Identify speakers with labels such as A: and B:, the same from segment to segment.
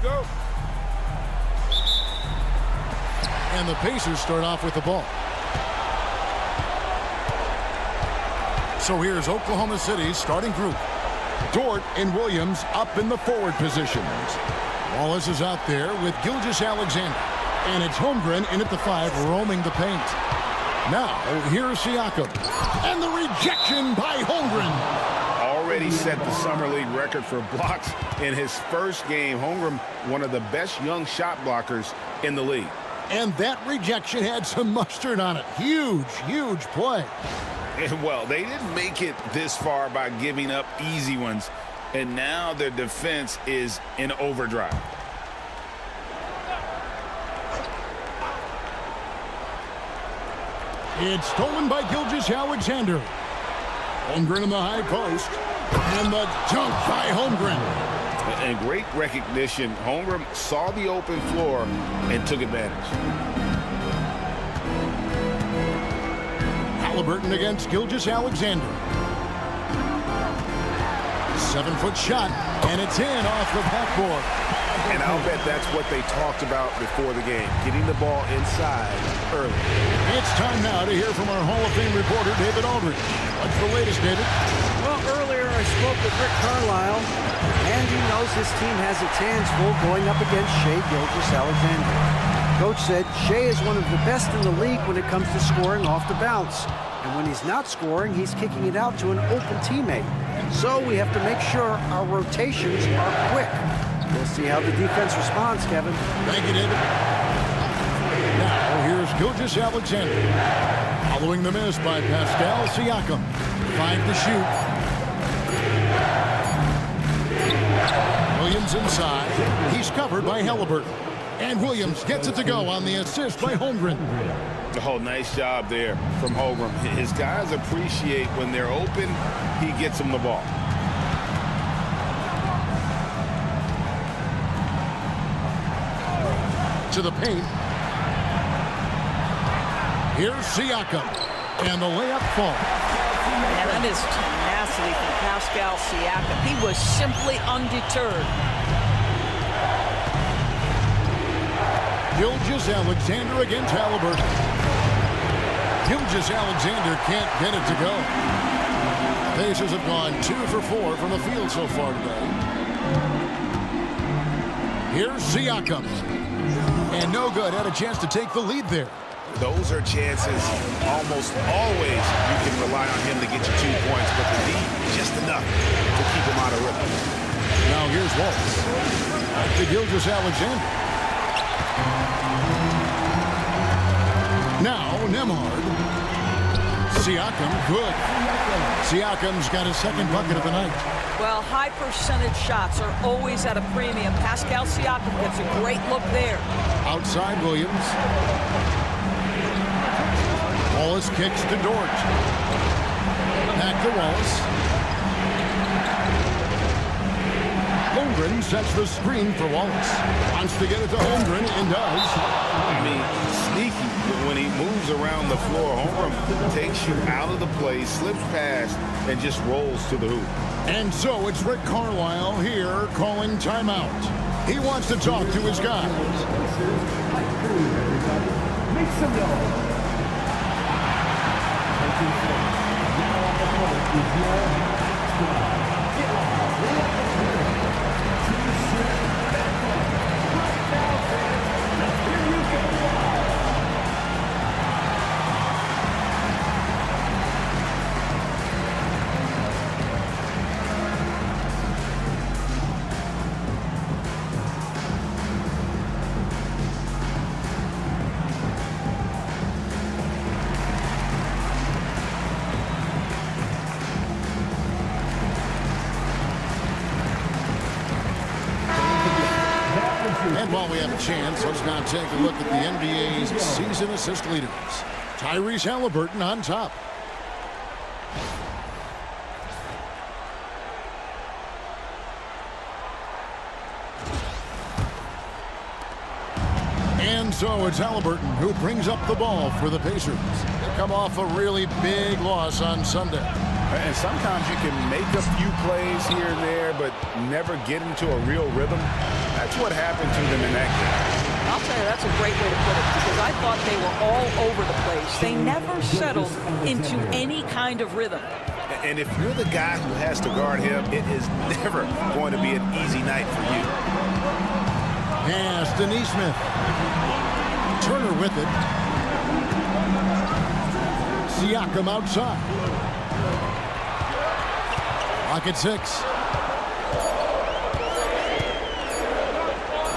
A: go.
B: And the Pacers start off with the ball. So here's Oklahoma City's starting group. Dort and Williams up in the forward positions. Wallace is out there with Gilgeous-Alexander. And it's Holmgren in at the 5, roaming the paint. Now, here's Siakam. And the rejection by Holmgren.
A: Already set the Summer League record for blocks in his first game. Holmgren, one of the best young shot blockers in the league.
B: And that rejection had some mustard on it. Huge, huge play.
A: And, well, they didn't make it this far by giving up easy ones. And now their defense is in overdrive.
B: It's stolen by Gilgeous-Alexander. Holmgren in the high post. And the dunk by Holmgren.
A: And great recognition. Holmgren saw the open floor and took advantage.
B: Halliburton against Gilgeous-Alexander. 7-foot shot, and it's in off the backboard.
A: And I'll bet that's what they talked about before the game, getting the ball inside early.
B: It's time now to hear from our Hall of Fame reporter, David Aldridge. What's the latest, David?
C: Well, earlier I spoke with Rick Carlisle, and he knows his team has its hands full going up against Shai Gilgeous-Alexander. Coach said Shai is one of the best in the league when it comes to scoring off the bounce. And when he's not scoring, he's kicking it out to an open teammate. So we have to make sure our rotations are quick. We'll see how the defense responds, Kevin.
B: Thank you, David. Now, here's Gilgeous-Alexander. Following the miss by Pascal Siakam. 5 to shoot. Williams inside. He's covered by Halliburton. And Williams gets it to go on the assist by Holmgren.
A: Oh, nice job there from Holmgren. His guys appreciate when they're open, he gets them the ball.
B: To the paint. Here's Siakam. And the layup falls.
D: And that is tenacity from Pascal Siakam. He was simply undeterred.
B: Gilgeous-Alexander against Halliburton. Gilgeous-Alexander can't get it to go. Pacers have gone 2 for 4 from the field so far today. Here's Siakam. And no good. Had a chance to take the lead there.
A: Those are chances almost always you can rely on him to get you 2 points, but the lead just enough to keep him out of rhythm.
B: Now here's Wallace. To Gilgeous-Alexander. Now Nembhard. Siakam, good. Siakam's got his second bucket of the night.
D: Well, high percentage shots are always at a premium. Pascal Siakam gets a great look there.
B: Outside Williams. Wallace kicks to Dort. Back to Wallace. Holmgren sets the screen for Wallace. Wants to get it to Holmgren and does.
A: I mean, sneaky, but when he moves around the floor, Holmgren takes you out of the play, slips past, and just rolls to the hoop.
B: And so it's Rick Carlisle here calling timeout. He wants to talk to his guys.
E: Make some noise.
B: And while we have a chance, let's now take a look at the NBA's season assist leaders. Tyrese Halliburton on top. And so it's Halliburton who brings up the ball for the Pacers. They come off a really big loss on Sunday.
A: And sometimes you can make a few plays here and there, but never get into a real rhythm. That's what happened to them in that game.
D: I'll tell you, that's a great way to put it, because I thought they were all over the place. They never settled into any kind of rhythm.
A: And if you're the guy who has to guard him, it is never going to be an easy night for you.
B: Pass to Neesmith. Turner with it. Siakam outside. Lock at 6.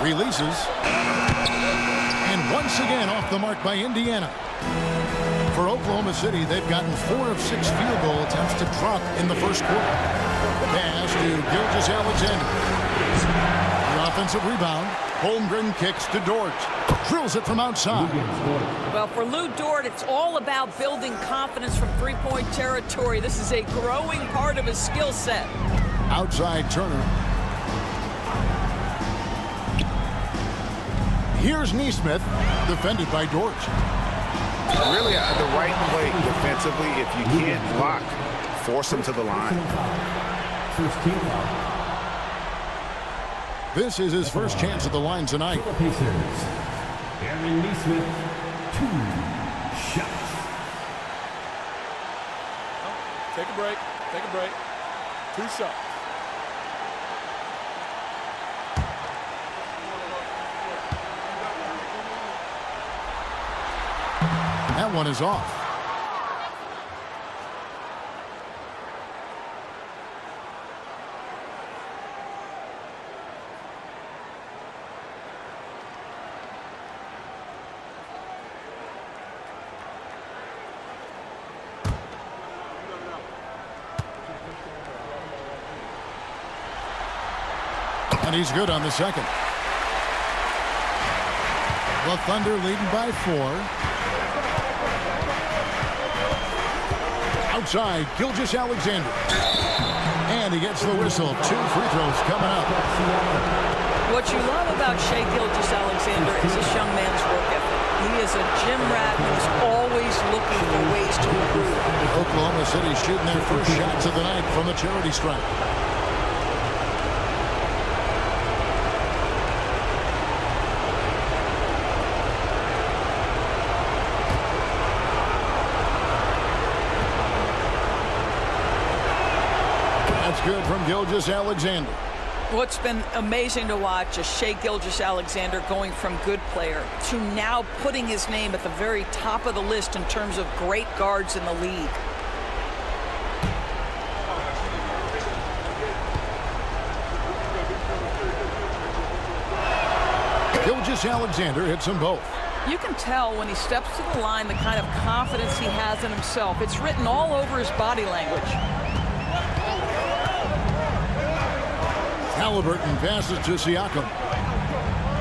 B: Releases. And once again off the mark by Indiana. For Oklahoma City, they've gotten 4 of 6 field goal attempts to drop in the first quarter. Pass to Gilgeous-Alexander. The offensive rebound. Holmgren kicks to Dort. Drills it from outside.
D: Well, for Lou Dort, it's all about building confidence from three-point territory. This is a growing part of his skill set.
B: Outside Turner. Here's Neesmith, defended by Dort.
A: Really the right play defensively. If you can't block, force him to the line.
E: First team foul.
B: This is his first chance at the line tonight.
E: PACERS. Aaron Neesmith, 2 shots.
F: Take a break. Take a break. 2 shots.
B: That one is off. And he's good on the second. The Thunder leading by 4. Outside, Gilgeous-Alexander. And he gets the whistle. 2 free throws coming up.
D: What you love about Shai Gilgeous-Alexander is this young man's work ethic. He is a gym rat who's always looking for ways to improve.
B: Oklahoma City shooting their first shots of the night from the charity stripe. Good from Gilgeous-Alexander.
D: What's been amazing to watch is Shai Gilgeous-Alexander going from good player to now putting his name at the very top of the list in terms of great guards in the league.
B: Gilgeous-Alexander hits them both.
D: You can tell when he steps to the line the kind of confidence he has in himself. It's written all over his body language.
B: Halliburton passes to Siakam.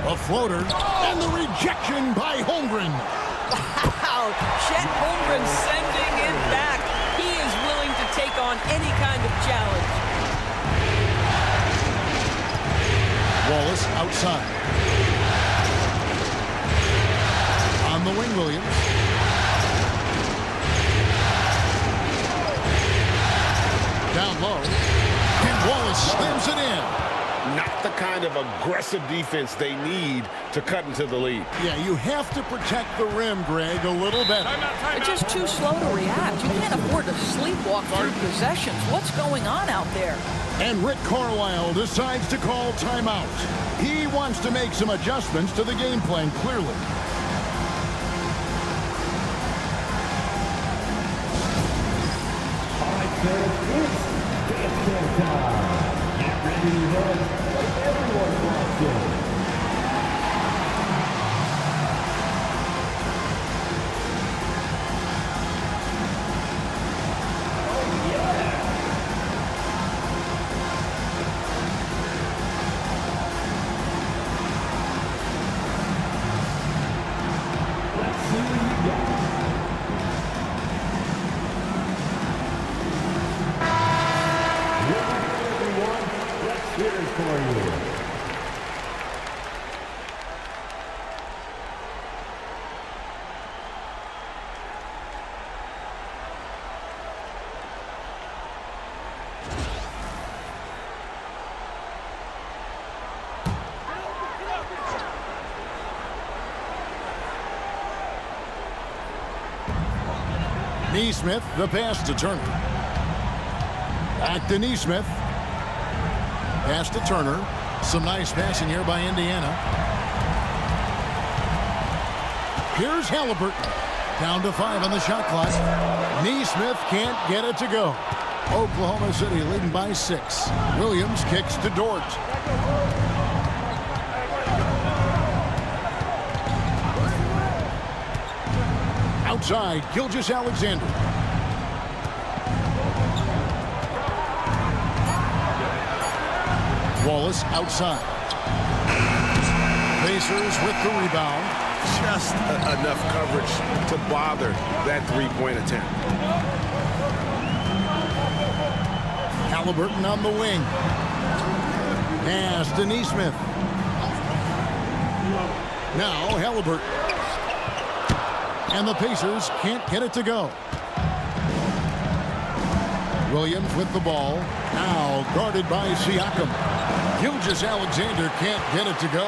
B: A floater, and the rejection by Holmgren.
D: Wow, Chet Holmgren sending it back. He is willing to take on any kind of challenge.
B: Wallace outside. On the wing, Williams. Down low. And Wallace slams it in.
A: Not the kind of aggressive defense they need to cut into the lead.
B: Yeah, you have to protect the rim, Greg, a little better.
D: They're just too slow to react. You can't afford to sleepwalk through possessions. What's going on out there?
B: And Rick Carlisle decides to call timeout. He wants to make some adjustments to the game plan, clearly.
E: All right, fans, it's dance time. Get ready to run like everyone wants to.
B: Neesmith, the pass to Turner. Back to Neesmith. Pass to Turner. Some nice passing here by Indiana. Here's Halliburton. Down to 5 on the shot clock. Neesmith can't get it to go. Oklahoma City leading by 6. Williams kicks to Dort. Outside, Gilgeous-Alexander. Wallace outside. Pacers with the rebound.
A: Just enough coverage to bother that three-point attempt.
B: Halliburton on the wing. Pass to Neesmith. Now Halliburton. And the Pacers can't get it to go. Williams with the ball. Now guarded by Siakam. Gilgeous-Alexander can't get it to go.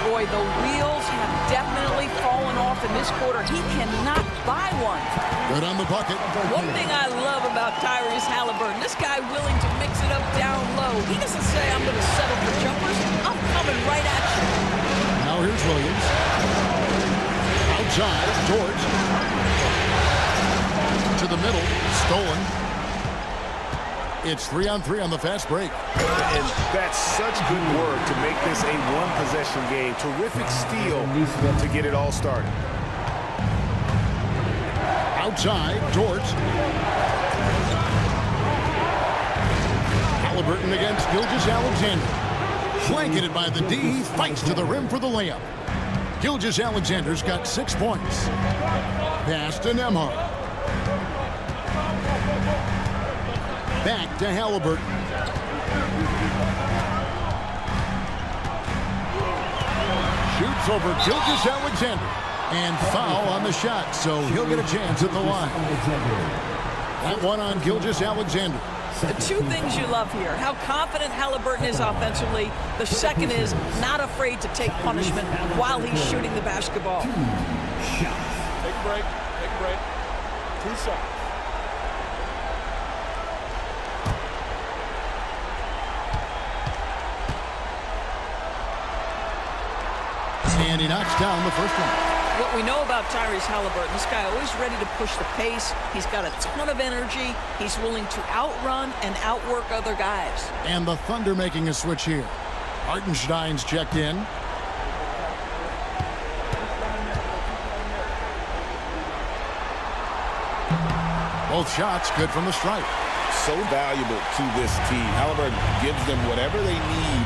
D: Boy, the wheels have definitely fallen off in this quarter. He cannot buy one.
B: Good on the bucket.
D: One thing I love about Tyrese Halliburton, this guy willing to mix it up down low. He doesn't say, I'm going to settle for jumpers. I'm coming right at you.
B: Now here's Williams. Outside, Dort. To the middle, stolen. It's 3-on-3 on the fast break.
A: And that's such good work to make this a one-possession game. Terrific steal to get it all started.
B: Outside, Dort. Halliburton against Gilgeous-Alexander. Blanketed by the D. He fights to the rim for the layup. Gilgeous-Alexander's got 6 points. Pass to Nembhard. Back to Halliburton. Shoots over Gilgeous-Alexander. And foul on the shot, so he'll get a chance at the line. That one on Gilgeous-Alexander.
D: The two things you love here, how confident Halliburton is offensively. The second is not afraid to take punishment while he's shooting the basketball.
F: Take a break. Take a break. 2 shots.
B: And he knocks down the first one.
D: What we know about Tyrese Halliburton, this guy always ready to push the pace. He's got a ton of energy. He's willing to outrun and outwork other guys.
B: And the Thunder making a switch here. Hartenstein's checked in. Both shots good from the stripe.
A: So valuable to this team. Halliburton gives them whatever they need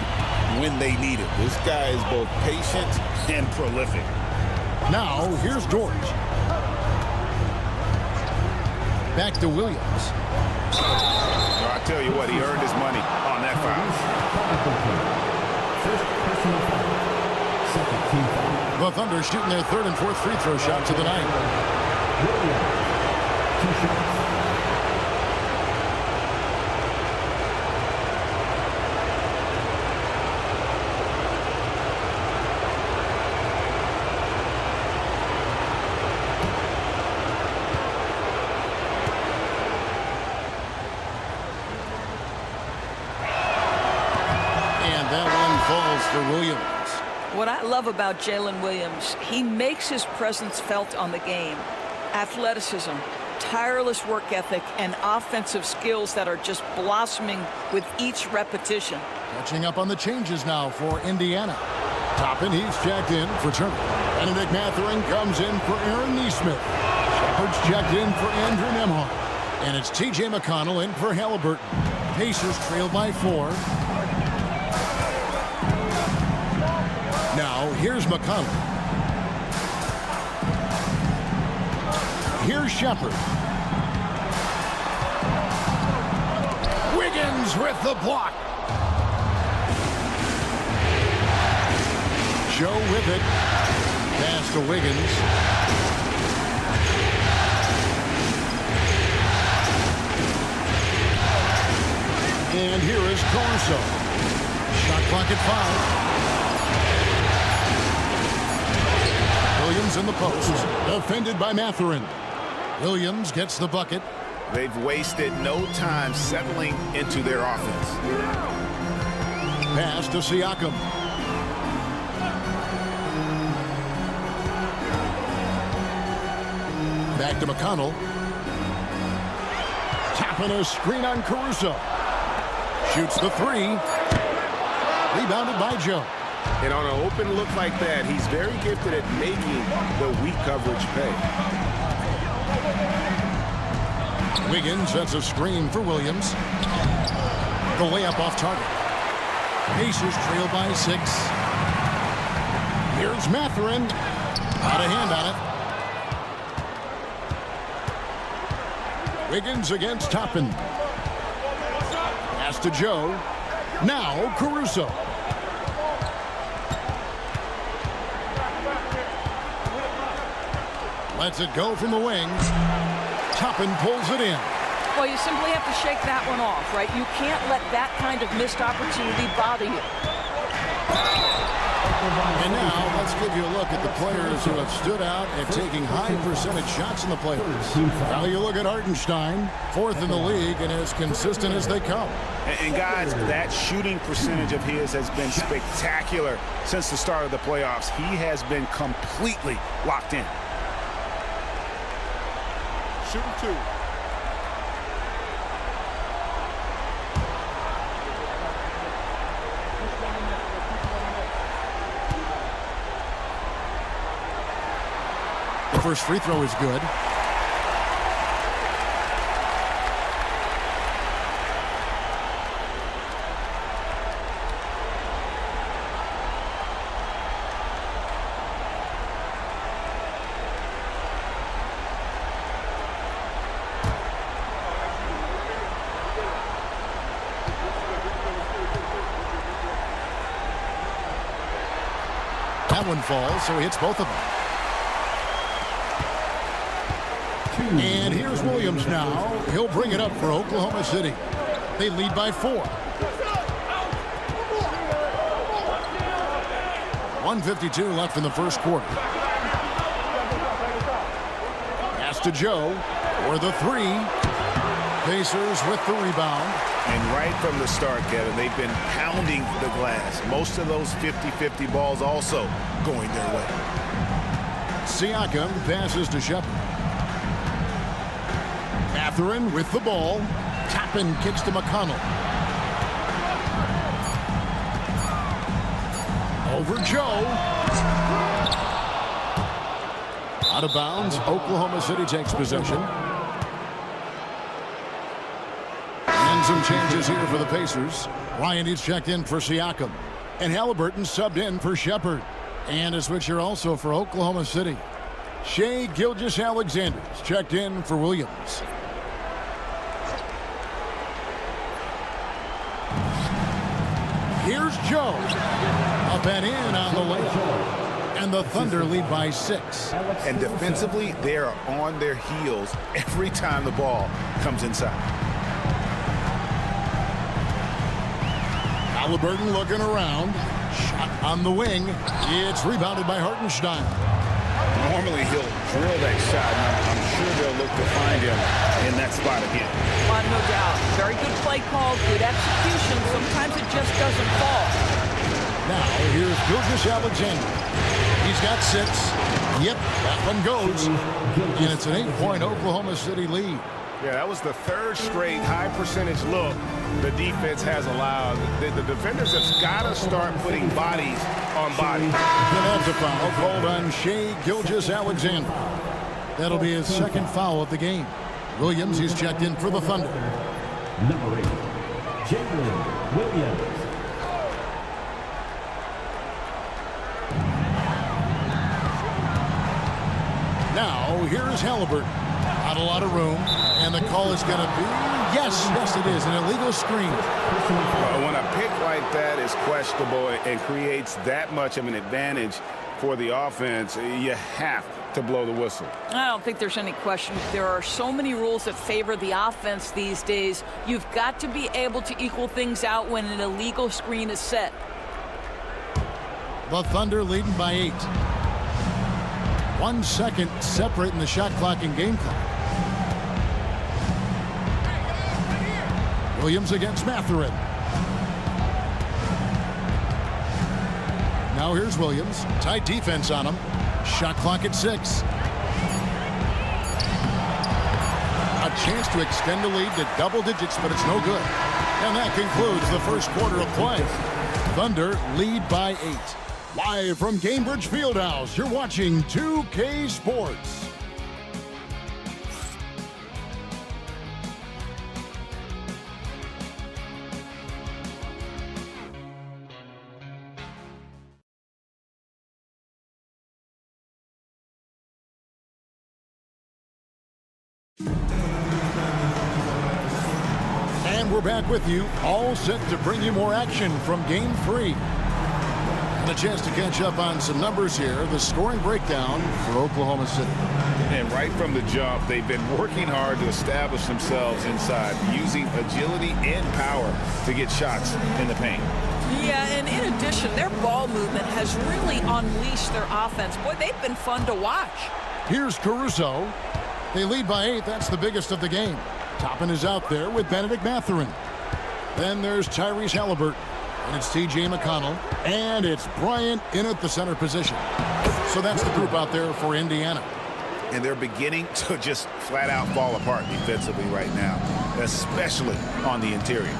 A: when they need it. This guy is both patient and prolific.
B: Now, here's Dort. Back to Williams.
A: I tell you what, he earned his money on that foul.
B: The Thunder shooting their 3rd and 4th free throw shots of the night.
E: Williams, 2 shots.
B: For Williams.
D: What I love about Jalen Williams, he makes his presence felt on the game. Athleticism, tireless work ethic, and offensive skills that are just blossoming with each repetition.
B: Catching up on the changes now for Indiana. Toppin, he's checked in for Turner. Benedict Mathurin comes in for Aaron Neesmith. Shepard's checked in for Andrew Nembhard. And it's T.J. McConnell in for Halliburton. Pacers trail by 4. Now, here's McConnell. Here's Shepard. Wiggins with the block. Joe with it. Pass to Wiggins. And here is Caruso. Shot clock at 5. Williams in the post. Defended by Mathurin. Williams gets the bucket.
A: They've wasted no time settling into their offense.
B: Pass to Siakam. Back to McConnell. Tapping a screen on Caruso. Shoots the three. Rebounded by Joe.
A: And on an open look like that, he's very gifted at making the weak coverage pay.
B: Wiggins sets a screen for Williams. The layup off target. Pacers trail by 6. Here's Mathurin. Out of hand on it. Wiggins against Toppin. Pass to Joe. Now Caruso. Lets it go from the wing. Toppin pulls it in.
D: Well, you simply have to shake that one off, right? You can't let that kind of missed opportunity bother you.
B: And now let's give you a look at the players who have stood out at taking high percentage shots in the playoffs. Now you look at Hartenstein, 4th in the league and as consistent as they come.
A: And guys, that shooting percentage of his has been spectacular since the start of the playoffs. He has been completely locked in.
F: Shooting 2.
B: The first free throw is good. That one falls, so he hits both of them. And here's Williams now. He'll bring it up for Oklahoma City. They lead by 4. 1:52 left in the first quarter. Pass to Joe for the 3. Pacers with the rebound.
A: And right from the start, Kevin, they've been pounding the glass. Most of those 50-50 balls also going their way.
B: Siakam passes to Shepard. Mathurin with the ball. Toppin kicks to McConnell. Over Joe. Out of bounds. Oklahoma City takes possession. And some changes here for the Pacers. Ryan is checked in for Siakam. And Halliburton subbed in for Shepard. And a switcher also for Oklahoma City. Shai Gilgeous-Alexander checked in for Williams. Here's Joe. Up and in on the layup. And the Thunder lead by 6.
A: And defensively, they are on their heels every time the ball comes inside.
B: Halliburton looking around. Shot on the wing. It's rebounded by Hartenstein.
A: Normally, he'll drill that shot, and I'm sure they'll look to find him in that spot again.
D: No doubt. Very good play call, good execution. Sometimes it just doesn't fall.
B: Now, here's Gilgeous-Alexander. He's got 6. Yep, that one goes. And it's an 8-point Oklahoma City lead.
A: Yeah, that was the 3rd straight high percentage look the defense has allowed. The defenders have got to start putting bodies on bodies.
B: And that's a foul called on Shai Gilgeous-Alexander. That'll be his 2nd foul of the game. Williams is checked in for the Thunder.
E: Number 8, Jalen Williams.
B: Now, here's Halliburton. Not a lot of room. And the call is going to be, yes, it is, an illegal screen.
A: When a pick like that is questionable and creates that much of an advantage for the offense, you have to blow the whistle.
D: I don't think there's any question. There are so many rules that favor the offense these days. You've got to be able to equal things out when an illegal screen is set.
B: The Thunder leading by 8. 1 second separating the shot clock and game clock. Williams against Mathurin. Now here's Williams. Tight defense on him. Shot clock at 6. A chance to extend the lead to double digits, but it's no good. And that concludes the first quarter of play. Thunder lead by 8. Live from Gainbridge Fieldhouse, you're watching 2K Sports. And we're back with you, all set to bring you more action from Game 3. And a chance to catch up on some numbers here. The scoring breakdown for Oklahoma City.
A: And right from the jump, they've been working hard to establish themselves inside, using agility and power to get shots in the paint.
D: Yeah, and in addition, their ball movement has really unleashed their offense. Boy, they've been fun to watch. Here's
B: Caruso. They lead by 8. That's the biggest of the game. Toppin is out there with Benedict Mathurin. Then there's Tyrese Halliburton. And it's T.J. McConnell. And it's Bryant in at the center position. So that's the group out there for Indiana.
A: And they're beginning to just flat out fall apart defensively right now, especially on the interior.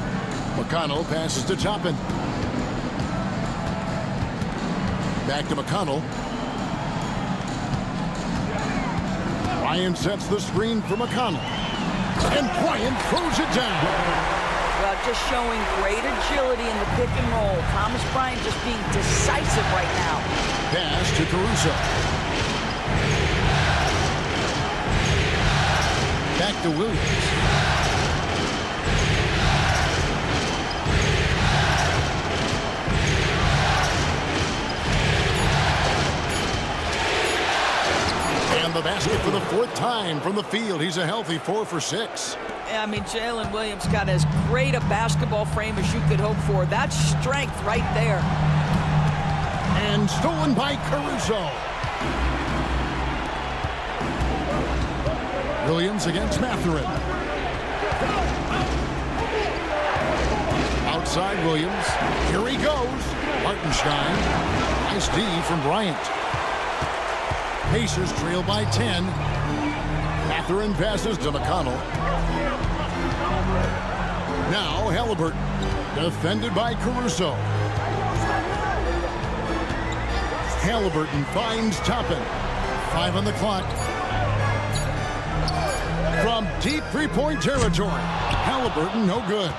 B: McConnell passes to Toppin. Back to McConnell. Bryant sets the screen for McConnell. And Bryant throws it down.
D: Well, just showing great agility in the pick and roll. Thomas Bryant just being decisive right now.
B: Pass to Caruso. Back to Williams. And the basket for the 4th time from the field. He's a healthy 4 for 6.
D: I mean, Jalen Williams got as great a basketball frame as you could hope for. That's strength right there.
B: And stolen by Caruso. Williams against Mathurin. Outside Williams. Here he goes. Hartenstein. Nice D from Bryant. Pacers trail by 10. Mathurin passes to McConnell. Now Halliburton. Defended by Caruso. Halliburton finds Toppin. 5 on the clock. From deep three-point territory. Halliburton, no good.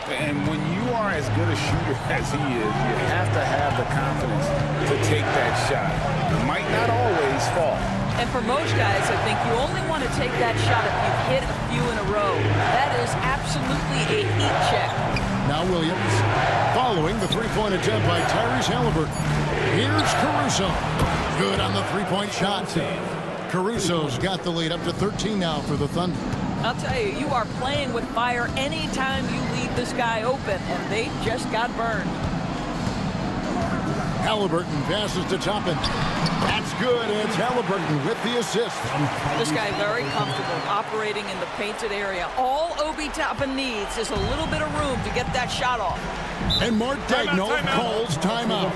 A: And when you are as good a shooter as he is, you have to have the confidence to take that shot. It might not always fall.
D: And for most guys, I think you only want to take that shot if you've hit a few in a row. That is absolutely a heat check.
B: Now Williams, following the three-point attempt by Tyrese Halliburton. Here's Caruso. Good on the three-point shot. Caruso's got the lead up to 13 now for the Thunder.
D: I'll tell you, you are playing with fire anytime you leave this guy open, and they just got burned.
B: Halliburton passes to Toppin. That's good. It's Halliburton with the assist.
D: This guy very comfortable operating in the painted area. All Obi Toppin needs is a little bit of room to get that shot off.
B: And Mark Daigneault calls timeout.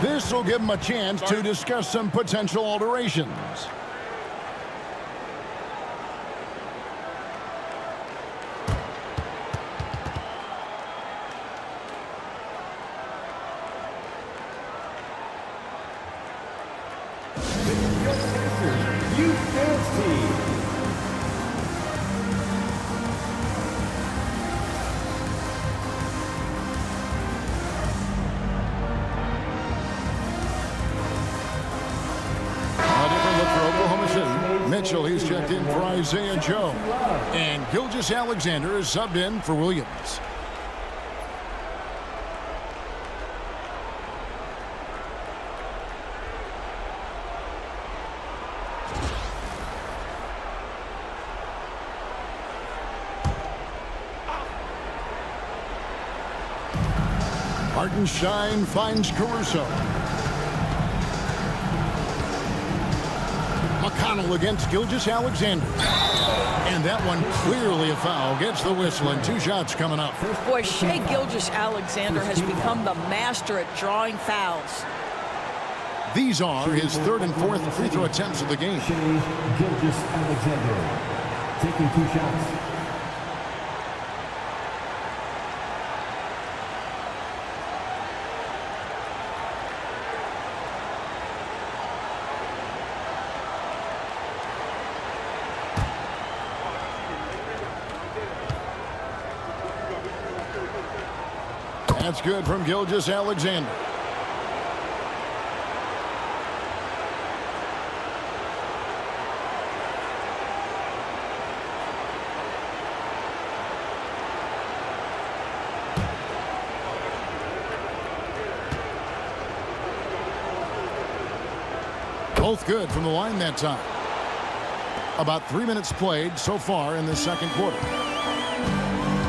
B: This will give him a chance to discuss some potential alterations. Mitchell, he's checked in for Isaiah Joe. And Gilgeous-Alexander is subbed in for Williams. Hartenstein finds Caruso. McConnell against Gilgeous-Alexander. And that one clearly a foul. Gets the whistle and 2 shots coming up.
D: Boy, Shai Gilgeous-Alexander has become the master at drawing fouls.
B: These are his 3rd and 4th free throw attempts of the game.
E: Shai Gilgeous-Alexander taking 2 shots.
B: That's good from Gilgeous-Alexander. Both good from the line that time. About 3 minutes played so far in the second quarter.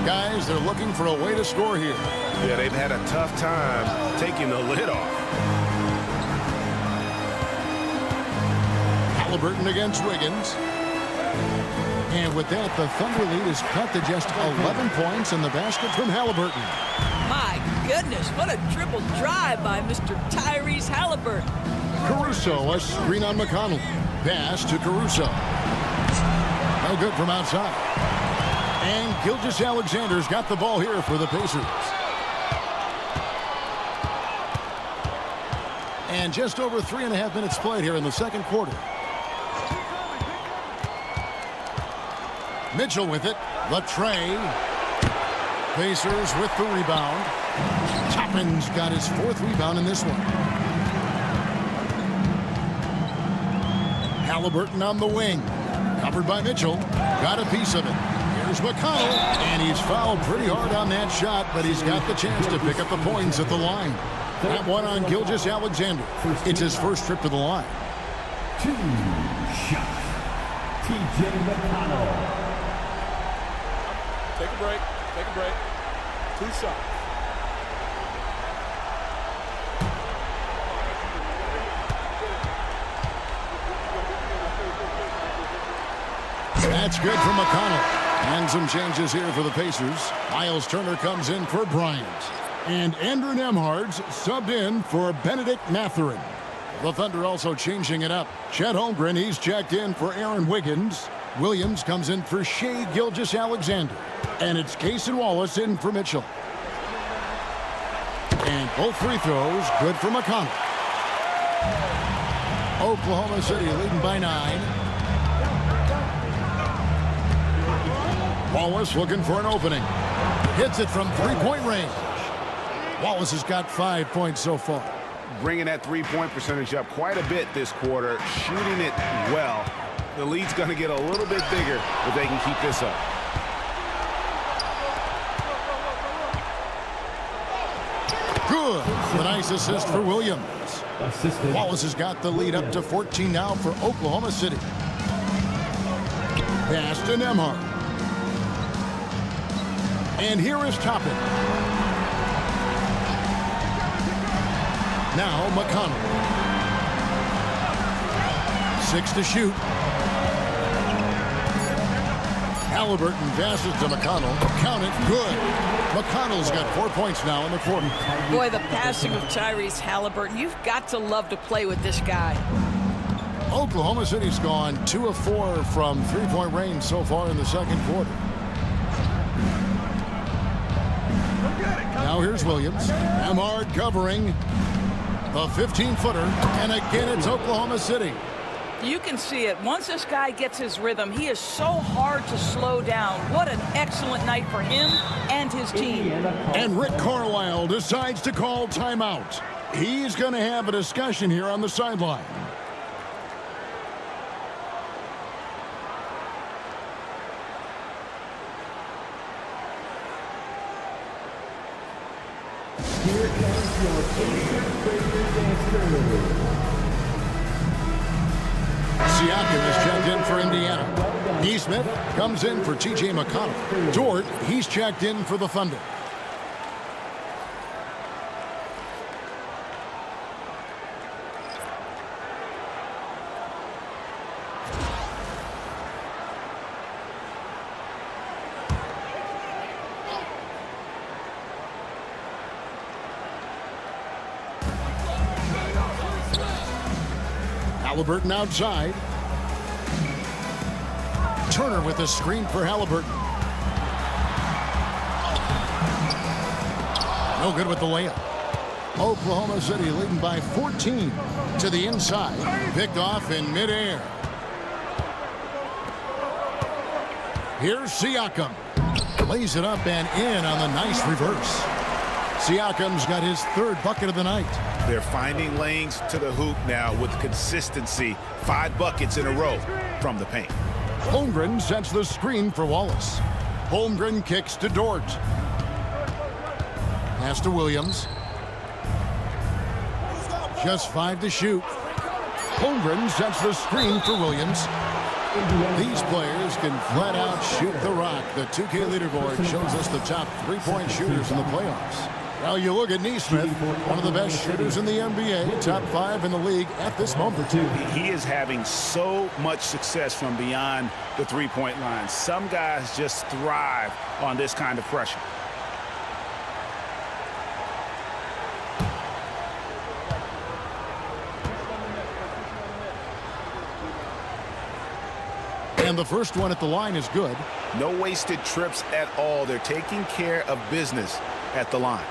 B: Guys, they're looking for a way to score here.
A: Yeah, they've had a tough time taking the lid off.
B: Halliburton against Wiggins. And with that, the Thunder lead is cut to just 11 points in the basket from Halliburton.
D: My goodness, what a triple drive by Mr. Tyrese Halliburton.
B: Caruso, a screen on McConnell. Pass to Caruso. No good from outside. And Gilgeous-Alexander's got the ball here for the Pacers. And just over 3.5 minutes played here in the second quarter. Mitchell with it. Latrey. Pacers with the rebound. Toppin's got his 4th rebound in this one. Halliburton on the wing. Covered by Mitchell. Got a piece of it. Here's McConnell. And he's fouled pretty hard on that shot, but he's got the chance to pick up the points at the line. That one on Gilgeous-Alexander. It's his first trip to the line.
E: 2 shots. T.J. McConnell.
F: Take a break. Take a break. 2 shots.
B: That's good from McConnell. And some changes here for the Pacers. Miles Turner comes in for Bryant. And Andrew Nembhard's subbed in for Benedict Mathurin. The Thunder also changing it up. Chet Holmgren, he's checked in for Aaron Wiggins. Williams comes in for Shai Gilgeous-Alexander. And it's Cason Wallace in for Mitchell. And both free throws good for McConnell. Oklahoma City leading by 9. Wallace looking for an opening. Hits it from 3-point range. Wallace has got 5 points so far.
A: Bringing that 3-point percentage up quite a bit this quarter, shooting it well. The lead's going to get a little bit bigger if they can keep this up.
B: Good. A nice assist for Williams. Wallace has got the lead up to 14 now for Oklahoma City. Pass to Nembhard. And here is Toppin. Now McConnell. 6 to shoot. Halliburton passes to McConnell. Count it. Good. McConnell's got 4 points now in the quarter.
D: Boy, the passing of Tyrese Halliburton. You've got to love to play with this guy.
B: Oklahoma City's gone 2 of 4 from 3-point range so far in the second quarter. Now here's Williams. Nembhard covering the 15-footer. And again, it's Oklahoma City.
D: You can see it. Once this guy gets his rhythm, he is so hard to slow down. What an excellent night for him and his team.
B: And Rick Carlisle decides to call timeout. He's going to have a discussion here on the sideline.
E: Here comes your Pacers dancer.
B: Siakam is checked in for Indiana. Neesmith comes in for T.J. McConnell. Dort, he's checked in for the Thunder. Halliburton outside. Turner with a screen for Halliburton. No good with the layup. Oklahoma City leading by 14 to the inside. Picked off in midair. Here's Siakam. Lays it up and in on the nice reverse. Siakam's got his third bucket of the night.
A: They're finding lanes to the hoop now with consistency. 5 buckets in a row from the paint.
B: Holmgren sets the screen for Wallace. Holmgren kicks to Dort. Pass to Williams. Just 5 to shoot. Holmgren sets the screen for Williams. These players can flat out shoot the rock. The 2K leaderboard shows us the top 3-point shooters in the playoffs. Now you look at Neesmith, one of the best shooters in the NBA, top 5 in the league at this moment.
A: He is having so much success from beyond the 3-point line. Some guys just thrive on this kind of pressure.
B: And the first one at the line is good.
A: No wasted trips at all. They're taking care of business at the line.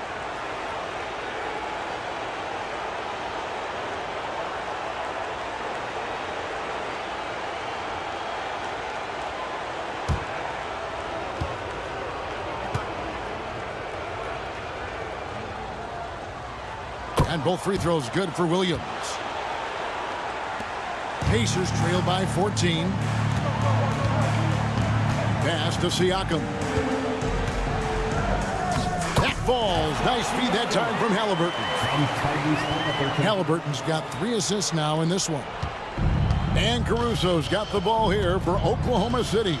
B: And both free throws good for Williams. Pacers trail by 14. Pass to Siakam. That falls. Nice feed that time from Halliburton. Halliburton's got 3 assists now in this one. And Caruso's got the ball here for Oklahoma City.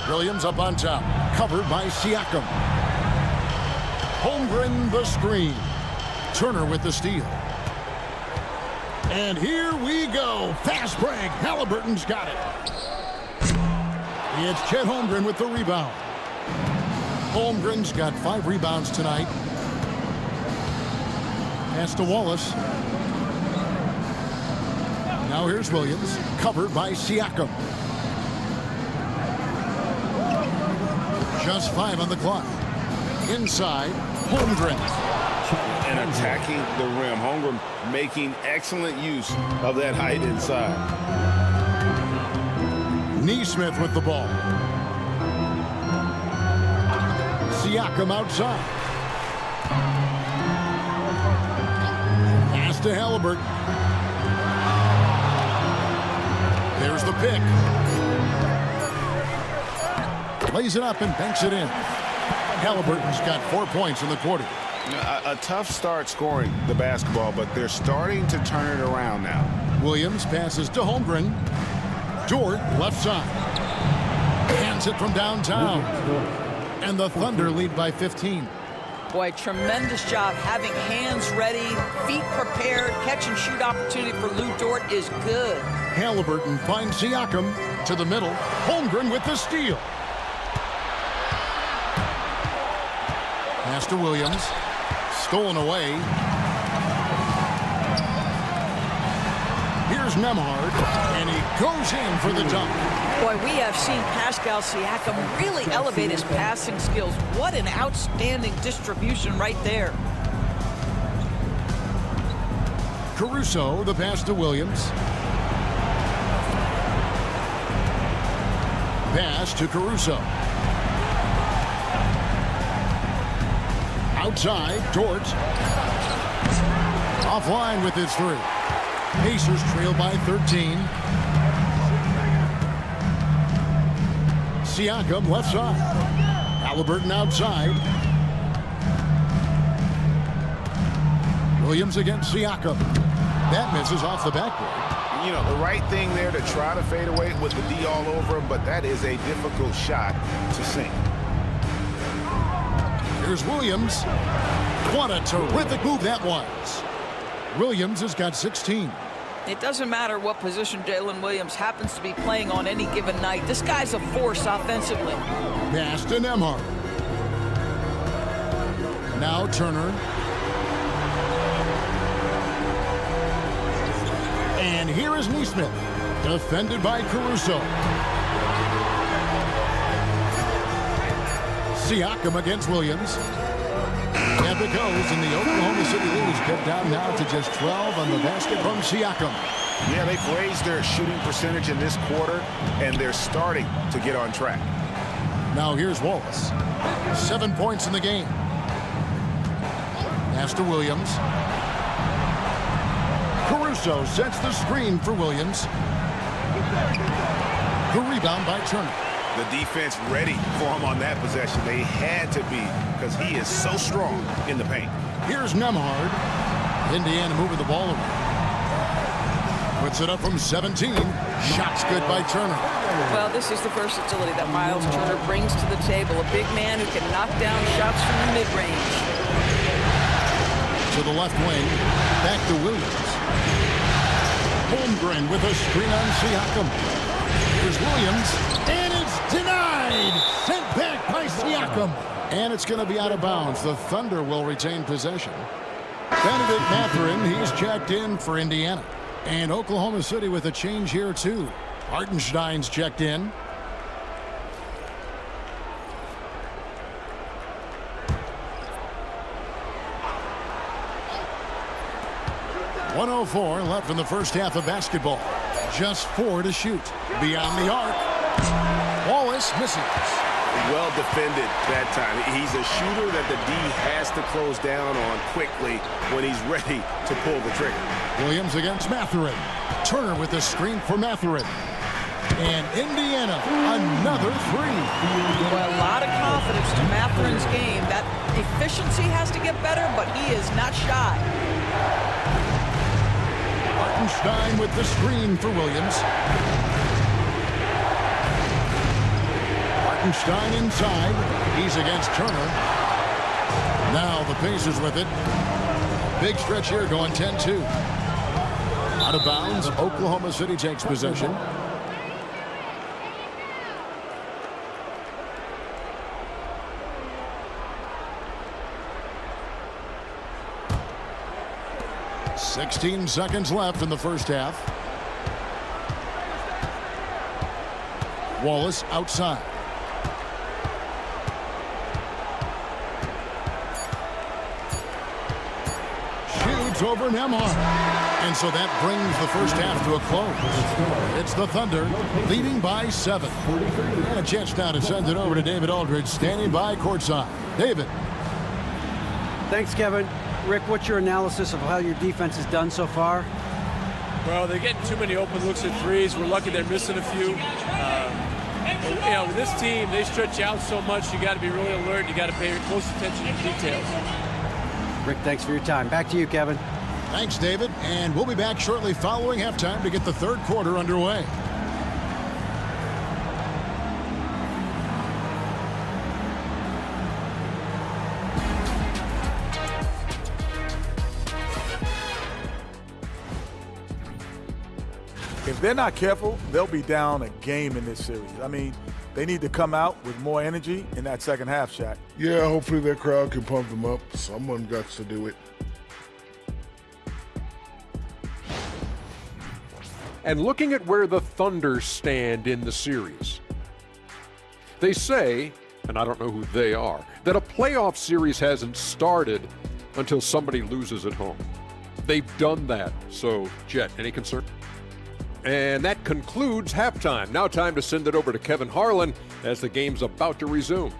B: Williams up on top. Covered by Siakam. Holmgren the screen. Turner with the steal. And here we go. Fast break. Halliburton's got it. It's Chet Holmgren with the rebound. Holmgren's got 5 rebounds tonight. Pass to Wallace. Now here's Williams. Covered by Siakam. Just 5 on the clock. Inside, Holmgren.
A: And attacking the rim. Holmgren making excellent use of that height inside.
B: Neesmith with the ball. Siakam outside. Pass to Halliburton. There's the pick. Lays it up and banks it in. Halliburton's got 4 points in the quarter.
A: A tough start scoring the basketball, but they're starting to turn it around now.
B: Williams passes to Holmgren. Dort left side. Hands it from downtown. And the Thunder lead by 15.
D: Boy, tremendous job having hands ready, feet prepared. Catch and shoot opportunity for Lou Dort is good.
B: Halliburton finds Siakam to the middle. Holmgren with the steal. Pass to Williams. Stolen away. Here's Nembhard, and he goes in for the dunk.
D: Boy, we have seen Pascal Siakam really elevate his passing skills. What an outstanding distribution right there.
B: Caruso, the pass to Williams. Pass to Caruso. Outside, Dort. Offline with his 3. Pacers trail by 13. Siakam left side. Halliburton outside. Williams against Siakam. That misses off the backboard.
A: You know, the right thing there to try to fade away with the D all over him, but that is a difficult shot to sink.
B: Here's Williams. What a terrific move that was. Williams has got 16.
D: It doesn't matter what position Jalen Williams happens to be playing on any given night. This guy's a force offensively.
B: Pass to Nembhard. Now Turner. And here is Neesmith, defended by Caruso. Siakam against Williams. Up it goes, and the Oklahoma City lead is kept down now to just 12 on the basket from Siakam.
A: Yeah, they've raised their shooting percentage in this quarter, and they're starting to get on track.
B: Now here's Wallace. 7 points in the game. Pass to Williams. Caruso sets the screen for Williams. The rebound by Turner.
A: The defense ready for him on that possession. They had to be, because he is so strong in the paint.
B: Here's Nembhard. Indiana moving the ball away. Puts it up from 17. Shots good by Turner.
D: Well, this is the versatility that Miles Turner brings to the table. A big man who can knock down shots from the mid-range.
B: To the left wing. Back to Williams. Holmgren with a screen on Siakam. Here's Williams. And it's denied. Sent back by Siakam. And it's going to be out of bounds. The Thunder will retain possession. Benedict Mathurin, he's checked in for Indiana. And Oklahoma City with a change here, too. Hartenstein's checked in. .104 left in the first half of basketball. Just 4 to shoot. Beyond the arc. Wallace misses.
A: Well defended that time. He's a shooter that the D has to close down on quickly when he's ready to pull the trigger.
B: Williams against Mathurin. Turner with the screen for Mathurin. And Indiana, another 3.
D: Well, a lot of confidence to Mathurin's game. That efficiency has to get better, but he is not shy.
B: Hartenstein with the screen for Williams. Hartenstein inside. He's against Turner. Now the Pacers with it. Big stretch here going 10-2. Out of bounds, Oklahoma City takes possession. .16 seconds left in the first half. Wallace outside. Shoots over Nembhard. And so that brings the first half to a close. It's the Thunder leading by 7. And a chance now to send it over to David Aldridge, standing by courtside. David.
C: Thanks, Kevin. Rick, what's your analysis of how your defense has done so far?
F: Well, they're getting too many open looks at threes. We're lucky they're missing a few. You know, with this team, they stretch out so much. You got to be really alert. You got to pay close attention to details.
C: Rick, thanks for your time. Back to you, Kevin.
B: Thanks, David. And we'll be back shortly following halftime to get the third quarter underway.
G: If they're not careful, they'll be down a game in this series. I mean, they need to come out with more energy in that second half, Shaq.
H: Yeah, hopefully their crowd can pump them up. Someone got to do it.
I: And looking at where the Thunder stand in the series. They say, and I don't know who they are, that a playoff series hasn't started until somebody loses at home. They've done that. So, Jet, any concern? And that concludes halftime. Now time to send it over to Kevin Harlan as the game's about to resume.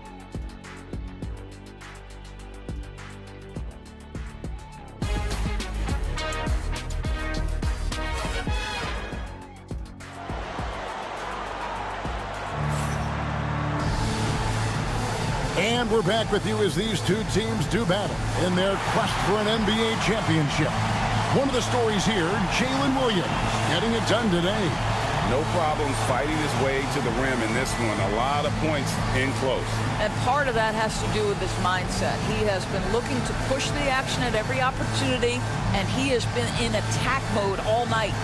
B: And we're back with you as these two teams do battle in their quest for an NBA championship. One of the stories here, Jalen Williams getting it done today.
A: No problems fighting his way to the rim in this one. A lot of points in close.
D: And part of that has to do with his mindset. He has been looking to push the action at every opportunity, and he has been in attack mode all night.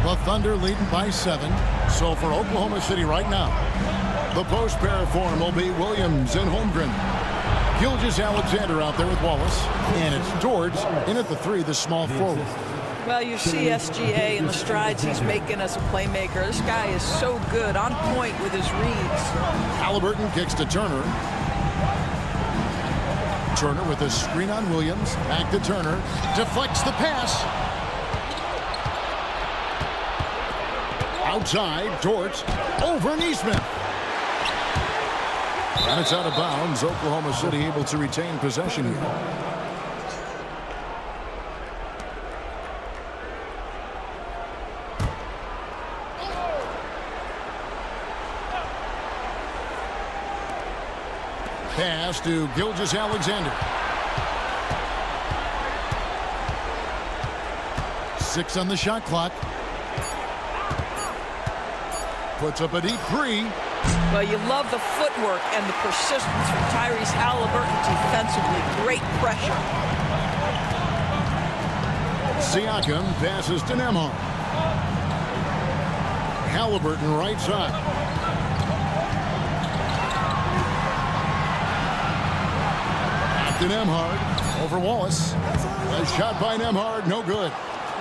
B: The Thunder leading by 7. So for Oklahoma City right now, the post pair form will be Williams and Holmgren. Gilgeous-Alexander out there with Wallace. And it's George in at the 3, the small forward.
D: Well, you see SGA and the strides he's making as a playmaker. This guy is so good, on point with his reads.
B: Halliburton kicks to Turner. Turner with a screen on Williams. Back to Turner. Deflects the pass. Outside, George. Over Neesmith. And it's out of bounds. Oklahoma City able to retain possession here. Pass to Gilgeous-Alexander. 6 on the shot clock. Puts up a deep 3.
D: Well, you love the footwork and the persistence from Tyrese Halliburton defensively. Great pressure.
B: Siakam passes to Nembhard. Halliburton right side. Back to Nembhard. Over Wallace. A shot by Nembhard. No good.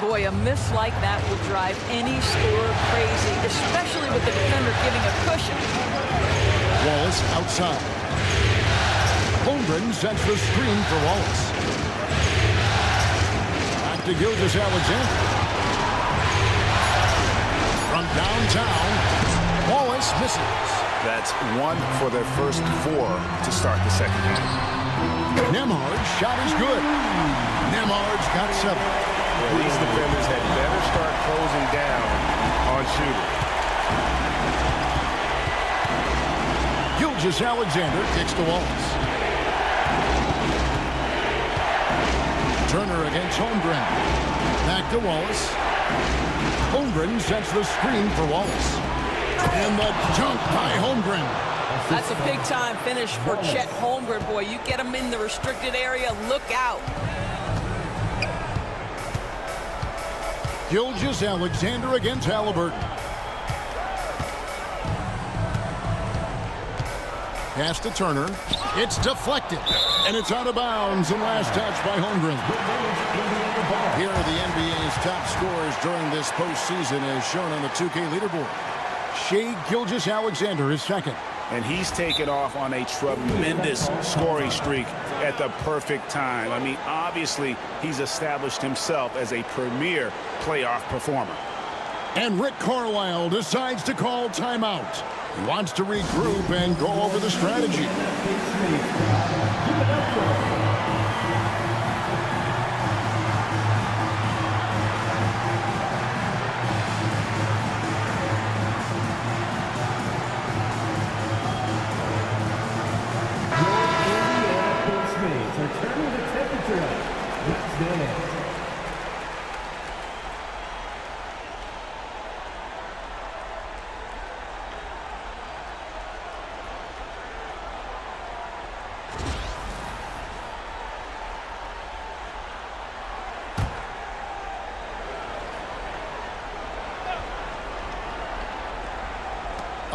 D: Boy, a miss like that will drive any scorer crazy, especially with the defender giving a cushion.
B: Wallace outside. Holmgren sets the screen for Wallace. Back to Gilgeous-Alexander. From downtown, Wallace misses.
A: That's 1 for their first 4 to start the second half.
B: Nembhard's shot is good. Nembhard's got 7.
A: Well, these defenders had better start closing down on shooting.
B: Gilgeous-Alexander kicks to Wallace. Turner against Holmgren. Back to Wallace. Holmgren sets the screen for Wallace. And the dunk by Holmgren.
D: That's a big-time finish for Chet Holmgren. Boy, you get him in the restricted area, look out.
B: Gilgeous-Alexander against Halliburton. Pass to Turner. It's deflected. And it's out of bounds. And last touch by Holmgren. Here are the NBA's top scorers during this postseason as shown on the 2K leaderboard. Shai Gilgeous-Alexander is second.
A: And he's taken off on a tremendous scoring streak at the perfect time. I mean, obviously, he's established himself as a premier playoff performer.
B: And Rick Carlisle decides to call timeout. He wants to regroup and go over the strategy.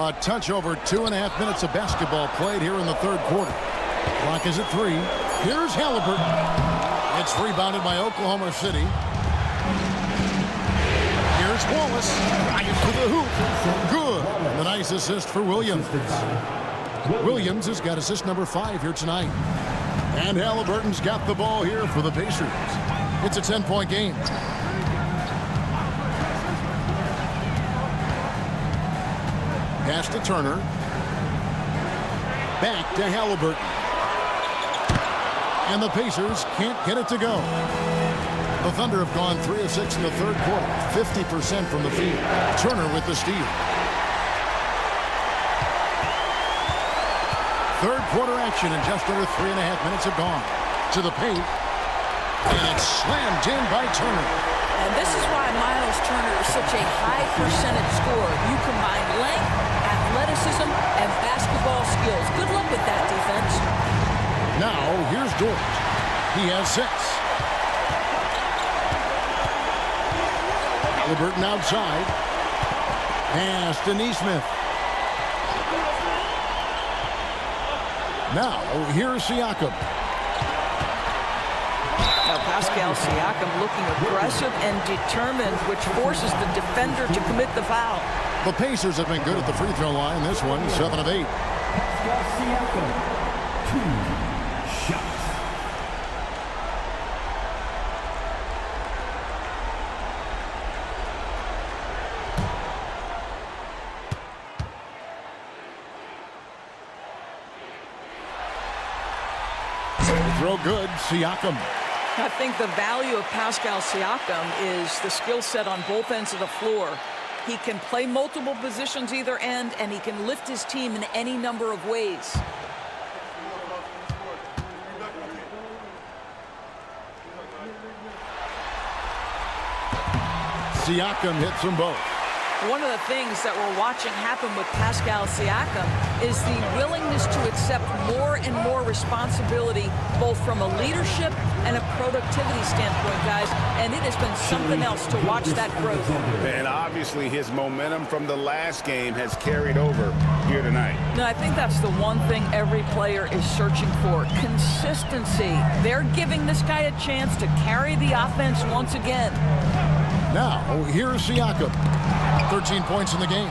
B: A touch over 2.5 minutes of basketball played here in the third quarter. Clock is at 3. Here's Halliburton. It's rebounded by Oklahoma City. Here's Wallace. Right to the hoop. Good. And a nice assist for Williams. Williams has got assist number 5 here tonight. And Halliburton's got the ball here for the Pacers. It's a 10-point game. Pass to Turner. Back to Halliburton. And the Pacers can't get it to go. The Thunder have gone 3 of 6 in the third quarter. 50% from the field. Turner with the steal. Third quarter action and just under 3.5 minutes have gone. To the paint. And it's slammed in by Turner.
D: And this is why Miles Turner is such a high percentage scorer. You combine length, athleticism, and basketball skills. Good luck with that defense.
B: Now, here's George. He has 6. Halliburton outside. Pass to Neesmith. Now, here's Siakam.
D: Now, Pascal Siakam looking aggressive and determined, which forces the defender to commit the foul.
B: The Pacers have been good at the free throw line. This one, 7 of 8.
E: Pascal Siakam, 2 shots.
B: Throw good, Siakam.
D: I think the value of Pascal Siakam is the skill set on both ends of the floor. He can play multiple positions either end, and he can lift his team in any number of ways.
B: Siakam hits them both.
D: One of the things that we're watching happen with Pascal Siakam is the willingness to accept more and more responsibility, both from a leadership and a productivity standpoint, guys. And it has been something else to watch that growth.
A: And obviously his momentum from the last game has carried over here tonight.
D: No, I think that's the one thing every player is searching for: consistency. They're giving this guy a chance to carry the offense once again.
B: Now, here's Siakam. 13 points in the game.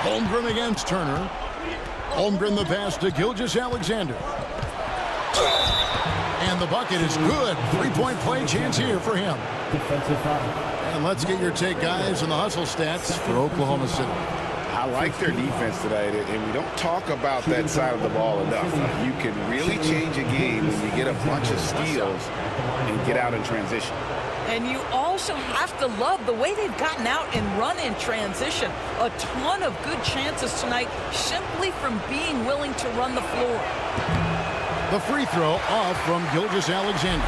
B: Holmgren against Turner. Holmgren the pass to Gilgeous-Alexander. And the bucket is good. 3-point play chance here for him.
E: Defensive foul.
B: And let's get your take, guys, on the hustle stats for Oklahoma City.
A: I like their defense tonight, and we don't talk about that side of the ball enough. You can really change a game when you get a bunch of steals and get out in transition.
D: And you also have to love the way they've gotten out and run in transition. A ton of good chances tonight simply from being willing to run the floor.
B: The free throw off from Gilgeous-Alexander.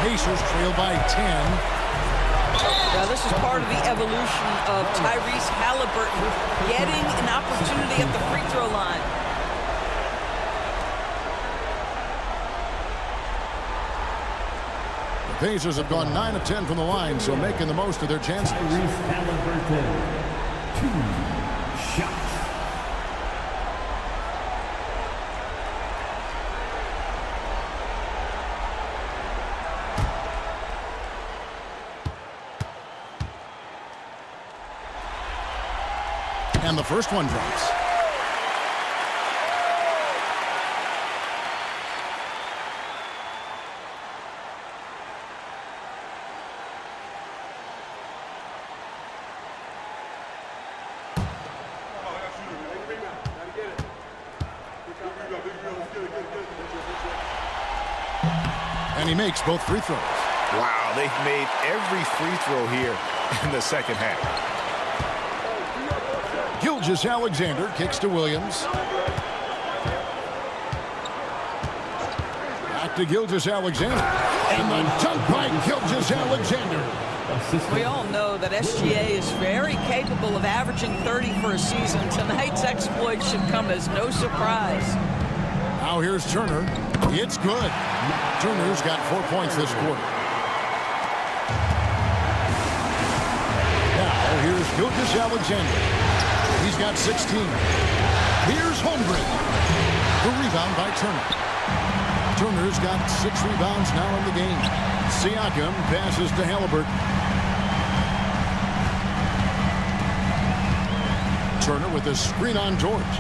B: Pacers trail by 10.
D: Now, this is part of the evolution of Tyrese Halliburton getting an opportunity at the free throw line.
B: The Pacers have gone 9 of 10 from the line, so making the most of their chances.
E: Tyrese Halliburton, 2 shots.
B: And the first one drops. And he makes both free throws.
A: Wow, they've made every free throw here in the second half.
B: Gilgeous-Alexander kicks to Williams. Back to Gilgeous-Alexander. And the dunk by Gilgeous-Alexander.
D: We all know that SGA is very capable of averaging 30 for a season. Tonight's exploit should come as no surprise.
B: Now here's Turner. It's good. Turner's got 4 points this quarter. Now here's Gilgeous-Alexander. He's got 16. Here's Holmgren. The rebound by Turner. Turner's got 6 rebounds now in the game. Siakam passes to Halliburton. Turner with a screen on George.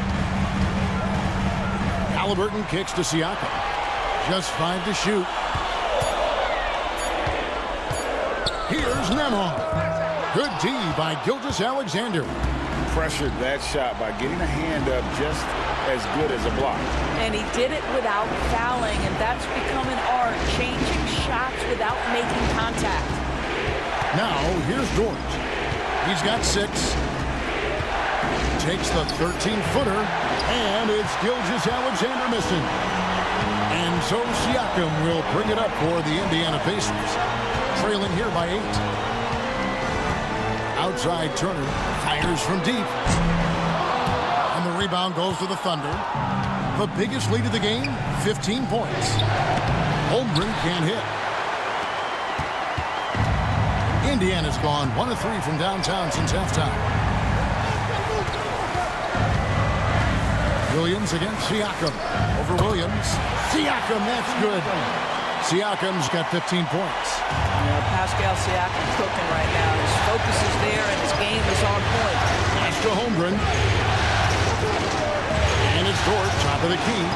B: Halliburton kicks to Siakam. Just 5 to shoot. Here's Nemhard. Good D by Gilgeous-Alexander.
A: Pressured that shot by getting a hand up just as good as a block.
D: And he did it without fouling, and that's become an art, changing shots without making contact.
B: Now, here's George. He's got 6. Takes the 13-footer, and it's Gilgeous-Alexander missing. And so Siakam will bring it up for the Indiana Pacers, trailing here by 8. Outside Turner fires from deep. And the rebound goes to the Thunder. The biggest lead of the game, 15 points. Holmgren can't hit. Indiana's gone 1 of 3 from downtown since halftime. Williams against Siakam. Over Williams. Siakam, that's good. Siakam's got 15 points.
D: Pascal Siakam cooking right now. His focus is there and his game is on point.
B: Pass to Holmgren. And it's Dort, top of the key.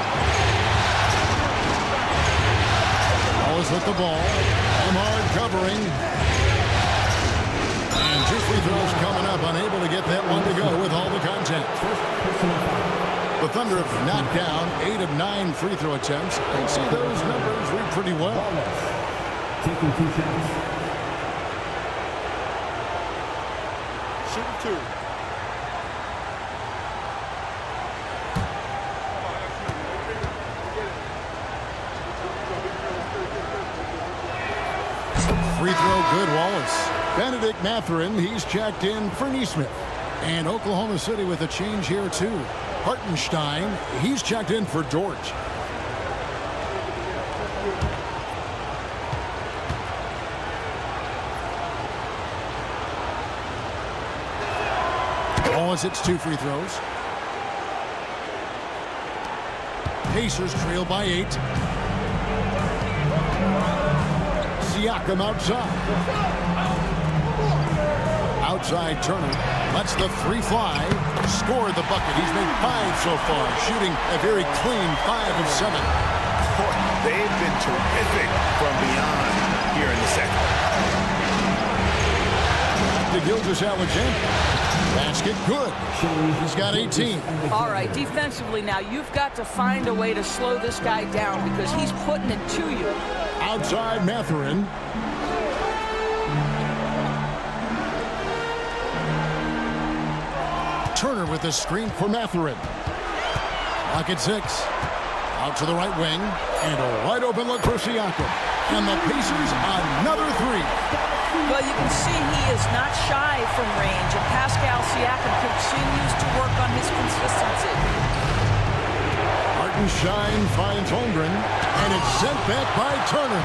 B: Always with the ball. Hard covering. And 2 free throws coming up. Unable to get that one to go with all the contact. The Thunder have knocked down 8 of 9 free throw attempts. I'd say those numbers read pretty well.
E: Taking 2 shots.
G: Shoot 2.
B: Free throw good, Wallace. Benedict Mathurin, he's checked in for Neesmith. And Oklahoma City with a change here too. Hartenstein, he's checked in for Dort. Wallace hits 2 free throws. Pacers trail by 8. Siakam outside. Outside Turner lets the 3 fly. Scored the bucket. He's made 5 so far. Shooting a very clean 5 of 7.
A: Boy, they've been terrific from beyond here in the second.
B: To Gilgeous-Alexander. Basket good. He's got 18.
D: All right, defensively now, you've got to find a way to slow this guy down because he's putting it to you.
B: Outside Mathurin. Turner with the screen for Mathurin. Lock at 6. Out to the right wing. And a wide open look for Siakam. And the Pacers another 3.
D: Well, you can see he is not shy from range, and Pascal Siakam continues to work on his consistency.
B: Hartenstein finds Holmgren, and it's sent back by Turner.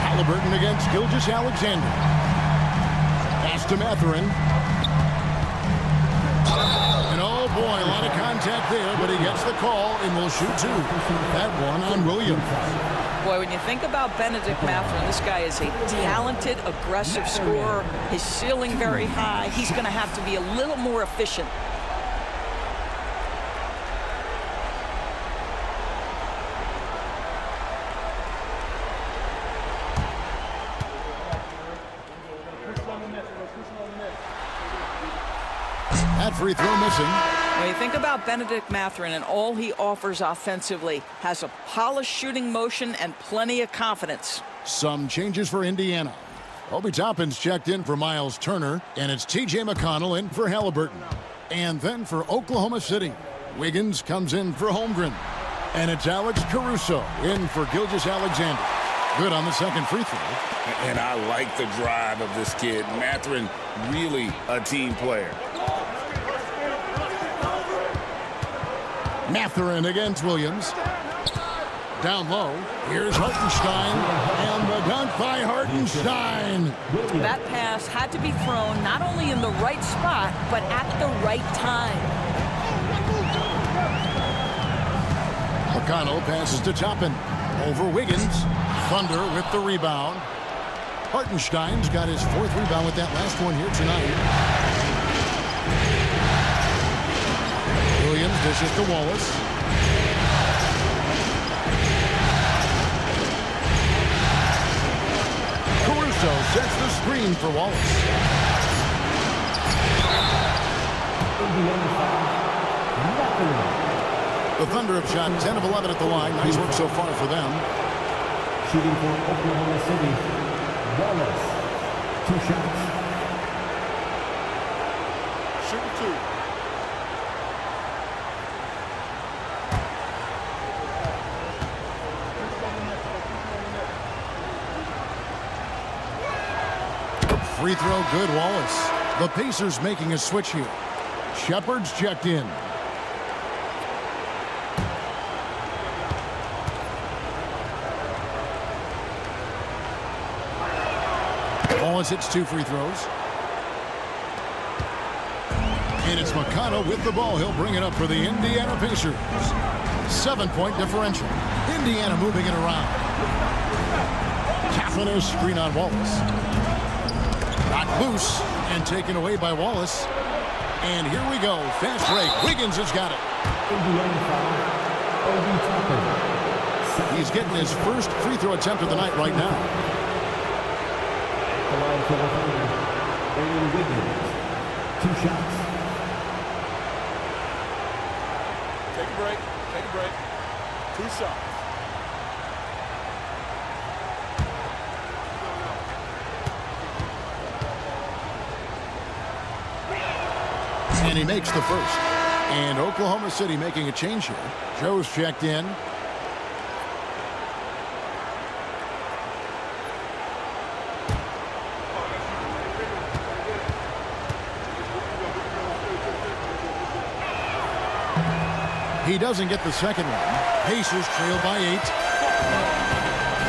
B: Halliburton against Gilgeous-Alexander. Pass to Mathurin. And oh boy, a lot of contact there, but he gets the call and will shoot 2. That one on Williams.
D: Boy, when you think about Benedict Mathurin, this guy is a talented, aggressive scorer. His ceiling very high. He's going to have to be a little more efficient.
B: That free throw missing.
D: When you think about Benedict Mathurin and all he offers offensively, has a polished shooting motion and plenty of confidence.
B: Some changes for Indiana. Obi Toppin's checked in for Miles Turner, and it's T.J. McConnell in for Halliburton. And then for Oklahoma City, Wiggins comes in for Holmgren. And it's Alex Caruso in for Gilgeous-Alexander. Good on the second free throw.
A: And I like the drive of this kid. Mathurin, really a team player.
B: Mathurin against Williams. Down low. Here's Hartenstein. And the dunk by Hartenstein.
D: That pass had to be thrown not only in the right spot, but at the right time.
B: McConnell passes to Toppin. Over Wiggins. Thunder with the rebound. Hartenstein's got his 4th rebound with that last one here tonight. Williams dishes to Wallace. Caruso sets the screen for Wallace. The Thunder have shot 10 of 11 at the line. Nice work so far for them.
E: Shooting for Oklahoma City. Wallace. 2 shots.
G: Shoot 2.
B: Free throw good, Wallace. The Pacers making a switch here. Shepard's checked in. Wallace hits 2 free throws. And it's McConnell with the ball. He'll bring it up for the Indiana Pacers. 7-point differential. Indiana moving it around. Tapping a screen on Wallace. Knocked loose and taken away by Wallace. And here we go. Fast break. Wiggins has got it. He's getting his first free throw attempt of the night right now.
E: Two shots.
G: Take a break. Take a break. 2 shots.
B: And he makes the first. And Oklahoma City making a change here. Joe's checked in. He doesn't get the second one. Pacers trail by 8.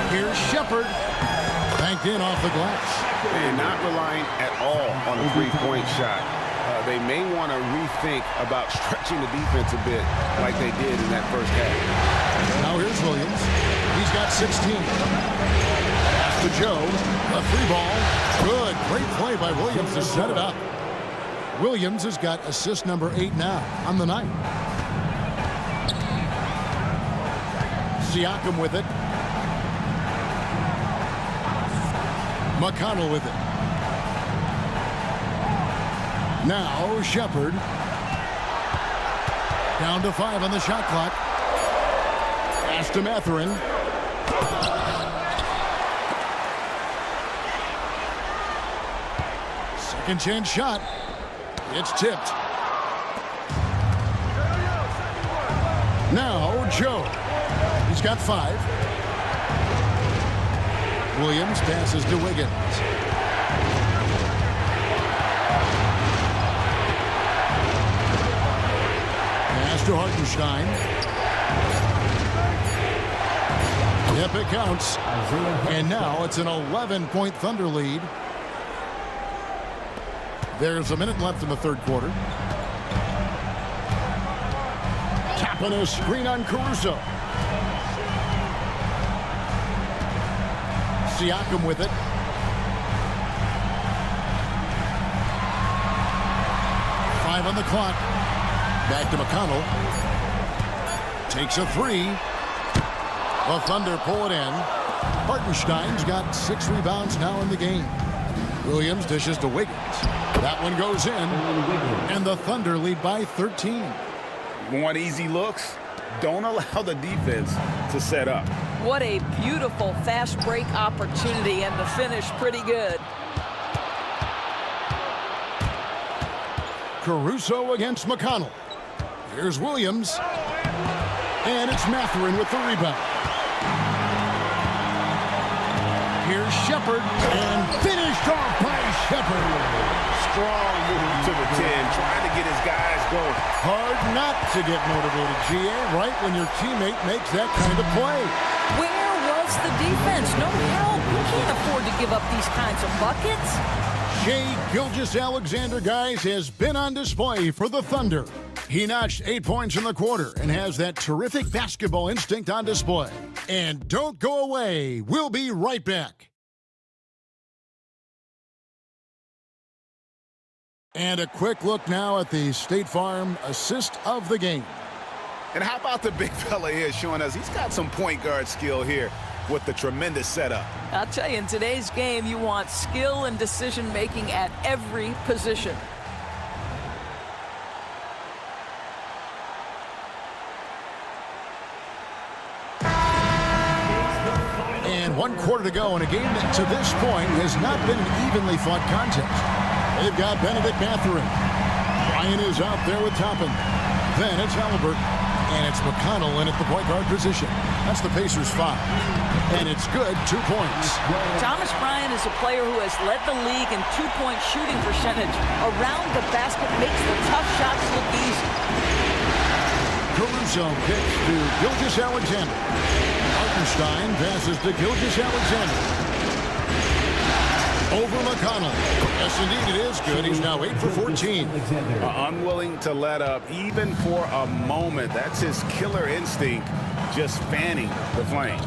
B: Here's Shepard. Banked in off the glass.
A: And not relying at all on a three-point shot. They may want to rethink about stretching the defense a bit like they did in that first half.
B: Now here's Williams. He's got 16. Pass to Joe. A 3-ball. Good. Great play by Williams to set it up. Williams has got assist number 8 now on the night. Siakam with it. McConnell with it. Now Shepard. Down to 5 on the shot clock. Pass to Mathurin. Second chance shot. It's tipped. Now Joe. He's got 5. Williams passes to Wiggins. Pass to Hartenstein. Yep, it counts. And now it's an 11-point Thunder lead. There's a minute left in the third quarter. Tapping a screen on Caruso. Siakam with it. Five on the clock. Back to McConnell. Takes a 3. The Thunder pull it in. Hartenstein's got 6 rebounds now in the game. Williams dishes to Wiggins. That one goes in. And the Thunder lead by 13.
A: Want easy looks? Don't allow the defense to set up.
D: What a beautiful fast break opportunity, and the finish pretty good.
B: Caruso against McConnell. Here's Williams. And it's Mathurin with the rebound. Here's Shepard. And finished off by Shepard.
A: Strong move to the 10, trying to get his guys going.
B: Hard not to get motivated, GA, right when your teammate makes that kind of play.
D: Where was the defense? No help. You can't afford to give up these kinds of buckets.
B: Shai Gilgeous-Alexander, guys, has been on display for the Thunder. He notched 8 points in the quarter and has that terrific basketball instinct on display. And don't go away. We'll be right back. And a quick look now at the State Farm assist of the game.
A: And how about the big fella here showing us he's got some point guard skill here with the tremendous setup.
D: I'll tell you, in today's game, you want skill and decision-making at every position.
B: And 1 quarter to go in a game that to this point has not been an evenly fought contest. They've got Benedict Mathurin. Ryan is out there with Toppin. Then it's Halliburton. And it's McConnell in at the point guard position. That's the Pacers 5. And it's good, 2 points.
D: Thomas Bryant is a player who has led the league in two-point shooting percentage. Around the basket makes the tough shots look easy.
B: Caruso kicks to Gilgeous-Alexander. Hartenstein passes to Gilgeous-Alexander. Over McConnell. Yes, indeed, it is good. He's now 8 for 14.
A: Unwilling to let up even for a moment. That's his killer instinct, just fanning the flames.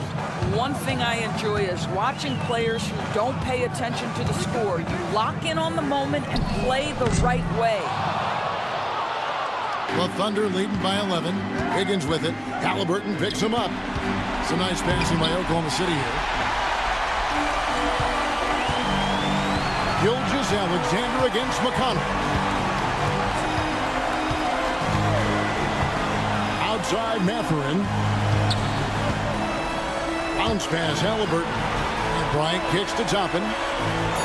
D: One thing I enjoy is watching players who don't pay attention to the score. You lock in on the moment and play the right way.
B: The Thunder leading by 11. Higgins with it. Halliburton picks him up. It's a nice passing by Oklahoma City here. Gilgeous-Alexander against McConnell. Outside Mathurin. Bounce pass Halliburton. And Bryant kicks to Toppin.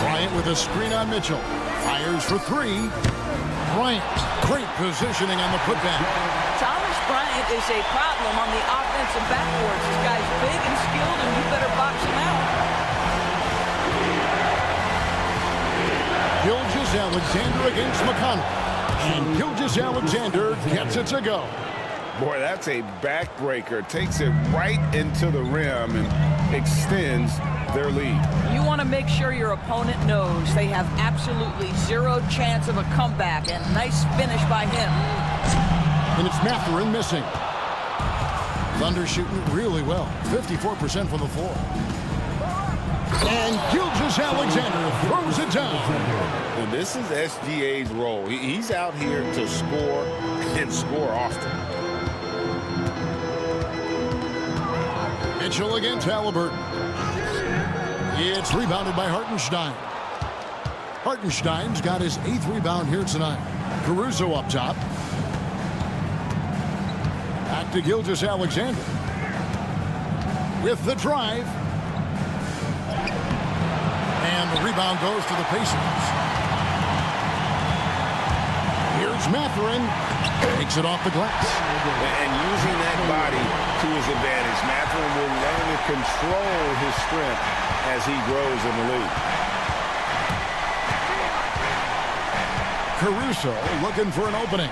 B: Bryant with a screen on Mitchell. Fires for three. Bryant, great positioning on the putback.
D: Thomas Bryant is a problem on the offensive backboards. This guy's big and skilled, and you better box him out.
B: Gilgeous-Alexander against McConnell. And Gilgeous-Alexander gets it to go.
A: Boy, that's a backbreaker. Takes it right into the rim and extends their lead.
D: You want to make sure your opponent knows they have absolutely zero chance of a comeback, and nice finish by him.
B: And it's Mathurin missing. Thunder shooting really well. 54% from the floor. And Gilgeous-Alexander throws it down.
A: And this is SGA's role. He's out here to score and score often.
B: Mitchell against Halliburton. It's rebounded by Hartenstein. Hartenstein's got his 8th rebound here tonight. Caruso up top. Back to Gilgeous-Alexander. With the drive. And the rebound goes to the Pacers. Here's Mathurin. Takes it off the glass.
A: And using that body to his advantage, Mathurin will learn to control his strength as he grows in the league.
B: Caruso looking for an opening.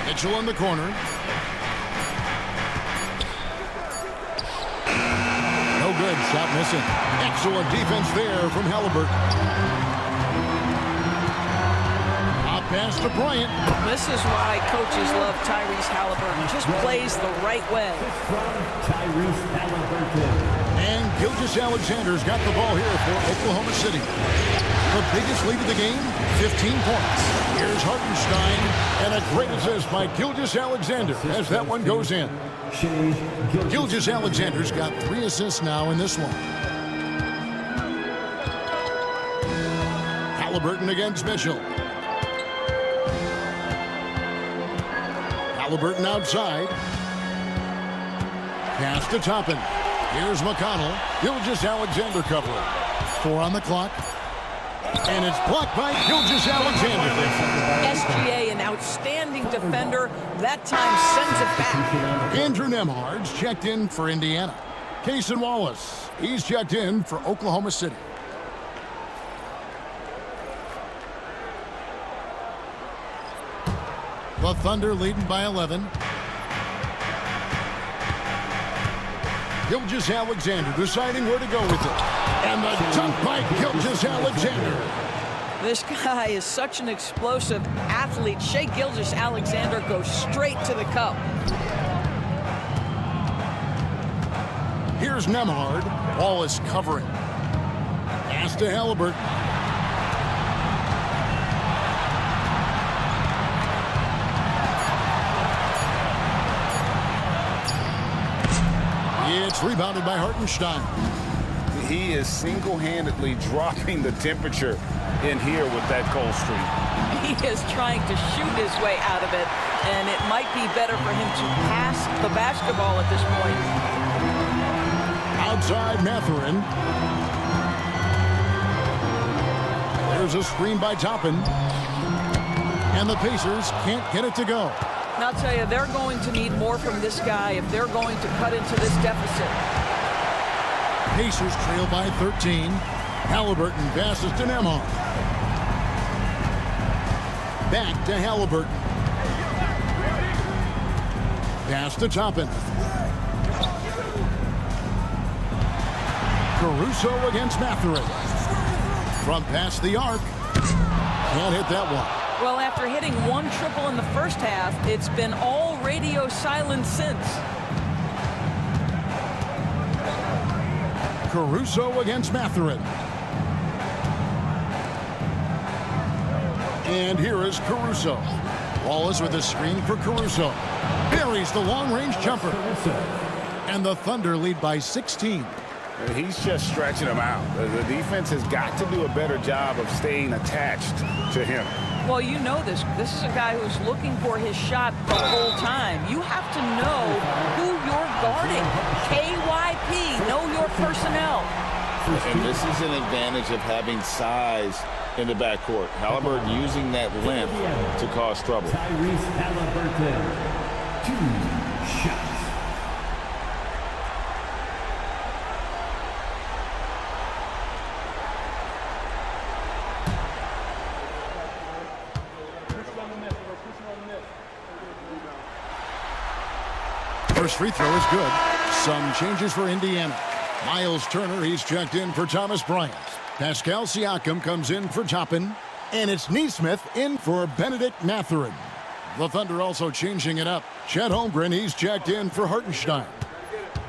B: Mitchell in the corner. No good. Shot missing. Excellent defense there from Halliburton. Pass to Bryant.
D: This is why coaches love Tyrese Halliburton. Just plays the right way.
B: And Gilgeous-Alexander's got the ball here for Oklahoma City. The biggest lead of the game, 15 points. Here's Hartenstein, and a great assist by Gilgeous-Alexander as that one goes in. Gilgeous-Alexander's got 3 assists now in this one. Halliburton against Mitchell. Halliburton outside. Pass to Toppin. Here's McConnell. Gilgeous-Alexander covering. 4 on the clock. And it's blocked by Gilgeous-Alexander.
D: SGA, an outstanding defender. That time sends it back.
B: Andrew Nembhard's checked in for Indiana. Cason Wallace, he's checked in for Oklahoma City. The Thunder leading by 11. Gilgeous-Alexander deciding where to go with it. And the dunk by Gilgeous-Alexander.
D: This guy is such an explosive athlete. Shai Gilgeous-Alexander goes straight to the cup.
B: Here's Nembhard. Wallace covering. Pass to Halliburton. It's rebounded by Hartenstein.
A: He is single-handedly dropping the temperature in here with that cold streak.
D: He is trying to shoot his way out of it, and it might be better for him to pass the basketball at this point.
B: Outside Mathurin. There's a screen by Toppin. And the Pacers can't get it to go.
D: And I'll tell you, they're going to need more from this guy if they're going to cut into this deficit.
B: Pacers trail by 13. Halliburton passes to Nembhard. Back to Halliburton. Pass to Toppin. Caruso against Matherin. From past the arc. Can't hit that one.
D: Well, after hitting one triple in the first half, it's been all radio silence since.
B: Caruso against Matherin. And here is Caruso. Wallace with a screen for Caruso. Buries the long-range jumper. And the Thunder lead by 16.
A: He's just stretching him out. The defense has got to do a better job of staying attached to him.
D: Well, you know this. This is a guy who's looking for his shot the whole time. You have to know who you're guarding. KYP, know your personnel.
J: And this is an advantage of having size in the backcourt. Halliburton using that length to cause trouble.
E: Tyrese Halliburton, 2 shots.
B: First free throw is good. Some changes for Indiana. Miles Turner, he's checked in for Thomas Bryant. Pascal Siakam comes in for Toppin. And it's Neesmith in for Benedict Matherin. The Thunder also changing it up. Chet Holmgren, he's checked in for Hartenstein.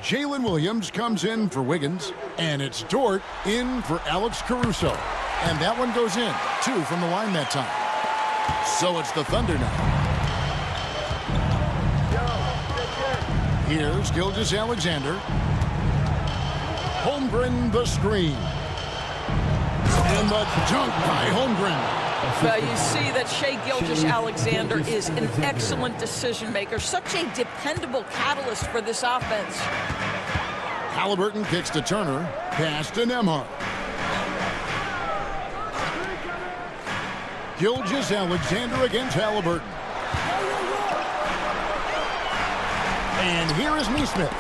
B: Jalen Williams comes in for Wiggins. And it's Dort in for Alex Caruso. And that one goes in. 2 from the line that time. So it's the Thunder now. Here's Gilgeous-Alexander. Holmgren the screen. And the dunk by Holmgren.
D: Well, you see that Shai Gilgeous-Alexander is an excellent decision maker. Such a dependable catalyst for this offense.
B: Halliburton kicks to Turner. Pass to Nembhard. Gilgeous-Alexander against Halliburton. And here is Neesmith.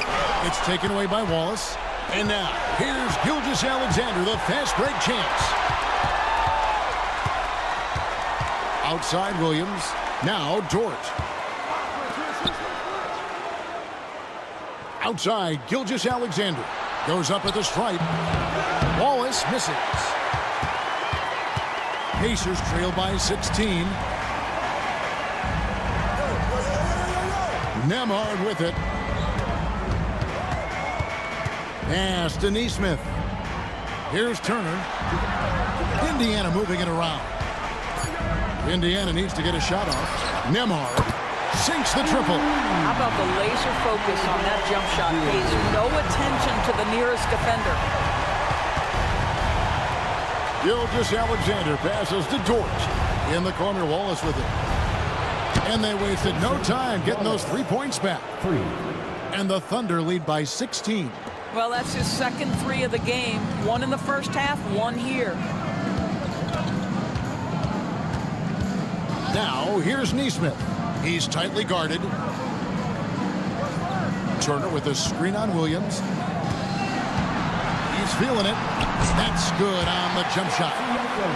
B: It's taken away by Wallace. And now, here's Gilgeous-Alexander, the fast break chance. Outside Williams. Now Dort. Outside Gilgeous-Alexander. Goes up at the stripe. Wallace misses. Pacers trail by 16. Nembhard with it. Pass to Neesmith. Here's Turner. Indiana moving it around. Indiana needs to get a shot off. Nembhard sinks the triple.
D: How about the laser focus on that jump shot? Pays no attention to the nearest defender.
B: Gilgeous-Alexander passes to Dort. In the corner, Wallace with it. And they wasted no time getting those 3 points back.
E: 3.
B: And the Thunder lead by 16.
D: Well, that's his second 3 of the game. 1 in the first half, 1 here.
B: Now, here's Neesmith. He's tightly guarded. Turner with a screen on Williams. He's feeling it. That's good on the jump shot.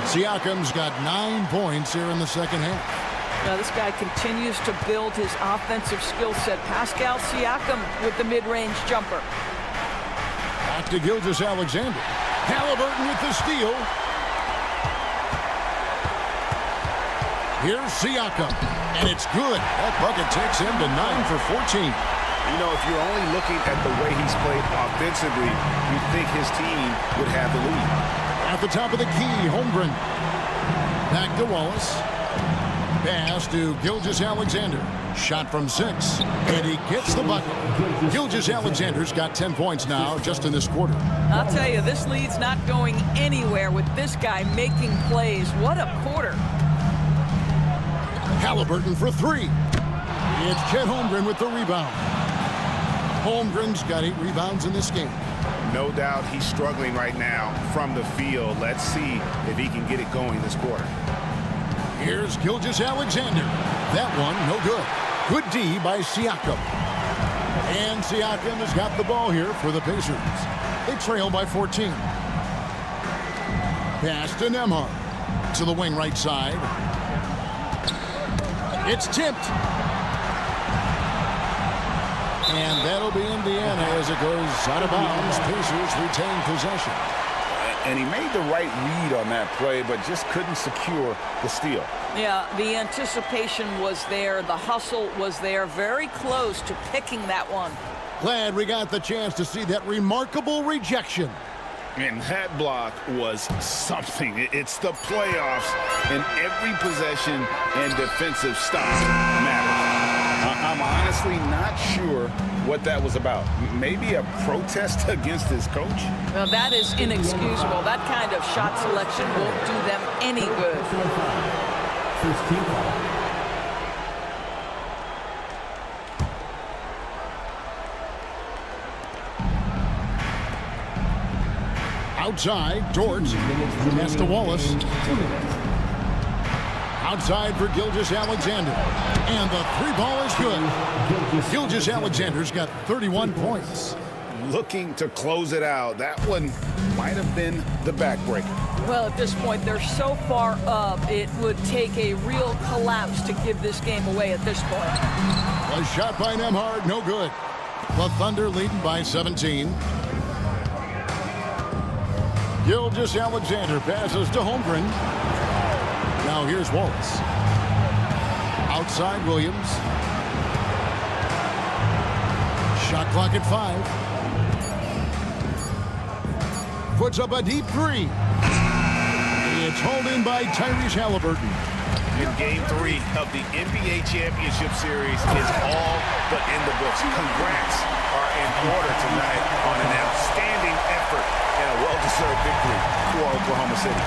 B: Siakam's got 9 points here in the second half.
D: Now this guy continues to build his offensive skill set. Pascal Siakam with the mid-range jumper.
B: Back to Gilgeous-Alexander. Halliburton with the steal. Here's Siakam. And it's good. That bucket takes him to 9 for 14.
A: You know, if you're only looking at the way he's played offensively, you'd think his team would have the lead.
B: At the top of the key, Holmgren. Back to Wallace. Pass to Gilgeous-Alexander. Shot from 6. And he gets the bucket. Gilgeous-Alexander's got 10 points now just in this quarter.
D: I'll tell you, this lead's not going anywhere with this guy making plays. What a quarter.
B: Halliburton for 3. It's Chet Holmgren with the rebound. Holmgren's got 8 rebounds in this game.
A: No doubt he's struggling right now from the field. Let's see if he can get it going this quarter.
B: Here's Gilgeous-Alexander. That one, no good. Good D by Siakam. And Siakam has got the ball here for the Pacers. They trail by 14. Pass to Nembhard. To the wing right side. It's tipped. And that'll be Indiana as it goes out of bounds. Pacers retain possession.
A: And he made the right read on that play, but just couldn't secure the steal.
D: Yeah, the anticipation was there. The hustle was there. Very close to picking that one.
B: Glad we got the chance to see that remarkable rejection.
A: And that block was something. It's the playoffs, and every possession and defensive stop matters. I'm honestly not sure what that was about. Maybe a protest against his coach?
D: Well, that is inexcusable. That kind of shot selection won't do them any good.
E: First team foul.
B: Outside, Dort. Pass to Wallace.
E: 2 minutes.
B: Outside for Gilgeous-Alexander. And the three ball is good. Gilgeous-Alexander's got 31 points.
A: Looking to close it out. That one might have been the backbreaker.
D: Well, at this point, they're so far up, it would take a real collapse to give this game away at this point.
B: A shot by Nembhard, no good. The Thunder leading by 17. Gilgeous-Alexander passes to Holmgren. Now here's Wallace. Outside Williams. Shot clock at 5. Puts up a deep three. It's hauled in by Tyrese Halliburton.
A: In Game 3 of the NBA Championship Series is all but in the books. Congrats are in order tonight on an outstanding effort and a well-deserved victory for Oklahoma City.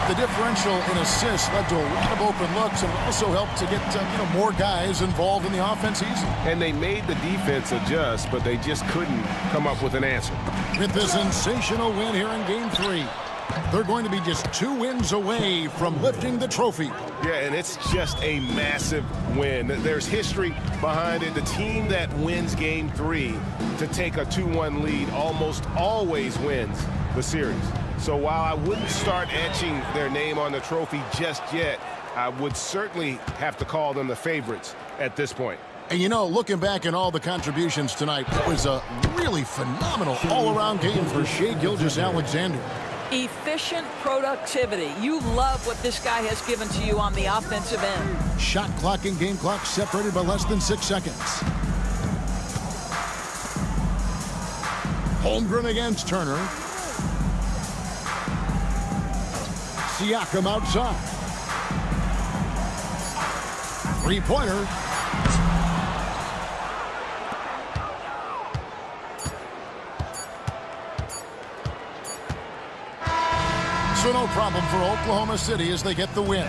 B: The differential in assists led to a lot of open looks and also helped to get more guys involved in the offense easy.
K: And they made the defense adjust, but they just couldn't come up with an answer.
B: With the sensational win here in Game 3, they're going to be just 2 wins away from lifting the trophy.
K: Yeah, and it's just a massive win. There's history behind it. The team that wins Game 3 to take a 2-1 lead almost always wins the series. So while I wouldn't start etching their name on the trophy just yet, I would certainly have to call them the favorites at this point.
B: And looking back at all the contributions tonight, it was a really phenomenal all-around game for Shai Gilgeous-Alexander.
D: Efficient productivity. You love what this guy has given to you on the offensive end.
B: Shot clock and game clock separated by less than 6 seconds. Holmgren against Turner. Siakam outside. Three-pointer. So no problem for Oklahoma City as they get the win.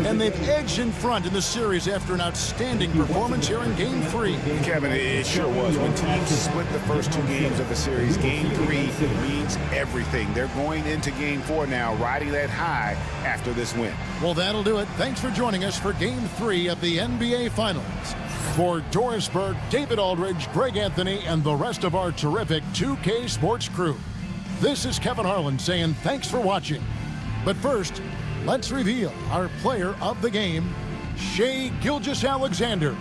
B: And they've edged in front in the series after an outstanding performance here in Game 3.
A: Kevin, it sure was. When teams split the first 2 games of the series, Game 3 means everything. They're going into Game 4 now, riding that high after this win.
B: Well, that'll do it. Thanks for joining us for Game 3 of the NBA Finals. For Doris Burke, David Aldridge, Greg Anthony, and the rest of our terrific 2K Sports crew, this is Kevin Harlan saying thanks for watching. But first, let's reveal our player of the game, Shai Gilgeous-Alexander.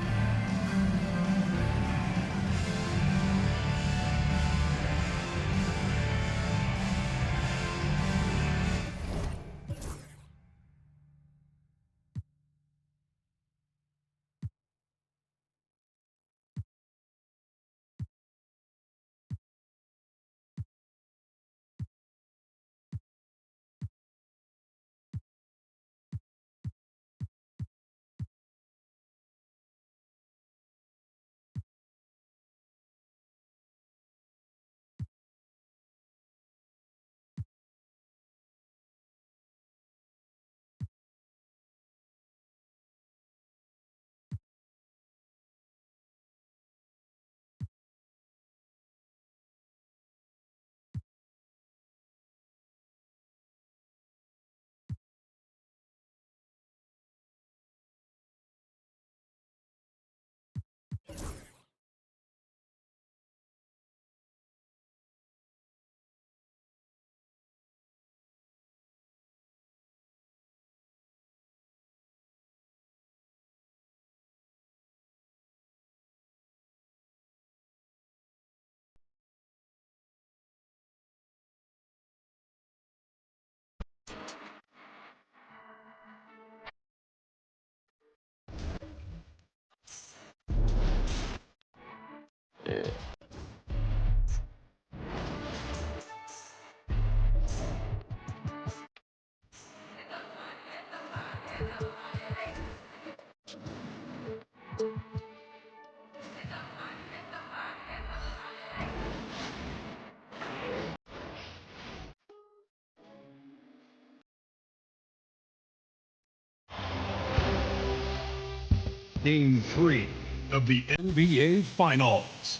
E: Game 3 of the NBA Finals.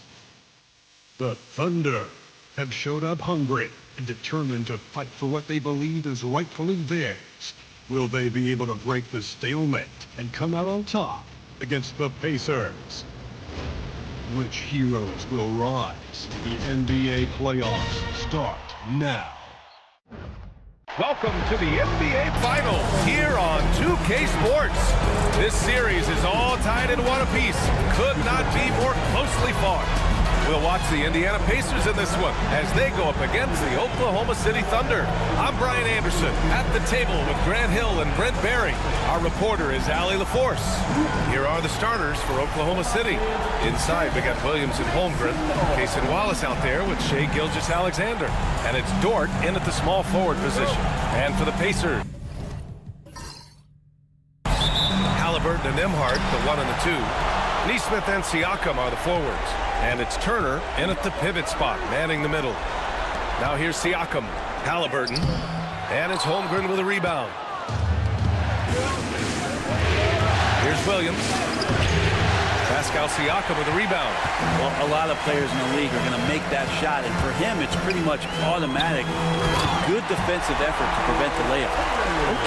E: The Thunder have showed up hungry and determined to fight for what they believe is rightfully theirs. Will they be able to break the stalemate and come out on top against the Pacers? Which heroes will rise? The NBA playoffs start now.
K: Welcome to the NBA Finals here on 2K Sports. This series is all tied in one apiece. Could not be more closely fought. We'll watch the Indiana Pacers in this one as they go up against the Oklahoma City Thunder. I'm Brian Anderson at the table with Grant Hill and Brent Barry. Our reporter is Allie LaForce. Here are the starters for Oklahoma City. Inside, we got Williams and Holmgren. Cason Wallace out there with Shai Gilgeous-Alexander. And it's Dort in at the small forward position. And for the Pacers, Halliburton and Nembhard, the 1 and the 2. Nesmith and Siakam are the forwards. And it's Turner in at the pivot spot, manning the middle. Now here's Siakam, Halliburton, and it's Holmgren with a rebound. Here's Williams. Pascal Siakam with a rebound.
L: Well, a lot of players in the league are going to make that shot, and for him, it's pretty much automatic. Good defensive effort to prevent the layup.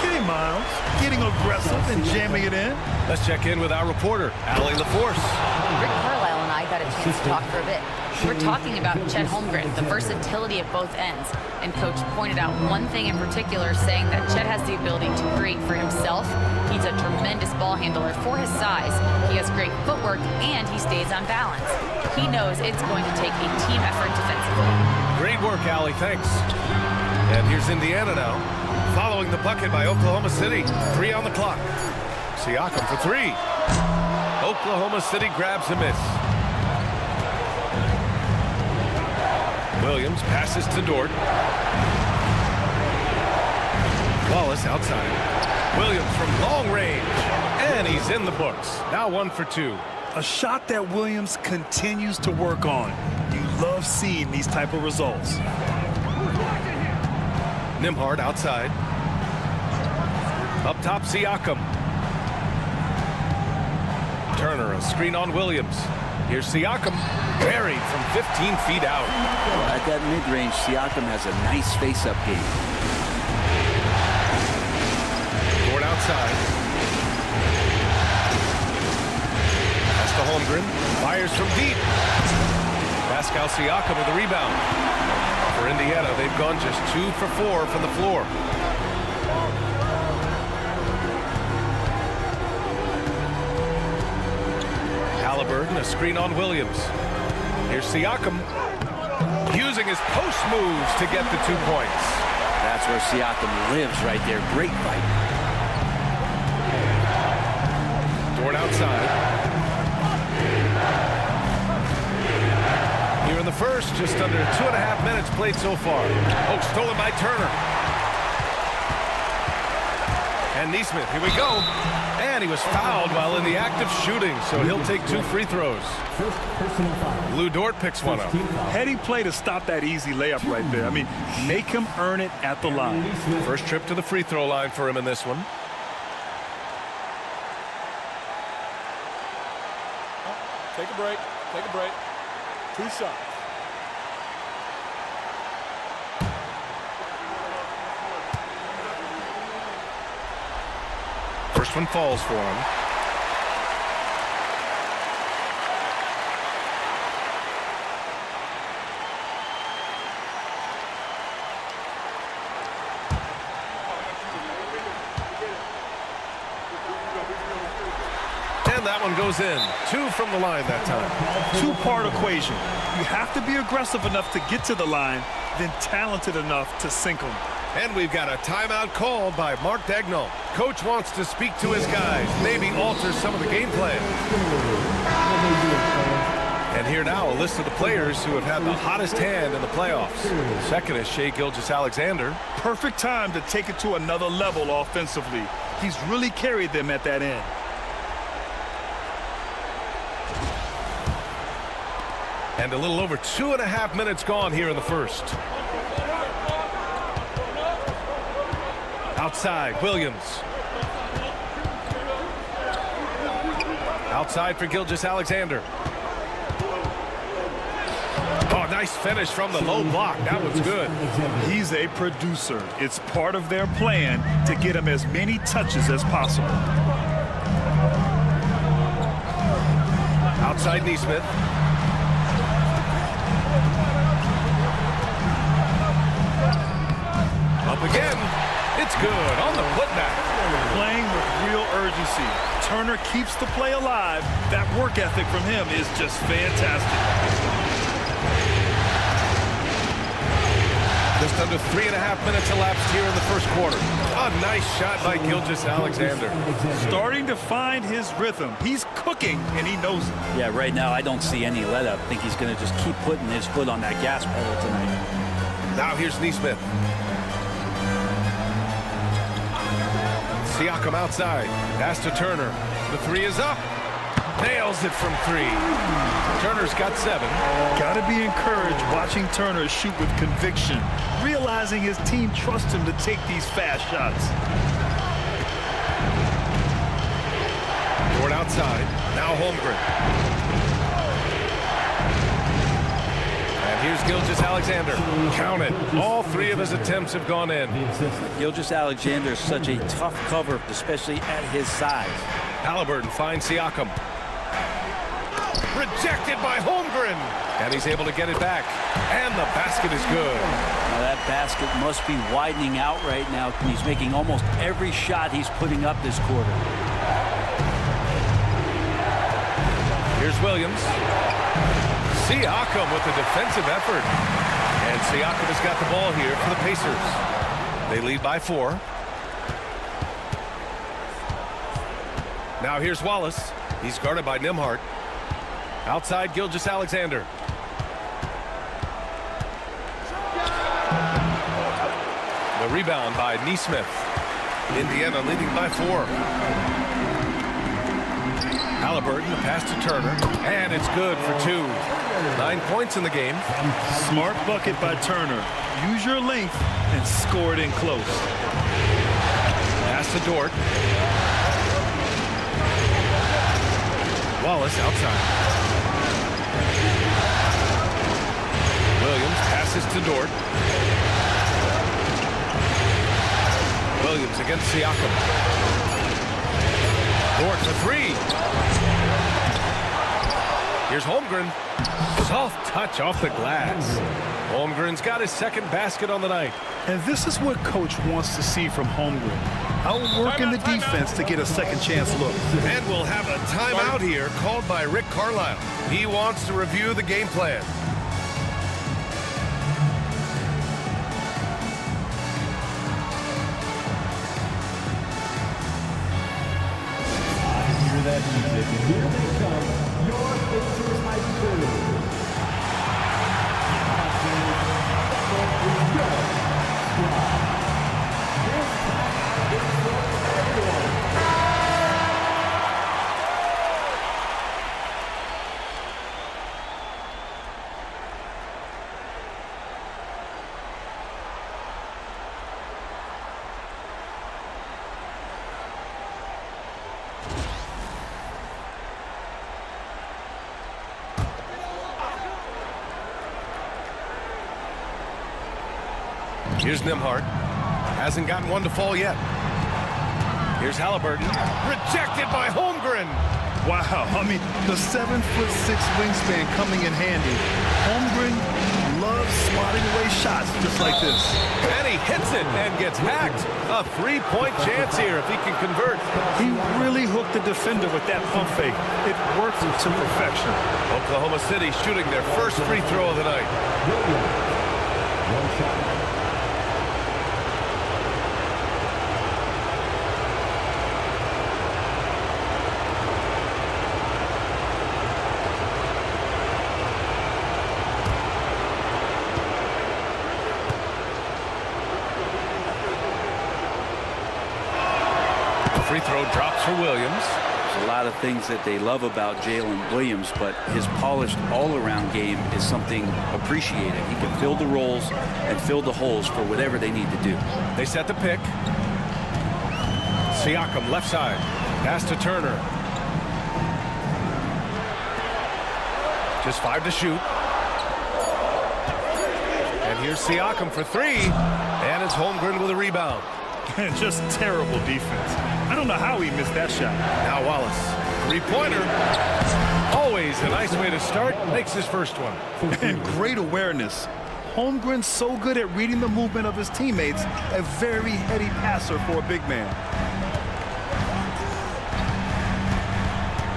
M: Okay, Miles. Getting aggressive and jamming it in.
K: Let's check in with our reporter, Allie LaForce.
N: Rick Carlisle and I got a chance to talk for a bit. We're talking about Chet Holmgren, the versatility at both ends. And Coach pointed out one thing in particular, saying that Chet has the ability to create for himself. He's a tremendous ball handler for his size. He has great footwork, and he stays on balance. He knows it's going to take a team effort defensively.
K: Great work, Allie. Thanks. And here's Indiana now, following the bucket by Oklahoma City. 3 on the clock. Siakam for 3. Oklahoma City grabs a miss. Williams passes to Dort. Wallace outside. Williams from long range. And he's in the books. Now 1 for 2.
M: A shot that Williams continues to work on. You love seeing these type of results.
K: Nembhard outside. Up top, Siakam. Turner, a screen on Williams. Here's Siakam, buried from 15 feet out.
L: At that mid-range, Siakam has a nice face-up game.
K: Dort outside. Pass to Holmgren. Fires from deep. Pascal Siakam with the rebound. For Indiana, they've gone just 2 for 4 from the floor. Halliburton, a screen on Williams. Here's Siakam, using his post moves to get the 2 points.
L: That's where Siakam lives right there. Great fight.
K: Dort outside. Here in the first, just under 2.5 minutes played so far. Oh, stolen by Turner. And Nesmith, here we go. And he was fouled while in the act of shooting, so he'll take 2 free throws. Lou Dort picks one up.
M: Heady play to stop that easy layup right there. I mean, make him earn it at the line.
K: First trip to the free throw line for him in this one.
G: Take a break. Take a break. 2 shots.
K: First one falls for him. And that one goes in. 2 from the line that time.
M: 2-part equation. You have to be aggressive enough to get to the line, then talented enough to sink them.
K: And we've got a timeout called by Mark Dagnall. Coach wants to speak to his guys, maybe alter some of the game plan. And here now, a list of the players who have had the hottest hand in the playoffs. Second is Shai Gilgeous-Alexander.
M: Perfect time to take it to another level offensively. He's really carried them at that end.
K: And a little over 2.5 minutes gone here in the first. Outside, Williams. Outside for Gilgeous-Alexander. Oh, nice finish from the low block. That was good.
M: He's a producer. It's part of their plan to get him as many touches as possible.
K: Outside Neesmith. Up again. It's good on the putback.
M: Playing with real urgency. Turner keeps the play alive. That work ethic from him is just fantastic.
K: Just under 3.5 minutes elapsed here in the first quarter. A nice shot by Gilgeous-Alexander.
M: Starting to find his rhythm. He's cooking, and he knows it.
L: Yeah, right now I don't see any let up. I think he's going to just keep putting his foot on that gas pedal tonight.
K: Now here's Neesmith. Siakam outside. Pass to Turner. The three is up. Nails it from 3. Turner's got 7.
M: Got to be encouraged watching Turner shoot with conviction, realizing his team trusts him to take these fast shots.
K: Dort outside. Now Holmgren. And here's Gilgeous-Alexander. Count it. All 3 of his attempts have gone in.
L: Gilgeous-Alexander is such a tough cover, especially at his size.
K: Halliburton finds Siakam. Rejected by Holmgren. And he's able to get it back. And the basket is good.
L: Now that basket must be widening out right now. He's making almost every shot he's putting up this quarter.
K: Here's Williams. Siakam with the defensive effort. And Siakam has got the ball here for the Pacers. They lead by 4. Now here's Wallace. He's guarded by Nembhard. Outside Gilgeous-Alexander. The rebound by Neesmith. Indiana leading by 4. Halliburton, the pass to Turner. And it's good for 2. 9 points in the game.
M: Smart bucket by Turner. Use your length and score it in close.
K: Pass to Dort. Wallace outside. Williams passes to Dort. Williams against Siakam. Dort for 3. Here's Holmgren. Soft touch off the glass. Holmgren's got his second basket on the night.
M: And this is what coach wants to see from Holmgren. Outworking the defense to get a second chance look.
K: And we'll have a timeout here called by Rick Carlisle. He wants to review the game plan.
O: Hear that music, and here they come, your Pacers High School.
K: Here's Nembhard. Hasn't gotten one to fall yet. Here's Halliburton. Rejected by Holmgren.
M: Wow, I mean, the 7'6" wingspan coming in handy. Holmgren loves swatting away shots just like this.
K: And he hits it and gets hacked. A 3-point chance here if he can convert.
M: He really hooked the defender with that pump fake. It worked to perfection.
K: Oklahoma City shooting their first free throw of the night.
O: One shot.
K: free throw drops for Williams.
L: There's a lot of things that they love about Jalen Williams, but his polished all-around game is something appreciated. He can fill the roles and fill the holes for whatever they need to do.
K: They set the pick. Siakam left side. Pass to Turner. Just 5 to shoot. And here's Siakam for 3. And it's Holmgren with a rebound.
M: Just terrible defense. I don't know how he missed that shot.
K: Now Wallace. Three-pointer. Always a nice way to start. Makes his first one.
M: And great awareness. Holmgren's so good at reading the movement of his teammates. A very heady passer for a big man.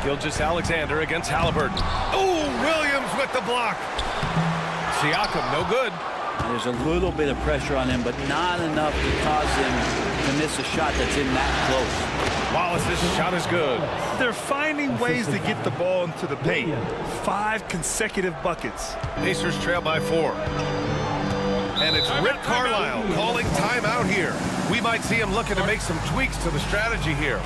K: Gilgeous-Alexander against Halliburton. Oh, Williams with the block. Siakam, no good.
L: There's a little bit of pressure on him, but not enough to cause him to miss a shot that's in that close.
K: Wallace's shot is good.
M: They're finding ways to get the ball into the paint. 5 consecutive buckets.
K: Pacers trail by 4. And it's Rick Carlisle calling timeout here. We might see him looking to make some tweaks to the strategy here.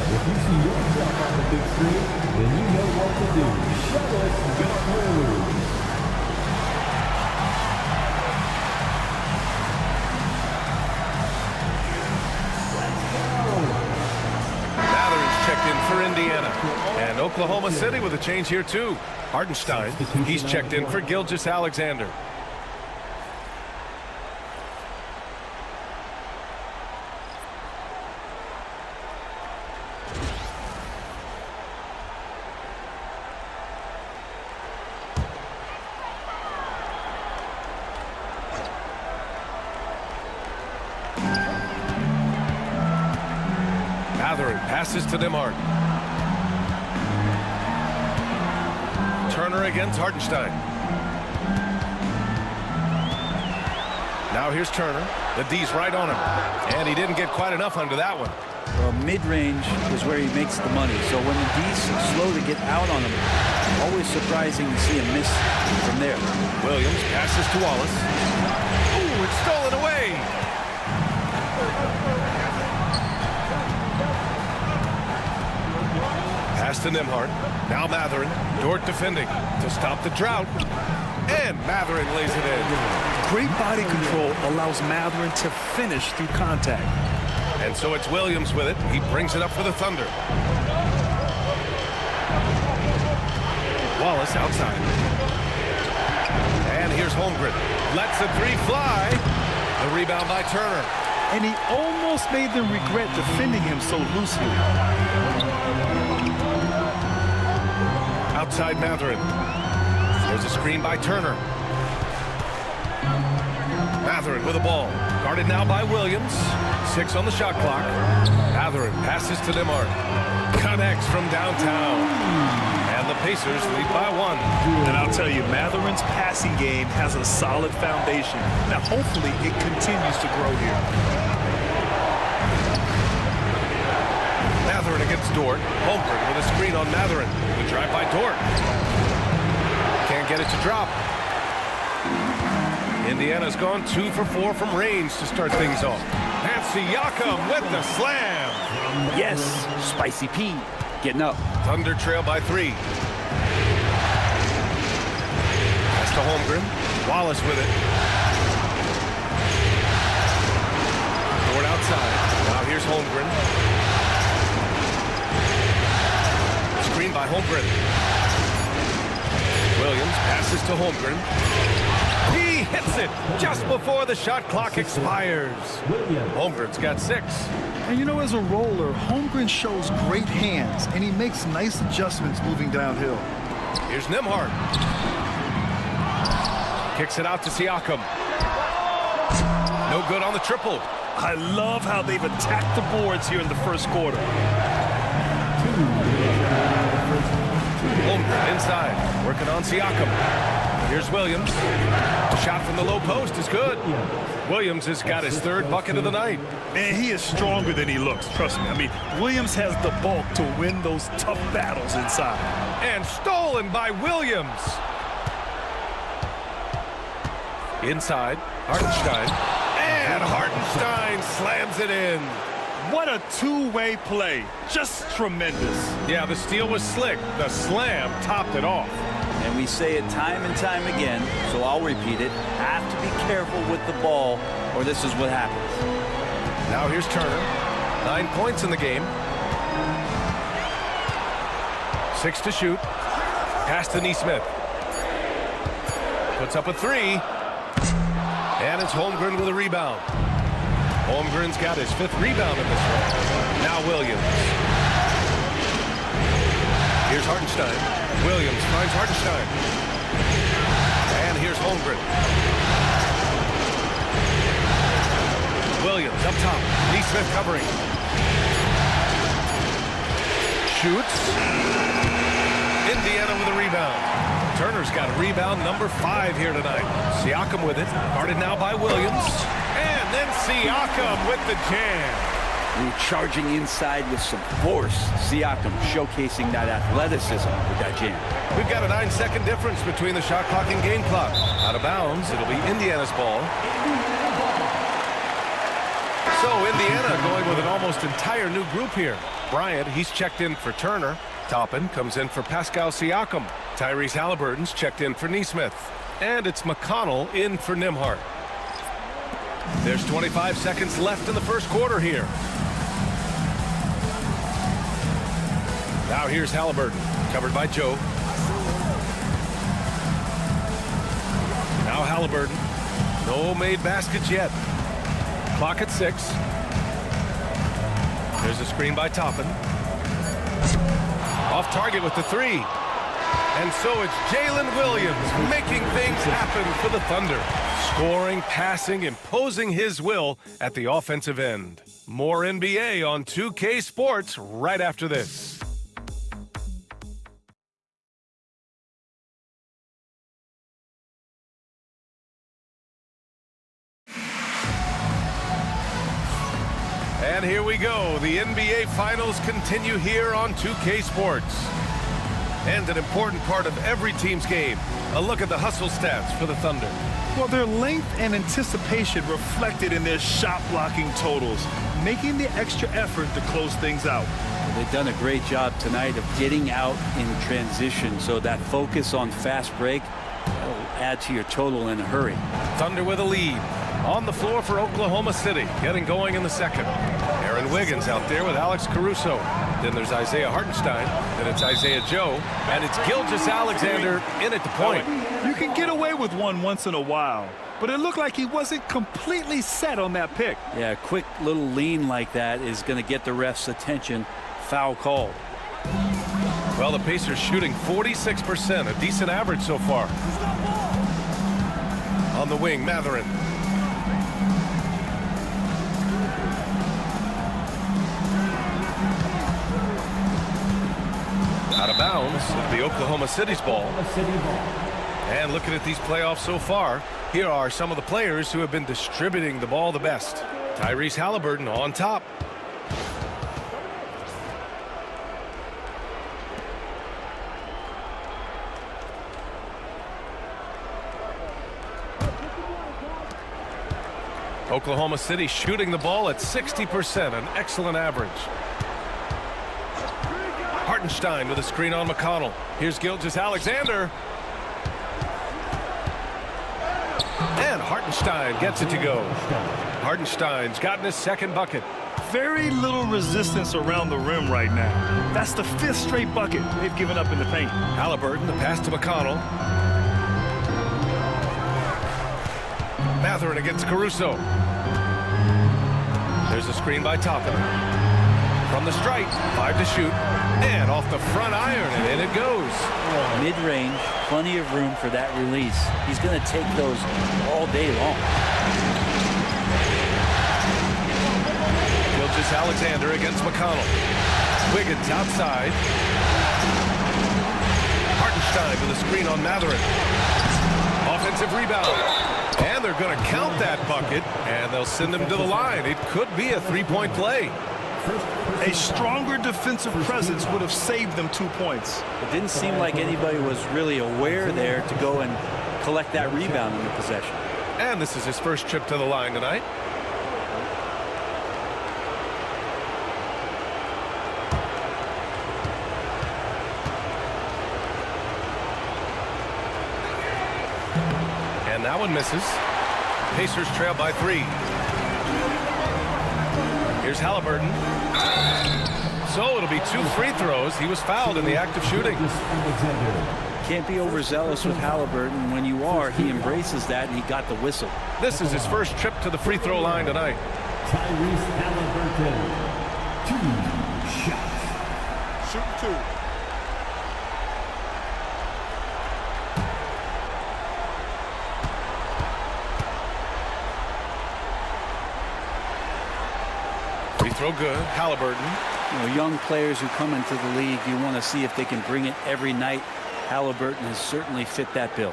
O: If you see yourself on the big screen, then you know what to do. Show us your moves.
K: Mather's checked in for Indiana. And Oklahoma City with a change here too. Hartenstein, he's checked in for Gilgeous-Alexander. Mathurin passes to Nembhard. Turner against Hartenstein. Now here's Turner. The D's right on him. And he didn't get quite enough under that one.
L: Well, mid-range is where he makes the money. So when the D's slow to get out on him, always surprising to see him miss from there.
K: Williams passes to Wallace. Ooh, it's stolen away. Pass to Nembhard. Now Mathurin. Dort defending to stop the drought. And Mathurin lays it in.
M: Great body control allows Mathurin to finish through contact.
K: And so it's Williams with it. He brings it up for the Thunder. Wallace outside. And here's Holmgren. Lets a 3 fly. The rebound by Turner.
M: And he almost made them regret defending him so loosely.
K: Outside Mathurin. There's a screen by Turner. Mathurin with the ball. Guarded now by Williams. 6 on the shot clock. Mathurin passes to Nembhard. Connects from downtown. And the Pacers lead by 1.
M: And I'll tell you, Mathurin's passing game has a solid foundation. Now, hopefully, it continues to grow here.
K: Mathurin against Dort. Holmgren with a screen on Mathurin. The drive by Dort. Can't get it to drop. Indiana's gone 2 for 4 from range to start things off. And Siakam with the slam.
L: Yes, Spicy P getting up.
K: Thunder trail by 3. Pass to Holmgren. Wallace with it. Dort outside. Now here's Holmgren. Screen by Holmgren. Williams passes to Holmgren. He hits it just before the shot clock expires. Holmgren's got 6.
M: And you know, as a roller, Holmgren shows great hands, and he makes nice adjustments moving downhill.
K: Here's Nembhard. Kicks it out to Siakam. No good on the triple.
M: I love how they've attacked the boards here in the first quarter.
K: Holmgren inside, working on Siakam. Here's Williams. The shot from the low post is good. Williams has got his third bucket of the night.
M: Man, he is stronger than he looks, trust me. I mean, Williams has the bulk to win those tough battles inside.
K: And stolen by Williams. Inside, Hartenstein. And Hartenstein slams it in.
M: What a two-way play. Just tremendous.
K: Yeah, the steal was slick. The slam topped it off.
L: And we say it time and time again, so I'll repeat it. Have to be careful with the ball, or this is what happens.
K: Now here's Turner. 9 points in the game. 6 to shoot. Pass to Neesmith. Puts up a 3. And it's Holmgren with a rebound. Holmgren's got his 5th rebound in this one. Now Williams. Here's Hartenstein. Williams finds Hartenstein. And here's Holmgren. Williams up top. Neesmith covering. Shoots. Indiana with a rebound. Turner's got rebound number 5 here tonight. Siakam with it. Guarded now by Williams. And then Siakam with the jam.
L: Charging inside with some force. Siakam showcasing that athleticism with that jam.
K: We've got a 9-second difference between the shot clock and game clock. Out of bounds, it'll be Indiana's ball. So Indiana going with an almost entire new group here. Bryant, he's checked in for Turner. Toppin comes in for Pascal Siakam. Tyrese Halliburton's checked in for Neesmith. And it's McConnell in for Nembhard. There's 25 seconds left in the first quarter here. Now here's Halliburton, covered by Joe. Now Halliburton. No made baskets yet. Clock at 6. There's a screen by Toppin. Off target with the 3. And so it's Jalen Williams making things happen for the Thunder. Scoring, passing, imposing his will at the offensive end. More NBA on 2K Sports right after this. And here we go. The NBA Finals continue here on 2K Sports. And an important part of every team's game, a look at the hustle stats for the Thunder.
M: Well, their length and anticipation reflected in their shot blocking totals, making the extra effort to close things out.
L: They've done a great job tonight of getting out in transition, so that focus on fast break will add to your total in a hurry.
K: Thunder with a lead. On the floor for Oklahoma City, getting going in the second. Aaron Wiggins out there with Alex Caruso. Then there's Isaiah Hartenstein. Then it's Isaiah Joe. And it's Gilgeous-Alexander in at the point.
M: You can get away with one once in a while, but it looked like he wasn't completely set on that pick.
L: Yeah, a quick little lean like that is going to get the ref's attention. Foul called.
K: Well, the Pacers shooting 46%, a decent average so far. On the wing, Mathurin. Out of bounds, the Oklahoma City's ball. And looking at these playoffs so far, here are some of the players who have been distributing the ball the best. Tyrese Halliburton on top. Oklahoma City shooting the ball at 60%, an excellent average. Hartenstein with a screen on McConnell. Here's Gilgeous-Alexander. And Hartenstein gets it to go. Hartenstein's gotten his second bucket.
M: Very little resistance around the rim right now. That's the 5th straight bucket they've given up in the paint.
K: Halliburton, the pass to McConnell. Mathurin against Caruso. There's a screen by Toppin. From the stripe, 5 to shoot. And off the front iron, and in it goes.
L: Mid-range, plenty of room for that release. He's going to take those all day long.
K: Gilgeous-Alexander against McConnell. Wiggins outside. Hartenstein with a screen on Mathurin. Offensive rebound. And they're going to count that bucket, and they'll send him to the line. It could be a three-point play.
M: A stronger defensive presence would have saved them 2 points.
L: It didn't seem like anybody was really aware there to go and collect that rebound in the possession.
K: And this is his first trip to the line tonight. And that one misses. Pacers trail by 3. Here's Halliburton. So it'll be 2 free throws. He was fouled in the act of shooting.
L: Can't be overzealous with Halliburton. When you are, he embraces that, and he got the whistle.
K: This is his first trip to the free throw line tonight.
O: Tyrese Halliburton, 2 shots.
G: Shoot 2.
K: Free throw good. Halliburton.
L: You know, young players who come into the league, you want to see if they can bring it every night. Halliburton has certainly fit that bill.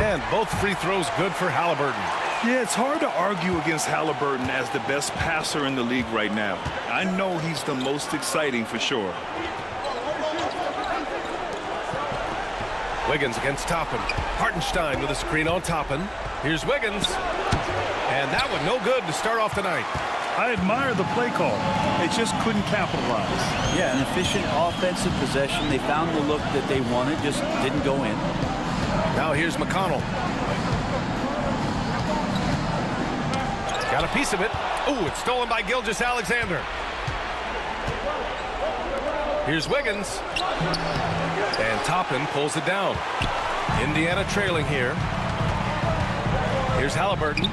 K: And both free throws good for Halliburton.
M: Yeah, it's hard to argue against Halliburton as the best passer in the league right now. I know he's the most exciting for sure.
K: Wiggins against Toppin. Hartenstein with a screen on Toppin. Here's Wiggins. And that one no good to start off tonight.
M: I admire the play call. They just couldn't capitalize.
L: Yeah, an efficient offensive possession. They found the look that they wanted, just didn't go in.
K: Now here's McConnell. Got a piece of it. Ooh, it's stolen by Gilgeous-Alexander. Here's Wiggins. And Toppin pulls it down. Indiana trailing here. Here's Halliburton.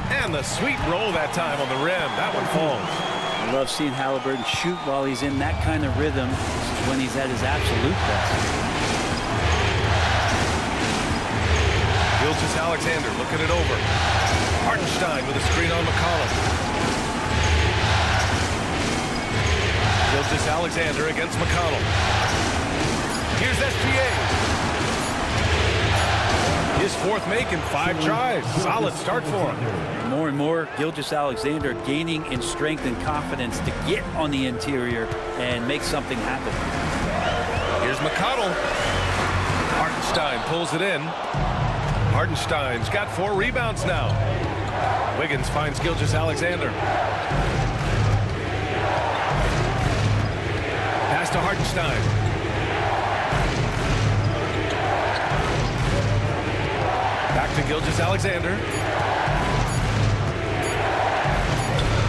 K: And the sweet roll that time on the rim. That one falls.
L: I love seeing Halliburton shoot while he's in that kind of rhythm. This is when he's at his absolute best.
K: Gilgeous-Alexander looking it over. Hartenstein with a screen on McConnell. Gilgeous-Alexander against McConnell. Here's SGA. His 4th make in 5 tries. Solid start for him.
L: More and more, Gilgeous-Alexander gaining in strength and confidence to get on the interior and make something happen.
K: Here's McConnell. Hartenstein pulls it in. Hartenstein's got 4 rebounds now. Wiggins finds Gilgeous-Alexander. Pass to Hartenstein. Back to Gilgeous-Alexander.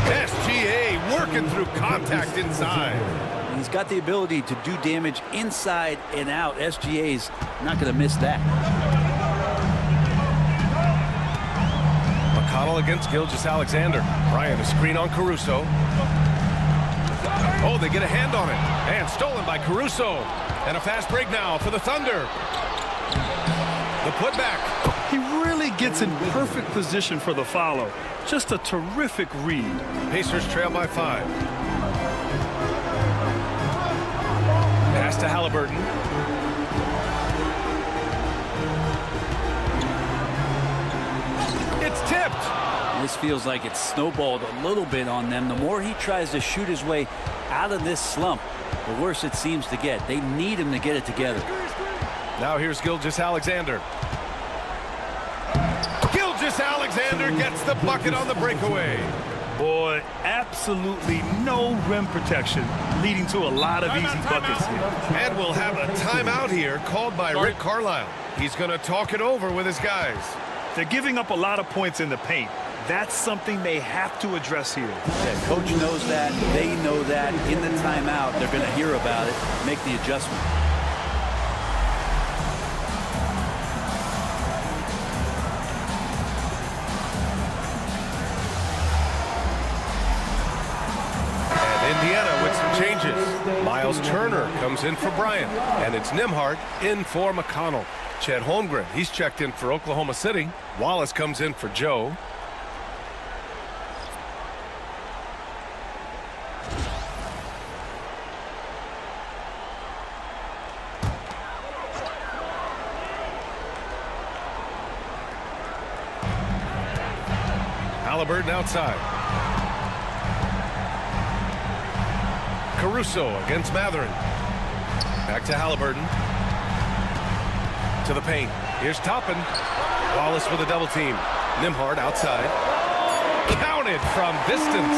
K: SGA working through contact inside.
L: He's got the ability to do damage inside and out. SGA's not going to miss that.
K: McConnell against Gilgeous-Alexander. Bryant, a screen on Caruso. Oh, they get a hand on it. And stolen by Caruso. And a fast break now for the Thunder. The putback.
M: He really gets in perfect position for the follow. Just a terrific read.
K: Pacers trail by 5. Pass to Halliburton. It's tipped.
L: This feels like it's snowballed a little bit on them. The more he tries to shoot his way out of this slump, the worse it seems to get. They need him to get it together.
K: Now here's Gilgeous-Alexander. Gilgeous-Alexander gets the bucket on the breakaway.
M: Boy, absolutely no rim protection, leading to a lot of easy buckets here.
K: And we'll have a timeout here called by Rick Carlisle. He's going to talk it over with his guys.
M: They're giving up a lot of points in the paint. That's something they have to address here.
L: Yeah, coach knows that. They know that. In the timeout, they're going to hear about it, make the adjustment.
K: Indiana with some changes. Miles Turner comes in for Bryant, and it's Nembhard in for McConnell. Chet Holmgren, he's checked in for Oklahoma City. Wallace comes in for Joe. Halliburton outside. Caruso against Matherin. Back to Halliburton. To the paint. Here's Toppin. Wallace with a double team. Nembhard outside. Counted from distance.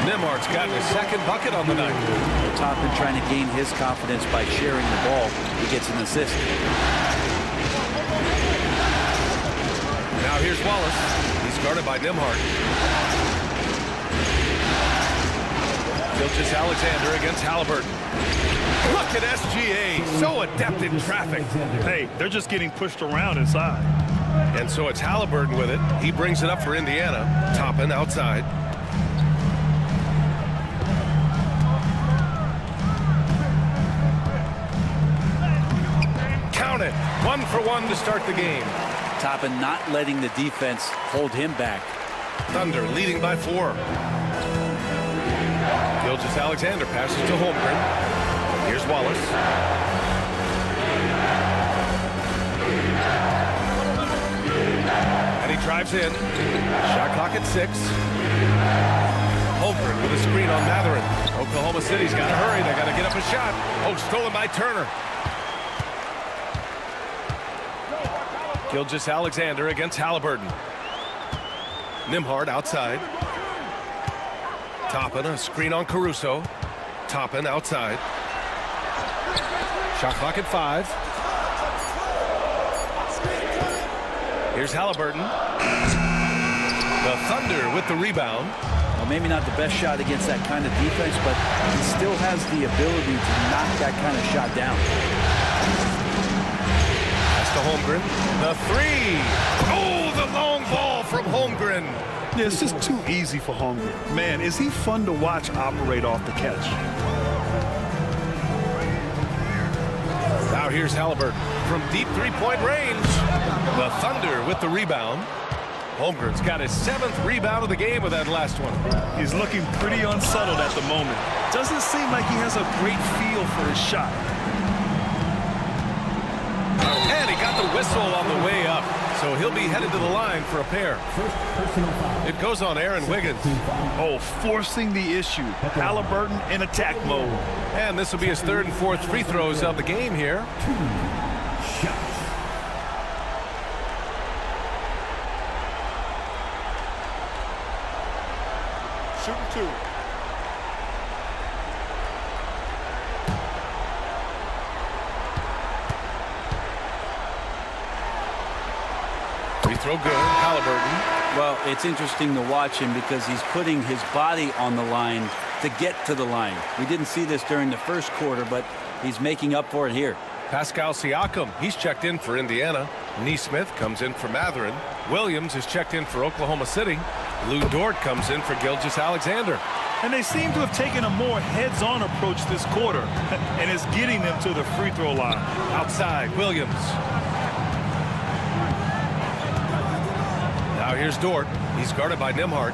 K: Nembhard's gotten his second bucket on the night.
L: Toppin trying to gain his confidence by sharing the ball. He gets an assist.
K: Now here's Wallace. He's guarded by Nembhard. Gilgeous-Alexander against Halliburton. Look at SGA, so adept in traffic.
M: Hey, they're just getting pushed around inside.
K: And so it's Halliburton with it. He brings it up for Indiana. Toppin outside. Count it. 1 for 1 to start the game.
L: Toppin not letting the defense hold him back.
K: Thunder leading by 4. Gilgeous-Alexander passes to Holmgren. Here's Wallace. And he drives in. Shot clock at 6. Holmgren with a screen on Matherin. Oklahoma City's got to hurry. They got to get up a shot. Oh, stolen by Turner. Gilgeous-Alexander against Halliburton. Nembhard outside. Toppin, a screen on Caruso. Toppin outside. Shot clock at 5. Here's Halliburton. The Thunder with the rebound.
L: Well, maybe not the best shot against that kind of defense, but he still has the ability to knock that kind of shot down.
K: That's to Holmgren. The 3. Oh, the long ball from Holmgren.
M: Yeah, it's just too easy for Holmgren. Man, is he fun to watch operate off the catch.
K: Now here's Halliburton from deep three-point range. The Thunder with the rebound. Holmgren's got his 7th rebound of the game with that last one.
M: He's looking pretty unsettled at the moment. Doesn't seem like he has a great feel for his shot.
K: And he got the whistle on the way up, so he'll be headed to the line for a pair. It goes on Aaron Wiggins.
M: Oh, forcing the issue. Halliburton in attack mode.
K: And this will be his 3rd and 4th free throws of the game here.
G: Shooting 2.
K: Free throw good. Halliburton.
L: Well, it's interesting to watch him because he's putting his body on the line to get to the line. We didn't see this during the first quarter, but he's making up for it here.
K: Pascal Siakam, he's checked in for Indiana. Nesmith comes in for Matherin. Williams is checked in for Oklahoma City. Lou Dort comes in for Gilgeous-Alexander.
M: And they seem to have taken a more heads-on approach this quarter, and it's getting them to the free throw line.
K: Outside, Williams. Now here's Dort. He's guarded by Nembhard.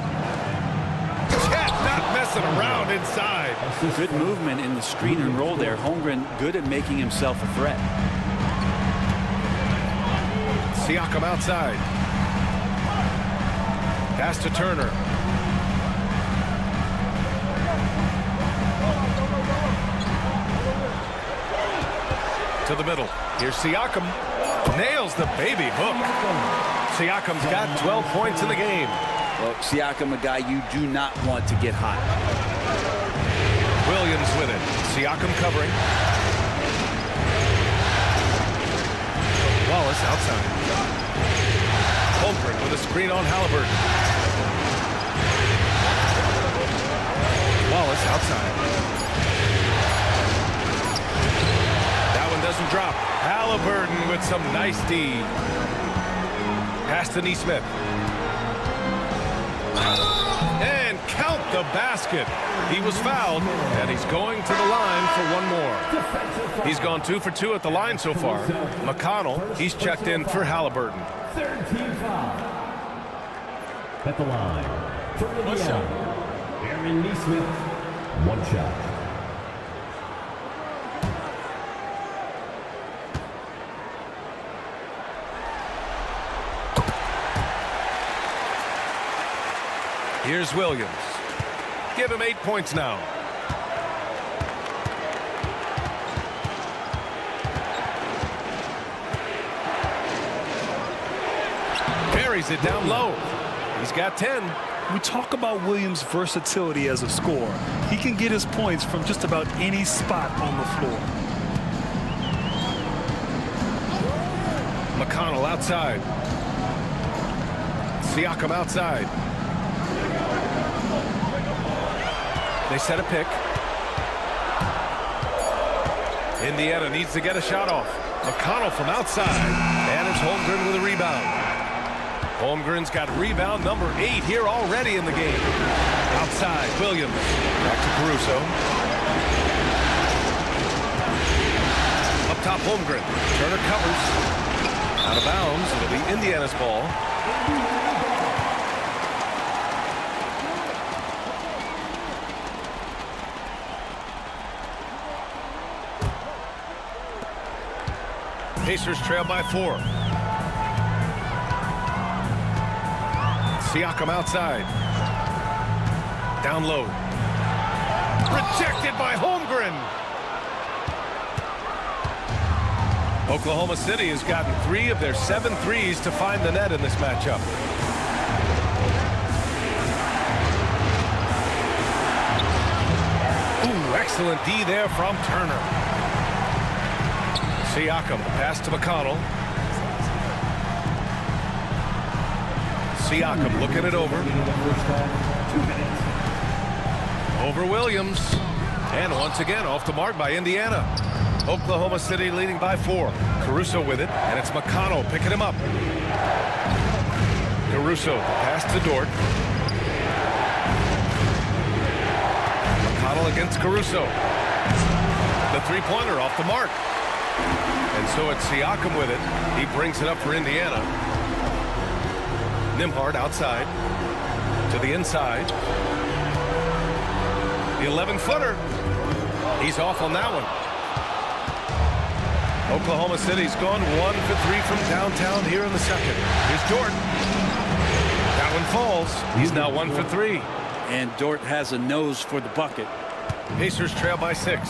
K: Chet not messing around inside.
L: Good movement in the screen and roll there. Holmgren good at making himself a threat.
K: Siakam outside. Pass to Turner. To the middle. Here's Siakam. Nails the baby hook. Siakam's got 12 points in the game.
L: Well, Siakam, a guy you do not want to get hot.
K: Williams with it. Siakam covering. Wallace outside. Holmgren with a screen on Halliburton. Wallace outside. That one doesn't drop. Halliburton with some nice D. Pass to Nesmith. And count the basket. He was fouled, and he's going to the line for one more. He's gone 2 for 2 at the line so far. McConnell, he's checked in for Halliburton.
O: Third team foul. At the line, for Indiana, Aaron Neesmith, one shot.
K: Here's Williams. Give him 8 points now. Carries it down low. He's got 10.
M: We talk about Williams' versatility as a scorer. He can get his points from just about any spot on the floor.
K: McConnell outside. Siakam outside. They set a pick. Indiana needs to get a shot off. McConnell from outside. And it's Holmgren with a rebound. Holmgren's got rebound number 8 here already in the game. Outside, Williams. Back to Caruso. Up top, Holmgren. Turner covers. Out of bounds. It'll be Indiana's ball. Pacers trail by 4. Siakam outside. Down low. Rejected by Holmgren. Oklahoma City has gotten 3 of their 7 threes to find the net in this matchup. Ooh, excellent D there from Turner. Siakam, pass to McConnell. Siakam looking it over. Over Williams. And once again off the mark by Indiana. Oklahoma City leading by 4. Caruso with it, and it's McConnell picking him up. Caruso, pass to Dort. McConnell against Caruso. The three-pointer off the mark. And so it's Siakam with it. He brings it up for Indiana. Nembhard outside. To the inside. The 11-footer. He's off on that one. Oklahoma City's gone 1 for 3 from downtown here in the second. Here's Dort. That one falls. He's now 1 for 3.
L: And Dort has a nose for the bucket.
K: Pacers trail by 6.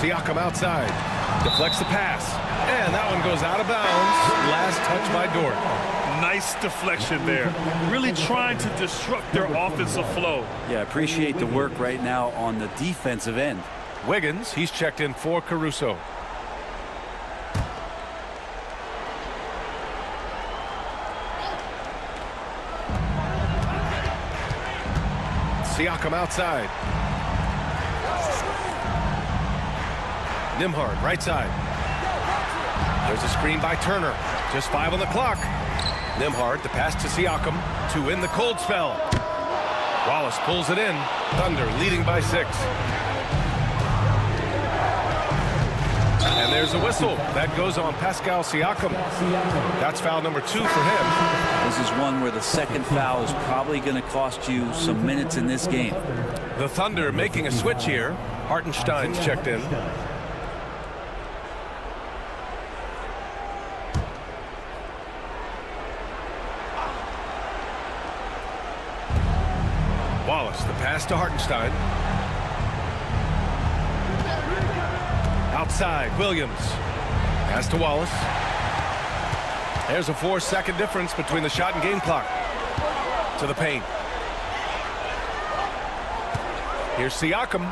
K: Siakam outside. Deflects the pass. And that one goes out of bounds. Last touch by Dort.
M: Nice deflection there. Really trying to disrupt their offensive flow.
L: Yeah, appreciate the work right now on the defensive end.
K: Wiggins, he's checked in for Caruso. Siakam outside. Nembhard, right side. There's a screen by Turner. Just 5 on the clock. Nembhard, the pass to Siakam to win the cold spell. Wallace pulls it in. Thunder leading by 6. And there's a whistle. That goes on Pascal Siakam. That's foul number 2 for him.
L: This is one where the second foul is probably going to cost you some minutes in this game.
K: The Thunder making a switch here. Hartenstein's checked in. Wallace, the pass to Hartenstein. Outside, Williams. Pass to Wallace. There's a 4-second difference between the shot and game clock. To the paint. Here's Siakam.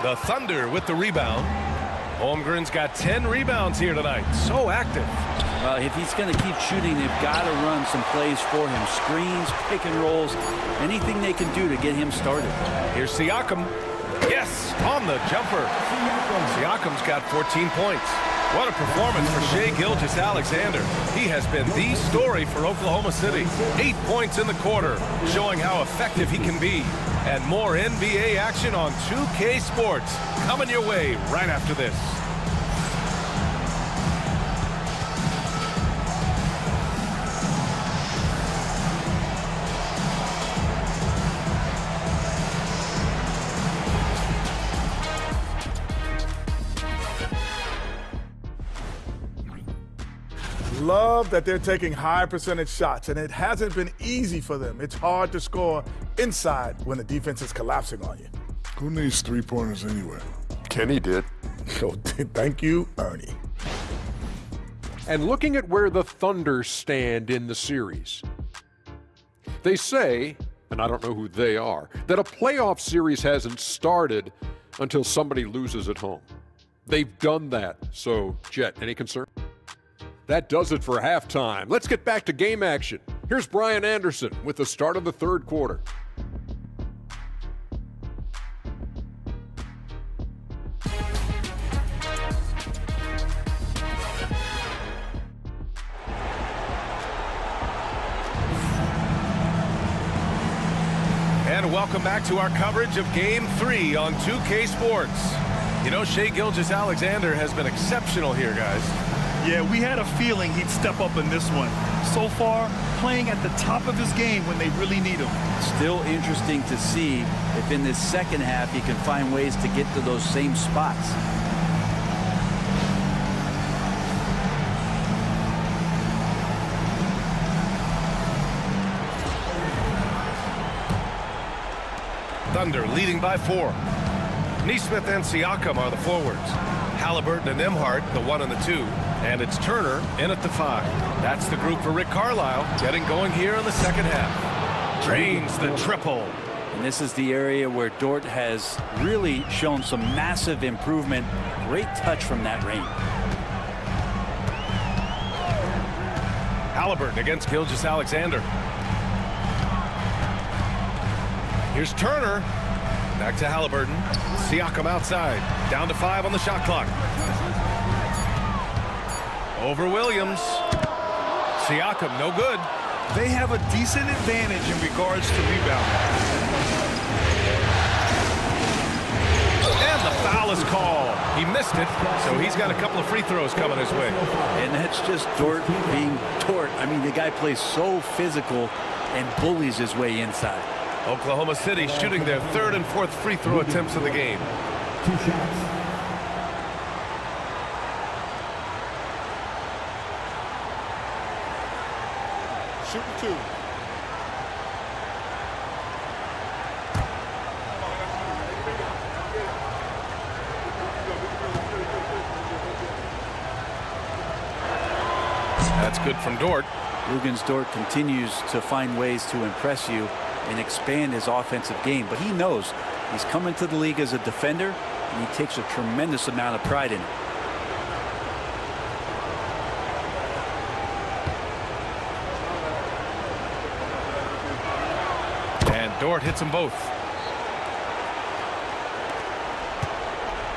K: The Thunder with the rebound. Holmgren's got 10 rebounds here tonight. So active.
L: Well, if he's going to keep shooting, they've got to run some plays for him. Screens, pick and rolls, anything they can do to get him started.
K: Here's Siakam. Yes, on the jumper. Siakam's got 14 points. What a performance for Shai Gilgeous-Alexander. He has been the story for Oklahoma City. 8 points in the quarter, showing how effective he can be. And more NBA action on 2K Sports coming your way right after this.
G: Love that they're taking high percentage shots, and it hasn't been easy for them. It's hard to score inside when the defense is collapsing on you.
H: Who needs three-pointers anyway?
I: Kenny did.
G: So thank you, Ernie.
I: And looking at where the Thunder stand in the series, they say, and I don't know who they are, that a playoff series hasn't started until somebody loses at home. They've done that. So, Jet, any concern? That does it for halftime. Let's get back to game action. Here's Brian Anderson with the start of the third quarter.
K: And welcome back to our coverage of Game 3 on 2K Sports. You know, Shai Gilgeous-Alexander has been exceptional here, guys.
M: Yeah, we had a feeling he'd step up in this one. So far, playing at the top of his game when they really need him.
L: Still interesting to see if in this second half he can find ways to get to those same spots.
K: Thunder leading by 4. Nesmith and Siakam are the forwards. Halliburton and Nembhard, the 1 and the 2. And it's Turner in at the 5. That's the group for Rick Carlisle, getting going here in the second half. Drains the triple.
L: And this is the area where Dort has really shown some massive improvement. Great touch from that range.
K: Halliburton against Gilgeous-Alexander. Here's Turner. Back to Halliburton. Siakam outside. Down to 5 on the shot clock. Over Williams. Siakam, no good.
M: They have a decent advantage in regards to rebounding.
K: And the foul is called. He missed it, so he's got a couple of free throws coming his way.
L: And that's just Dort being Dort. I mean, the guy plays so physical and bullies his way inside.
K: Oklahoma City shooting their 3rd and 4th free throw attempts of the game.
O: 2 shots.
H: Shooting 2.
K: That's good from Dort.
L: Luguentz Dort continues to find ways to impress you and expand his offensive game, but he knows he's come into the league as a defender, and he takes a tremendous amount of pride in it.
K: And Dort hits them both.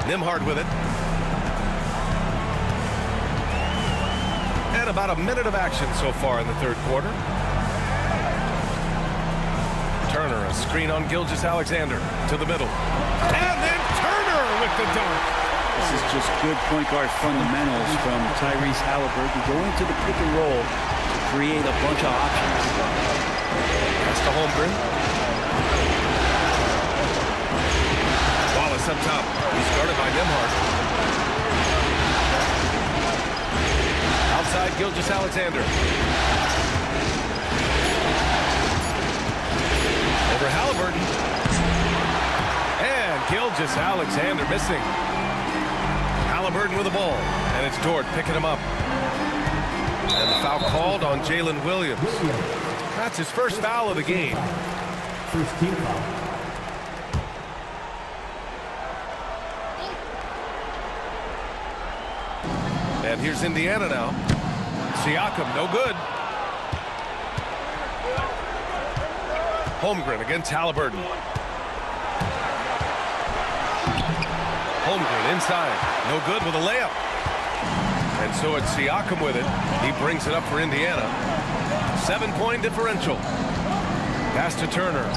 K: Nembhard with it. And about a minute of action so far in the third quarter. Turner, a screen on Gilgeous-Alexander to the middle. And then Turner with the dunk.
L: This is just good point guard fundamentals from Tyrese Halliburton, going to the pick and roll to create a bunch of options.
K: That's the Holmgren. Wallace up top. He's guarded by Nembhard. Outside Gilgeous-Alexander. Over Halliburton. And Gilgeous-Alexander missing. Halliburton with the ball. And it's Dort picking him up. And the foul called on Jalen Williams. That's his first foul of the game.
O: First team foul.
K: And here's Indiana now. Siakam, no good. Holmgren against Halliburton. Holmgren inside. No good with a layup. And so it's Siakam with it. He brings it up for Indiana. 7-point differential. Pass to Turner.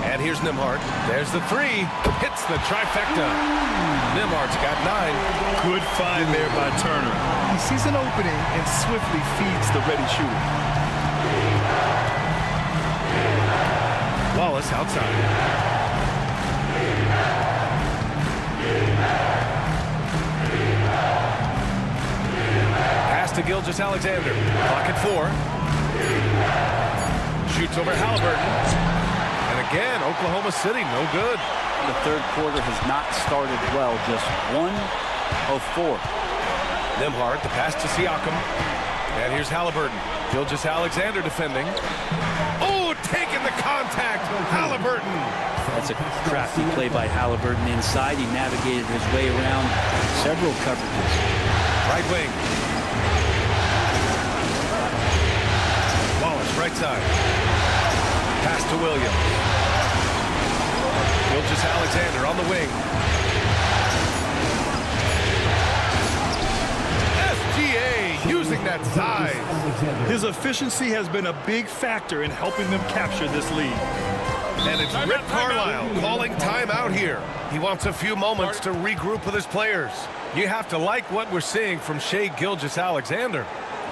K: And here's Nembhard. There's the three. Hits the trifecta. Nembhard's got 9.
M: Good find there by Turner. He sees an opening and swiftly feeds the ready shooter.
K: Wallace outside. Pass to Gilgeous-Alexander. Clock at 4. Shoots over Halliburton. And again, Oklahoma City, no good.
L: The third quarter has not started well, just 1 of 4.
K: Nembhard, the pass to Siakam. And here's Halliburton. Gilgeous-Alexander defending. Oh, taking the contact. Halliburton.
L: That's a crafty play by Halliburton inside. He navigated his way around several coverages.
K: Right wing. Wallace, right side. Pass to Williams. Gilgeous-Alexander on the wing. SGA using that size.
M: His efficiency has been a big factor in helping them capture this lead.
K: And it's Rick Carlisle calling timeout here. He wants a few moments to regroup with his players. You have to like what we're seeing from Shai Gilgeous-Alexander.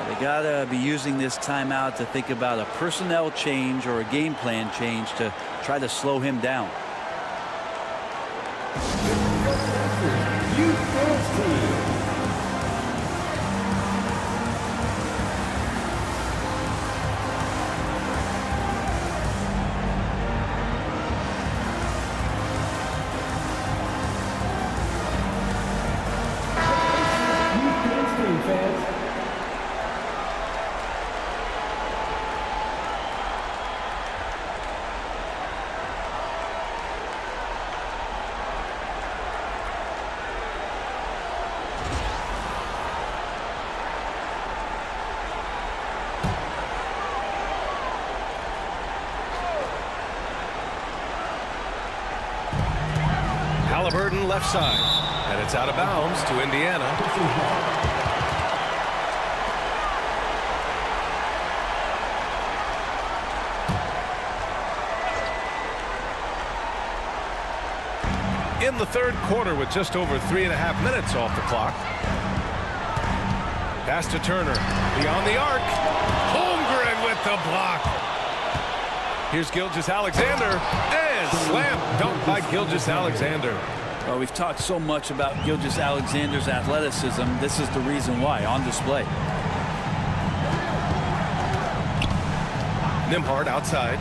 L: They got to be using this timeout to think about a personnel change or a game plan change to try to slow him down.
K: Halliburton left side, and it's out of bounds to Indiana. In the third quarter with just over 3.5 minutes off the clock. Pass to Turner, beyond the arc. Holmgren with the block. Here's Gilgeous-Alexander, and slam dunk by Gilgeous-Alexander.
L: Well, we've talked so much about Gilgeous-Alexander's athleticism. This is the reason why, on display.
K: Nembhard outside.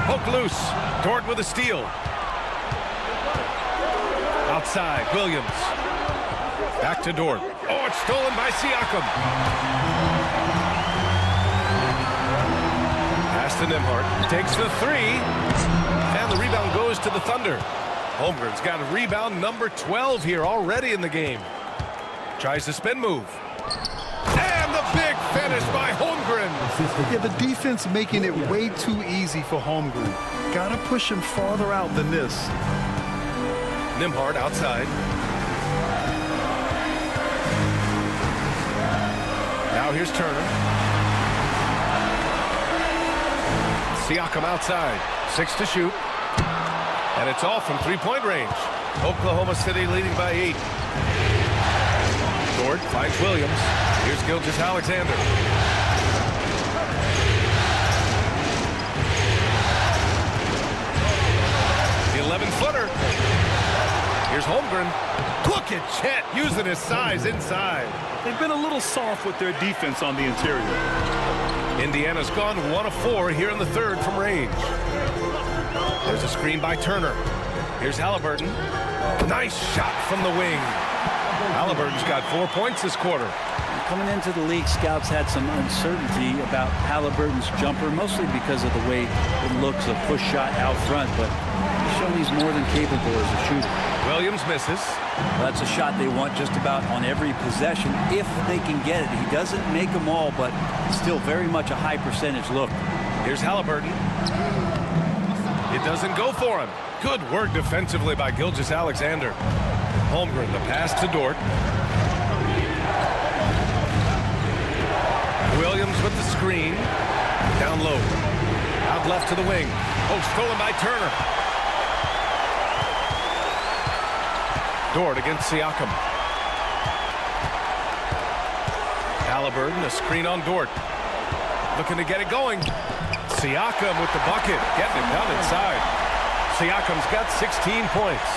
K: Poke loose. Dort with a steal. Outside, Williams. Back to Dort. Oh, it's stolen by Siakam. Pass to Nembhard. Takes the three. And the rebound goes to the Thunder. Holmgren's got a rebound number 12 here already in the game. Tries the spin move. And the big finish by Holmgren.
M: Yeah, the defense making it way too easy for Holmgren. Gotta push him farther out than this.
K: Nembhard outside. Now here's Turner. Siakam outside. 6 to shoot. And it's off from three-point range. Oklahoma City leading by 8. Dort finds Williams. Here's Gilgeous-Alexander. The 11-footer. Here's Holmgren. Look at Chet using his size inside.
M: They've been a little soft with their defense on the interior.
K: Indiana's gone 1 of 4 here in the third from range. There's a screen by Turner. Here's Halliburton. Nice shot from the wing. Halliburton's got 4 points this quarter.
L: Coming into the league, scouts had some uncertainty about Halliburton's jumper, mostly because of the way it looks, a push shot out front, but he's shown he's more than capable as a shooter.
K: Williams misses.
L: Well, that's a shot they want just about on every possession if they can get it. He doesn't make them all, but still very much a high percentage look.
K: Here's Halliburton. It doesn't go for him. Good work defensively by Gilgeous-Alexander. Holmgren, the pass to Dort. Williams with the screen. Down low. Out left to the wing. Oh, stolen by Turner. Dort against Siakam. Halliburton, a screen on Dort. Looking to get it going. Siakam with the bucket. Getting it down inside. Siakam's got 16 points.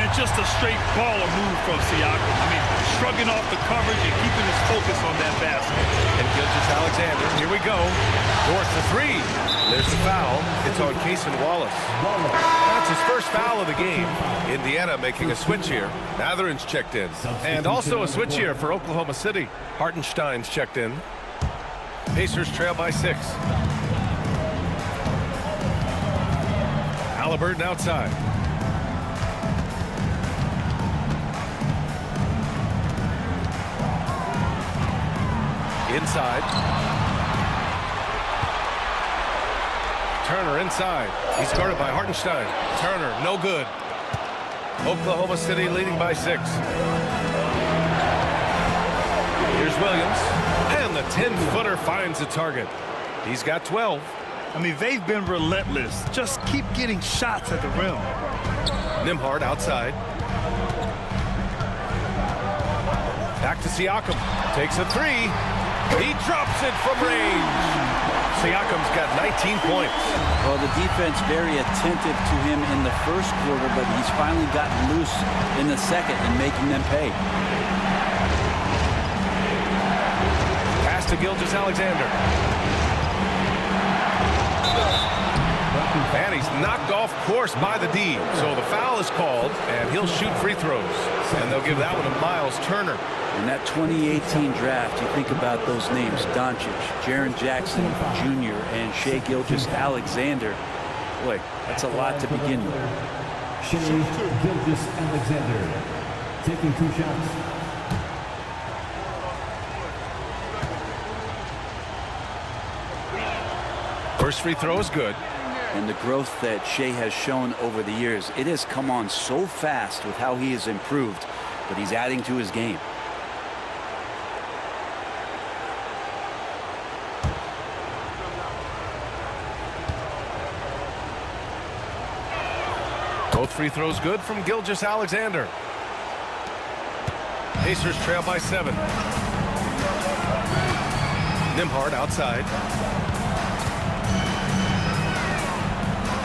M: And just a straight baller move from Siakam. I mean, shrugging off the coverage and keeping his focus on that basket.
K: And Gilgeous-Alexander, here we go. Dort for three. There's the foul. It's on Cason Wallace. That's his first foul of the game. Indiana making a switch here. Matherin's checked in. And also a switch here for Oklahoma City. Hartenstein's checked in. Pacers trail by 6. Halliburton outside. Inside. Turner inside. He's guarded by Hartenstein. Turner, no good. Oklahoma City leading by 6. Here's Williams. And the 10-footer finds the target. He's got 12.
M: I mean, they've been relentless. Just keep getting shots at the rim.
K: Nembhard outside. Back to Siakam. Takes a 3. He drops it from range. Siakam's got 19 points.
L: Well, the defense very attentive to him in the first quarter, but he's finally gotten loose in the second and making them pay.
K: Pass to Gilgeous-Alexander. And he's knocked off course by the D. So the foul is called, and he'll shoot free throws. And they'll give that one to Miles Turner.
L: In that 2018 draft, you think about those names, Doncic, Jaren Jackson Jr., and Shai Gilgeous-Alexander. Boy, that's a lot to begin with.
O: Shai Gilgeous-Alexander taking 2 shots.
K: First free throw is good.
L: And the growth that Shai has shown over the years, it has come on so fast with how he has improved, but he's adding to his game.
K: Both free throws good from Gilgeous-Alexander. Pacers trail by 7. Nembhard outside.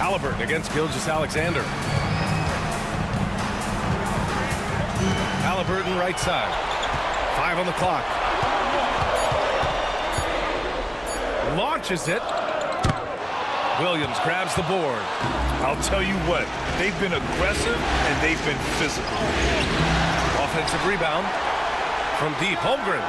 K: Halliburton against Gilgeous-Alexander. Halliburton right side. 5 on the clock. Launches it. Williams grabs the board.
M: I'll tell you what, they've been aggressive and they've been physical.
K: Offensive rebound from deep. Holmgren.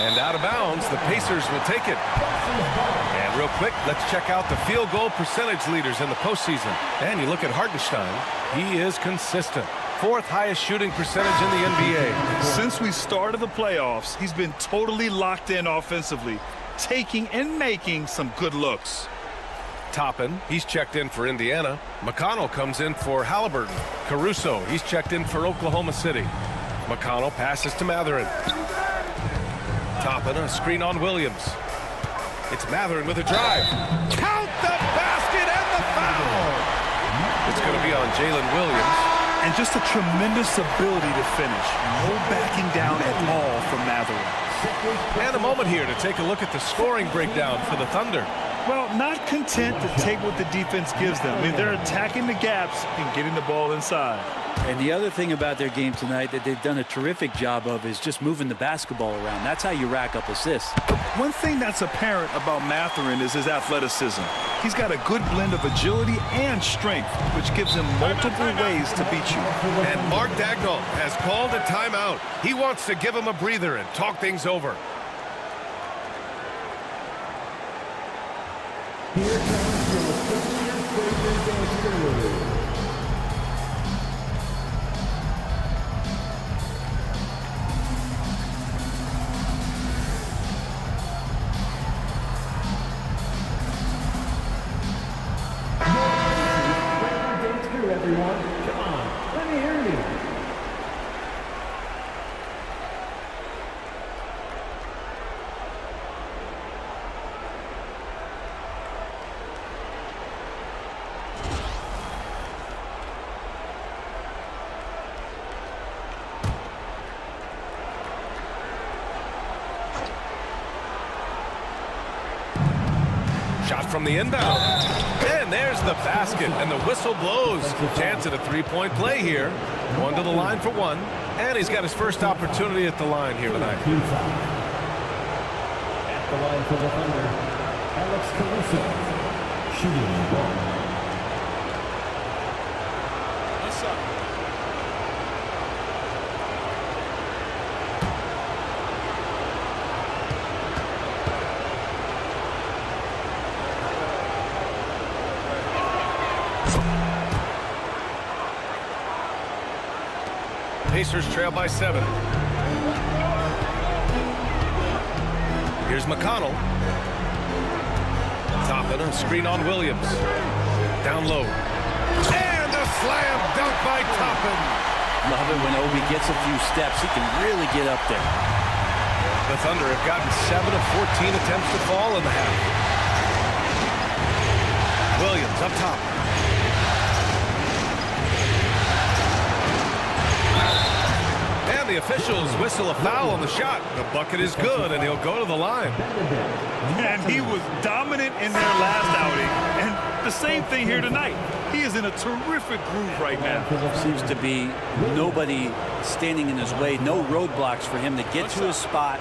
K: And out of bounds, the Pacers will take it. And real quick, let's check out the field goal percentage leaders in the postseason. And you look at Hartenstein, he is consistent. 4th highest shooting percentage in the NBA.
M: Since we started the playoffs, he's been totally locked in offensively, taking and making some good looks.
K: Toppin, he's checked in for Indiana. McConnell comes in for Halliburton. Caruso, he's checked in for Oklahoma City. McConnell passes to Matherin. Toppin, a screen on Williams. It's Matherin with a drive. Count the basket and the foul! It's going to be on Jalen Williams.
M: And just a tremendous ability to finish. No backing down at all from Matherin.
K: And a moment here to take a look at the scoring breakdown for the Thunder.
M: Well, not content to take what the defense gives them. I mean, they're attacking the gaps and getting the ball inside.
L: And the other thing about their game tonight that they've done a terrific job of is just moving the basketball around. That's how you rack up assists.
M: One thing that's apparent about Matherin is his athleticism. He's got a good blend of agility and strength, which gives him multiple ways to beat you.
K: And Mark Dagnall has called a timeout. He wants to give him a breather and talk things over.
O: Here comes your favorite scorer.
K: Shot from the inbound. And there's the basket, and the whistle blows. Chance at a three-point play here. Going to the line for one. And he's got his first opportunity at the line here tonight.
O: At the line for the Thunder, Alex Caruso, shooting one.
K: Pacers trail by 7. Here's McConnell. Toppin, a screen on Williams. Down low. And a slam dunk by Toppin.
L: Love it when Obi gets a few steps. He can really get up there.
K: The Thunder have gotten 7 of 14 attempts to fall in the half. Williams up top. The officials whistle a foul on the shot. The bucket is good, and he'll go to the line.
M: And he was dominant in their last outing, and the same thing here tonight. He is in a terrific groove right now.
L: Seems to be nobody standing in his way, no roadblocks for him to get to his spot,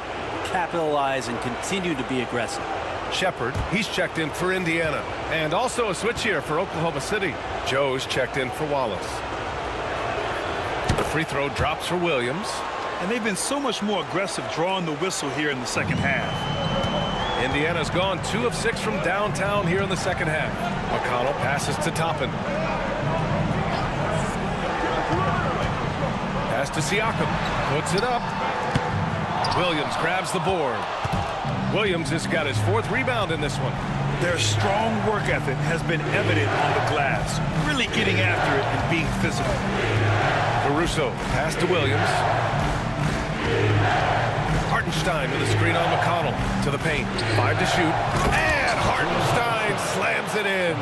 L: capitalize, and continue to be aggressive.
K: Shepard, he's checked in for Indiana. And also a switch here for Oklahoma City. Joe's checked in for Wallace. The free throw drops for Williams.
M: And they've been so much more aggressive drawing the whistle here in the second half.
K: Indiana's gone 2 of 6 from downtown here in the second half. McConnell passes to Toppin. Pass to Siakam. Puts it up. Williams grabs the board. Williams has got his 4th rebound in this one.
M: Their strong work ethic has been evident on the glass, really getting after it and being physical.
K: Caruso, pass to Williams. Hartenstein with a screen on McConnell to the paint. 5 to shoot. And Hartenstein slams it in.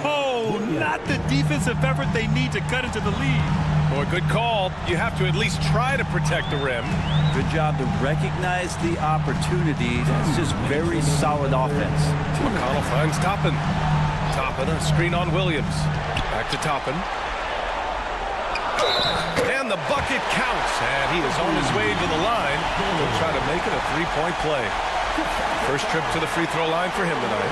M: Oh, not the defensive effort they need to cut into the lead.
K: Boy, good call. You have to at least try to protect the rim.
L: Good job to recognize the opportunity. That's just very solid offense.
K: McConnell finds Toppin. Toppin, a screen on Williams. Back to Toppin. And the bucket counts. And he is on his way to the line. He'll try to make it a 3-point play. First trip to the free throw line for him tonight.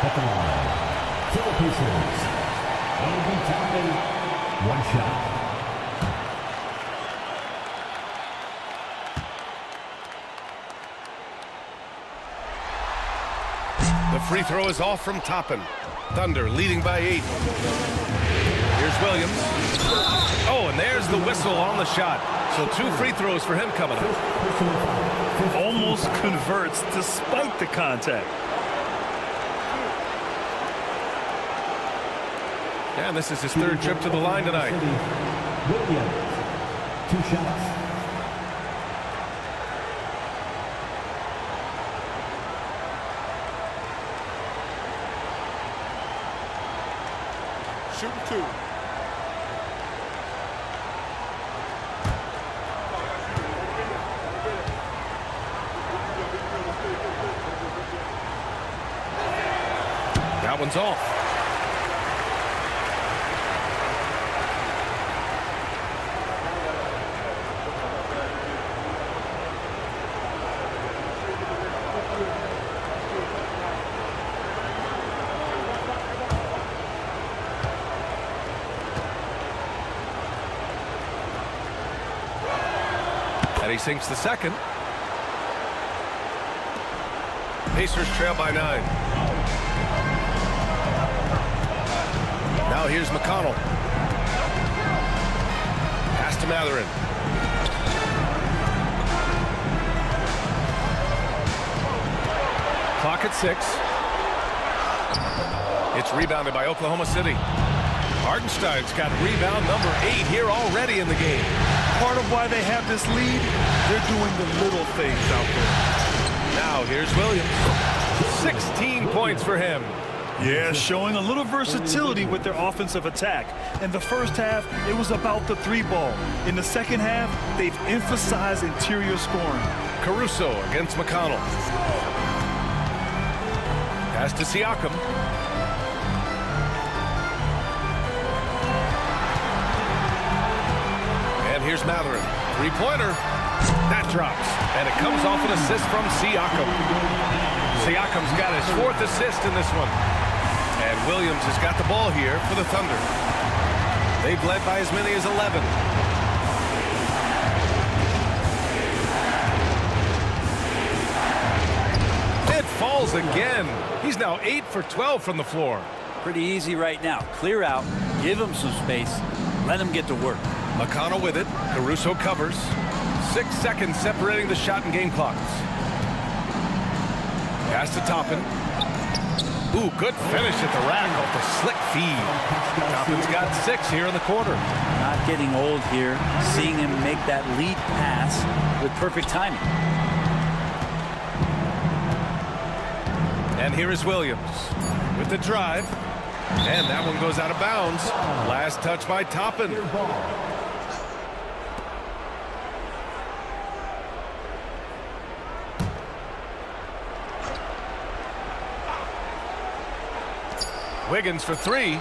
O: At the line, for the Pacers, Obi Toppin, 1 shot.
K: The free throw is off from Toppin. Thunder leading by 8. Here's Williams. Oh, and there's the whistle on the shot. So 2 free throws for him coming up.
M: Almost converts despite the contact.
K: And this is his 3rd trip to the line tonight.
O: Williams, 2 shots.
G: Shooting 2.
K: That one's off. And he sinks the second. Pacers trail by 9. Now here's McConnell. Pass to Matherin. Clock at 6. It's rebounded by Oklahoma City. Hartenstein's got rebound number 8 here already in the game.
M: Part of why they have this lead, they're doing the little things out there.
K: Now here's Williams. 16 points for him.
M: Yeah, showing a little versatility with their offensive attack. In the first half, it was about the 3 ball. In the second half, they've emphasize interior scoring.
K: Caruso against McConnell. Pass to Siakam. And here's Matherin. Three-pointer. That drops. And it comes off an assist from Siakam. Siakam's got his 4th assist in this one. And Williams has got the ball here for the Thunder. They've led by as many as 11. It falls again. He's now 8 for 12 from the floor.
L: Pretty easy right now. Clear out, give him some space, let him get to work.
K: McConnell with it. Caruso covers. 6 seconds separating the shot and game clocks. Pass to Toppin. Ooh, good finish at the rack off the slick feed. Toppin's got 6 here in the quarter.
L: Not getting old here. Seeing him make that lead pass with perfect timing.
K: And here is Williams with the drive. And that one goes out of bounds. Last touch by Toppin. Wiggins for 3.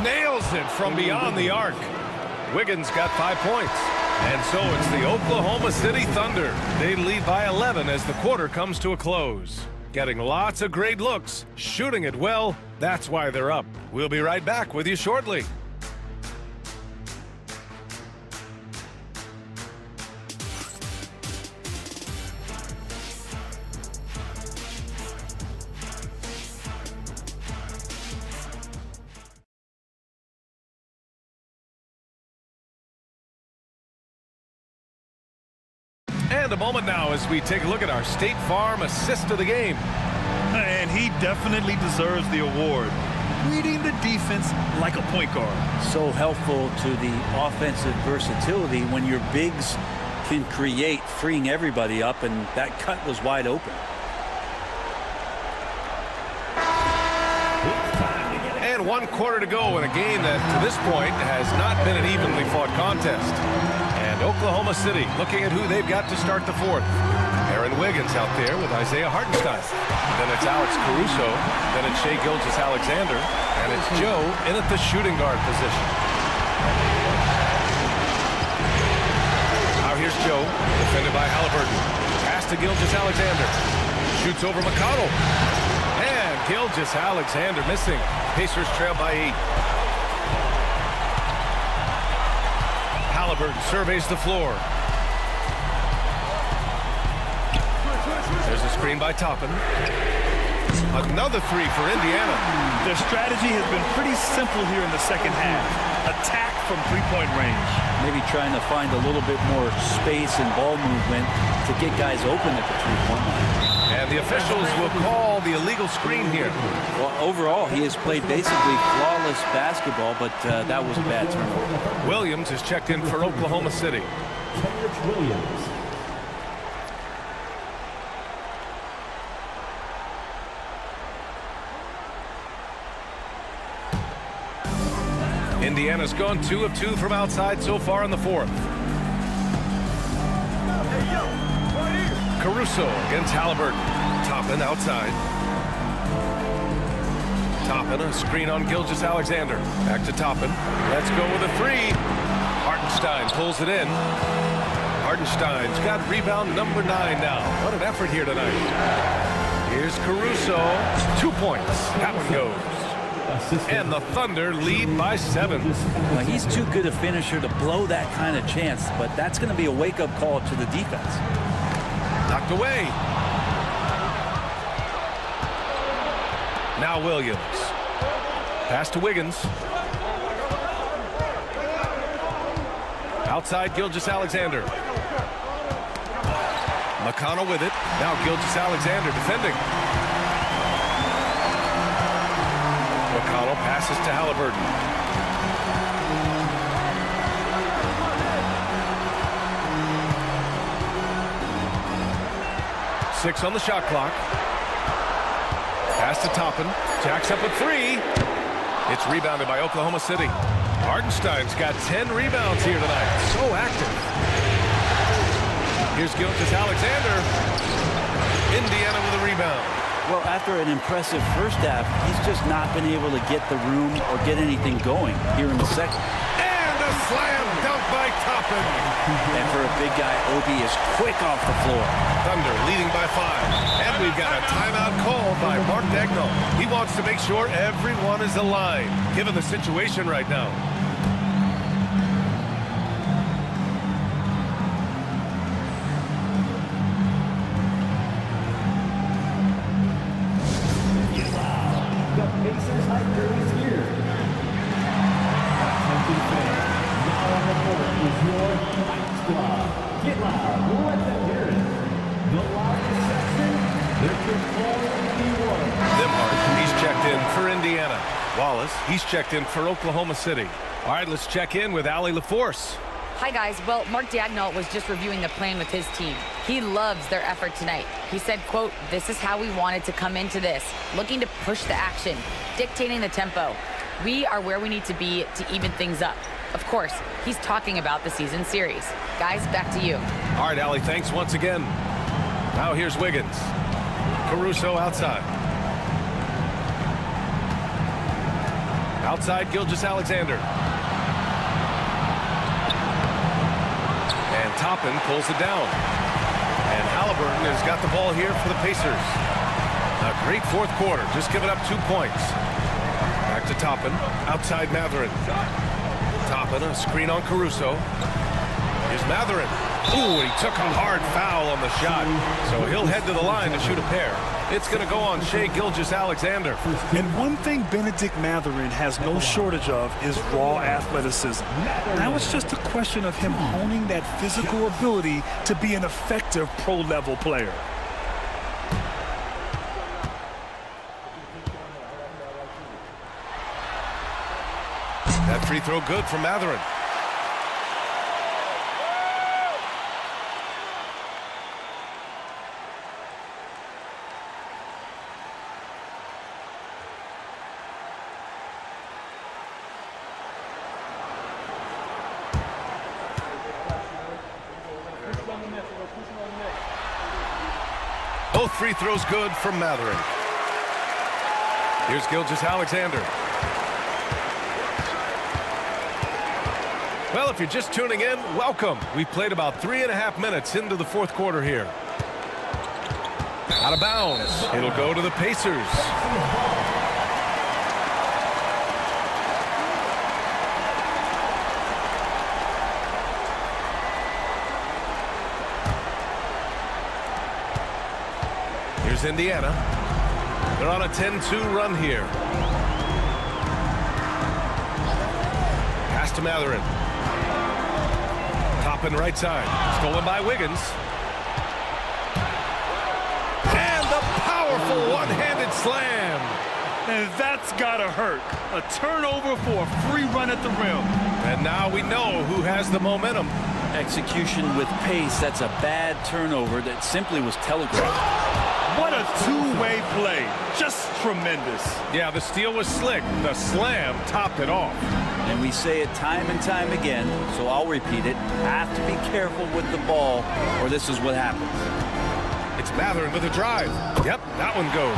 K: Nails it from beyond the arc. Wiggins got 5 points. And so it's the Oklahoma City Thunder. They lead by 11 as the quarter comes to a close. Getting lots of great looks, shooting it well. That's why they're up. We'll be right back with you shortly. And a moment now as we take a look at our State Farm assist of the game.
M: And he definitely deserves the award. Reading the defense like a point guard.
L: So helpful to the offensive versatility when your bigs can create, freeing everybody up, and that cut was wide open.
K: And 1 quarter to go in a game that to this point has not been an evenly fought contest. And Oklahoma City looking at who they've got to start the 4th. Aaron Wiggins out there with Isaiah Hartenstein. Then it's Alex Caruso. Then it's Shai Gilgeous-Alexander. And it's Joe in at the shooting guard position. Now here's Joe, defended by Halliburton. Pass to Gilgeous-Alexander. Shoots over McConnell. And Gilgeous-Alexander missing. Pacers trail by 8. Halliburton surveys the floor. There's a screen by Toppin. Another 3 for Indiana.
M: Their strategy has been pretty simple here in the second half. Attack from 3-point range.
L: Maybe trying to find a little bit more space and ball movement to get guys open at the 3-point line.
K: And the officials will call the illegal screen here.
L: Well, overall, he has played basically flawless basketball, but that was a bad turnover.
K: Williams is checked in for Oklahoma City.
O: Williams.
K: Indiana's gone 2 of 2 from outside so far in the 4th. Caruso against Halliburton. Toppin outside. Toppin, a screen on Gilgeous-Alexander. Back to Toppin. Let's go with a 3. Hartenstein pulls it in. Hartenstein's got rebound number 9 now. What an effort here tonight. Here's Caruso. 2 points. That one goes. And the Thunder lead by 7.
L: Well, he's too good a finisher to blow that kind of chance, but that's going to be a wake-up call to the defense.
K: Knocked away. Now Williams. Pass to Wiggins. Outside Gilgeous-Alexander. McConnell with it. Now Gilgeous-Alexander defending. McConnell passes to Halliburton. Six on the shot clock. Pass to Toppin. Jacks up a 3. It's rebounded by Oklahoma City. Hartenstein's got 10 rebounds here tonight. So active. Here's Gilgeous Alexander. Indiana with a rebound.
L: Well, after an impressive first half, he's just not been able to get the room or get anything going here in the second.
K: And a slam dunk by Toppin.
L: And for a big guy, Obi is quick off the floor.
K: Thunder leading by 5. And we've got a timeout called by Mark Daigneault. He wants to make sure everyone is aligned, given the situation right now.
O: The Pacers hiker is here. Attention fans, now on the court is your fight squad. Get loud, let them hear it. The loudest section, there can only be one.
K: Limhart, he's checked in for Indiana. Wallace, he's checked in for Oklahoma City. All right, let's check in with Allie LaForce.
N: Hi, guys. Well, Mark Daigneault was just reviewing the plan with his team. He loves their effort tonight. He said, quote, "This is how we wanted to come into this, looking to push the action, dictating the tempo. We are where we need to be to even things up." Of course, he's talking about the season series. Guys, back to you.
K: All right, Allie, thanks once again. Now here's Wiggins. Caruso outside. Outside, Gilgeous Alexander. And Toppin pulls it down. And Halliburton has got the ball here for the Pacers. A great fourth quarter, just giving up 2 points. Back to Toppin, outside Mathurin. Toppin, a screen on Caruso. Here's Mathurin. Ooh, he took a hard foul on the shot. So he'll head to the line to shoot a pair. It's going to go on Shai Gilgeous-Alexander.
P: And one thing Benedict Mathurin has no shortage of is raw athleticism. Now it's just a question of him honing that physical ability to be an effective pro-level player.
K: That free throw good from Mathurin. Both free throws good from Mathurin. Here's Gilgeous-Alexander. Well, if you're just tuning in, welcome. We've played about 3.5 minutes into the fourth quarter here. Out of bounds. It'll go to the Pacers. Here's Indiana. They're on a 10-2 run here. Pass to Mathurin. Toppin right side. Stolen by Wiggins. And the powerful one-handed slam.
P: And that's gotta hurt. A turnover for a free run at the rim.
K: And now we know who has the momentum.
L: Execution with pace. That's a bad turnover that simply was telegraphed.
P: What a two-way play. Just tremendous.
K: Yeah, the steal was slick. The slam topped it off.
L: And we say it time and time again, so I'll repeat it. Have to be careful with the ball, or this is what happens.
K: It's Mathurin with a drive. Yep, that one goes.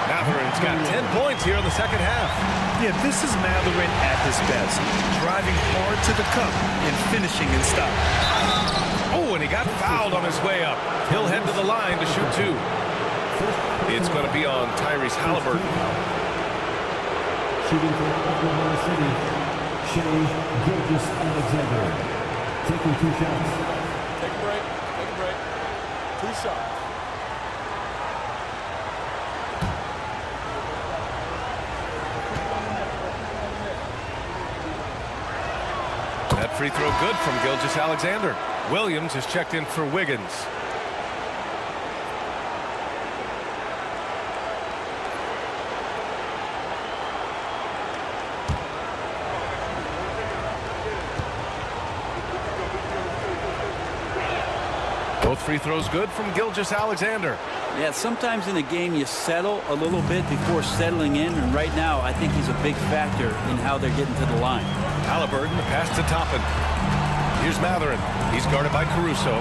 K: Mathurin's got 10 points here in the second half.
P: Yeah, this is Mathurin at his best. Driving hard to the cup and finishing in style.
K: Oh, and he got fouled on his way up. He'll head to the line to shoot 2. It's going to be on Tyrese Halliburton.
O: Shooting for Oklahoma City, Shai Gilgeous-Alexander. Taking 2 shots.
F: Take a break. Take a break. 2 shots.
K: That free throw good from Gilgeous-Alexander. Williams is checked in for Wiggins. Both free throws good from Gilgeous-Alexander.
L: Yeah, sometimes in a game you settle a little bit before settling in, and right now I think he's a big factor in how they're getting to the line.
K: Halliburton, the pass to Toppin. Here's Matherin. He's guarded by Caruso.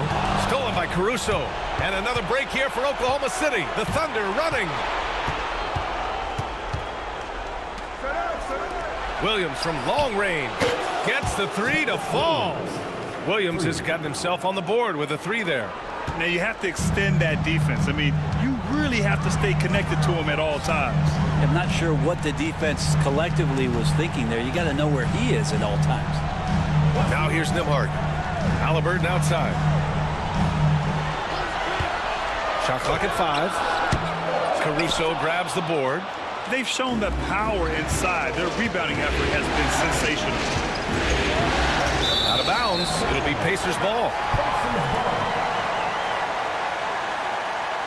K: Stolen by Caruso. And another break here for Oklahoma City. The Thunder running. Williams from long range. Gets the three to fall. Williams has gotten himself on the board with a three there.
P: Now you have to extend that defense. I mean, you really have to stay connected to him at all times.
L: I'm not sure what the defense collectively was thinking there. You got to know where he is at all times.
K: Now here's Nembhard. Halliburton outside. Shot clock at 5. Caruso grabs the board.
P: They've shown the power inside. Their rebounding effort has been sensational.
K: Out of bounds. It'll be Pacers ball.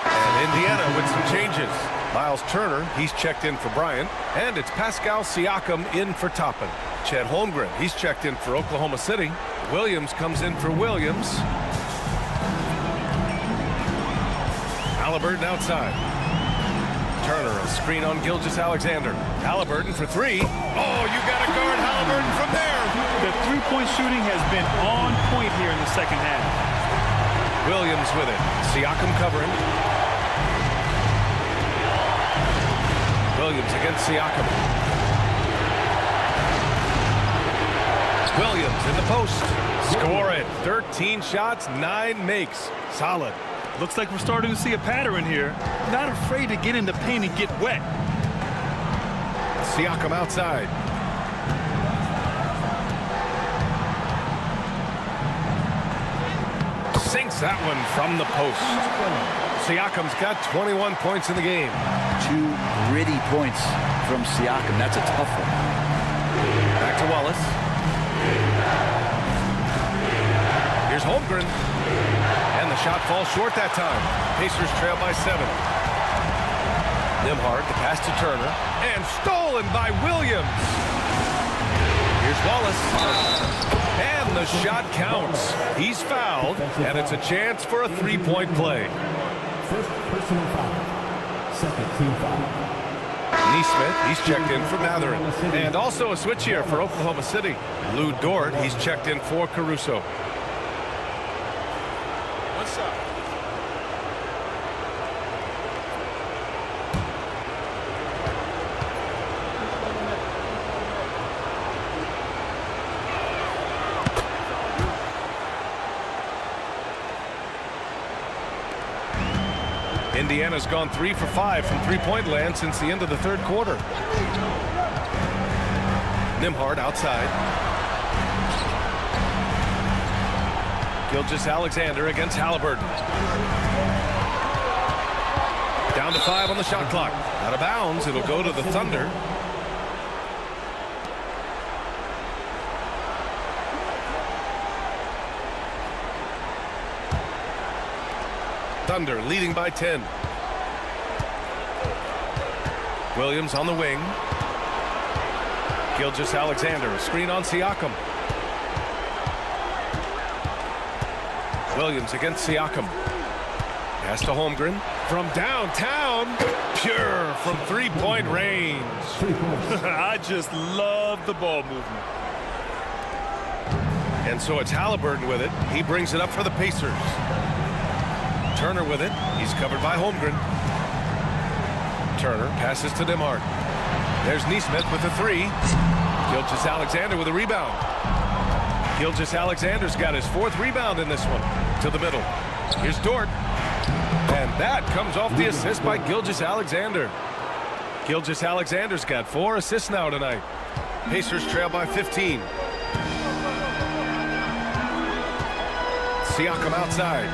K: And Indiana with some changes. Miles Turner, he's checked in for Bryant. And it's Pascal Siakam in for Toppin. Chet Holmgren, he's checked in for Oklahoma City. Williams comes in for Williams. Halliburton outside. Turner, a screen on Gilgeous-Alexander. Halliburton for 3. Oh, you got to guard Halliburton from there.
P: The three-point shooting has been on point here in the second half.
K: Williams with it. Siakam covering. Williams against Siakam. Williams in the post. Score it. 13 shots, 9 makes. Solid.
P: Looks like we're starting to see a pattern here. Not afraid to get in the paint and get wet.
K: Siakam outside. Sinks that one from the post. Siakam's got 21 points in the game.
L: 2 gritty points from Siakam. That's a tough one.
K: Back to Wallace. Here's Holmgren. And the shot falls short that time. Pacers trail by 7. Nembhard, the pass to Turner. And stolen by Williams. Here's Wallace. And the shot counts. He's fouled. And it's a chance for a 3-point play.
O: First personal foul. Second team foul.
K: Neesmith, he's checked in for Matherin. And also a switch here for Oklahoma City. Lou Dort, he's checked in for Caruso. What's up? Indiana's gone 3 for 5 from three-point land since the end of the third quarter. Nembhard outside. Gilgeous-Alexander against Halliburton. Down to 5 on the shot clock. Out of bounds. It'll go to the Thunder. Thunder leading by 10. Williams on the wing. Gilgeous-Alexander, a screen on Siakam. Williams against Siakam. Pass to Holmgren from downtown. Pure from three-point range.
P: I just love the ball movement.
K: And so it's Halliburton with it. He brings it up for the Pacers. Turner with it. He's covered by Holmgren. Turner passes to Nembhard. There's Neesmith with the 3. Gilgeous-Alexander with a rebound. Gilgeous-Alexander's got his 4th rebound in this one. To the middle. Here's Dort. And that comes off the assist by Gilgeous-Alexander. Gilgeous-Alexander's got 4 assists now tonight. Pacers trail by 15. Siakam outside.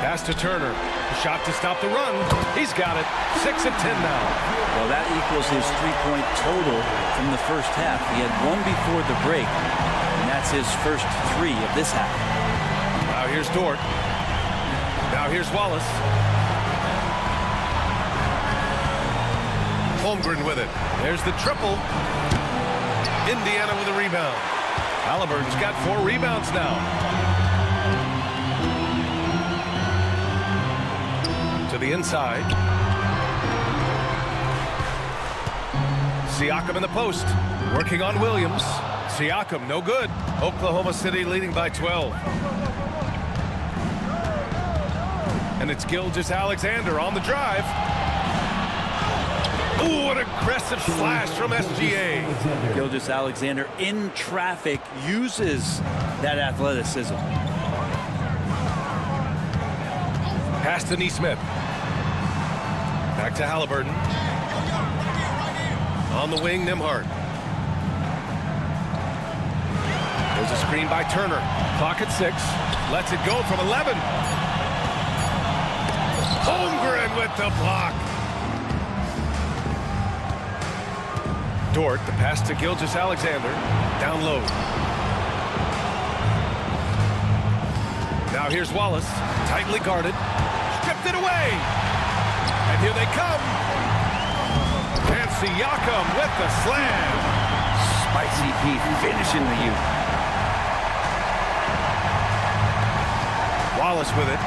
K: Pass to Turner. Shot to stop the run. He's got it. 6 of 10 now.
L: Well, that equals his 3-point total from the first half. He had 1 before the break, and that's his first 3 of this half.
K: Now here's Dort. Now here's Wallace. Holmgren with it. There's the triple. Indiana with a rebound. Halliburton's got 4 rebounds now. To the inside. Siakam in the post. Working on Williams. Siakam, no good. Oklahoma City leading by 12. And it's Gilgeous-Alexander on the drive. Ooh, an aggressive slash from SGA.
L: Gilgeous-Alexander in traffic uses that athleticism.
K: Pass to Neesmith. Back to Halliburton. On the wing, Nembhard. There's a screen by Turner. Clock at 6. Lets it go from 11. Holmgren with the block. Dort, the pass to Gilgeous-Alexander. Down low. Now here's Wallace. Tightly guarded. Stripped it away. And here they come. And Siakam with the slam.
L: Spicy Pete finishing the youth.
K: Wallace with it.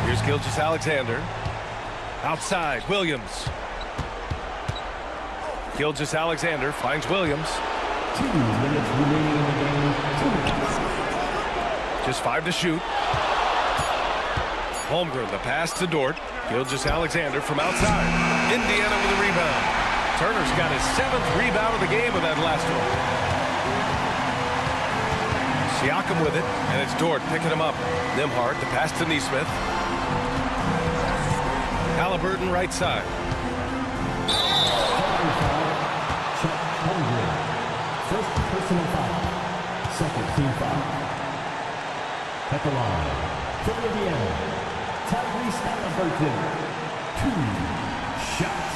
K: Here's Gilgeous-Alexander. Outside, Williams. Gilgeous-Alexander finds Williams.
O: 2 minutes remaining in the game.
K: Just 5 to shoot. Holmgren, the pass to Dort. Gilgeous-Alexander from outside. Indiana with a rebound. Turner's got his 7th rebound of the game with that last one. Siakam with it, and it's Dort picking him up. Nembhard, the pass to Neesmith. Halliburton right side.
O: First personal foul. Second team foul. At the line, for Indiana, Tyrese Halliburton. 2 shots.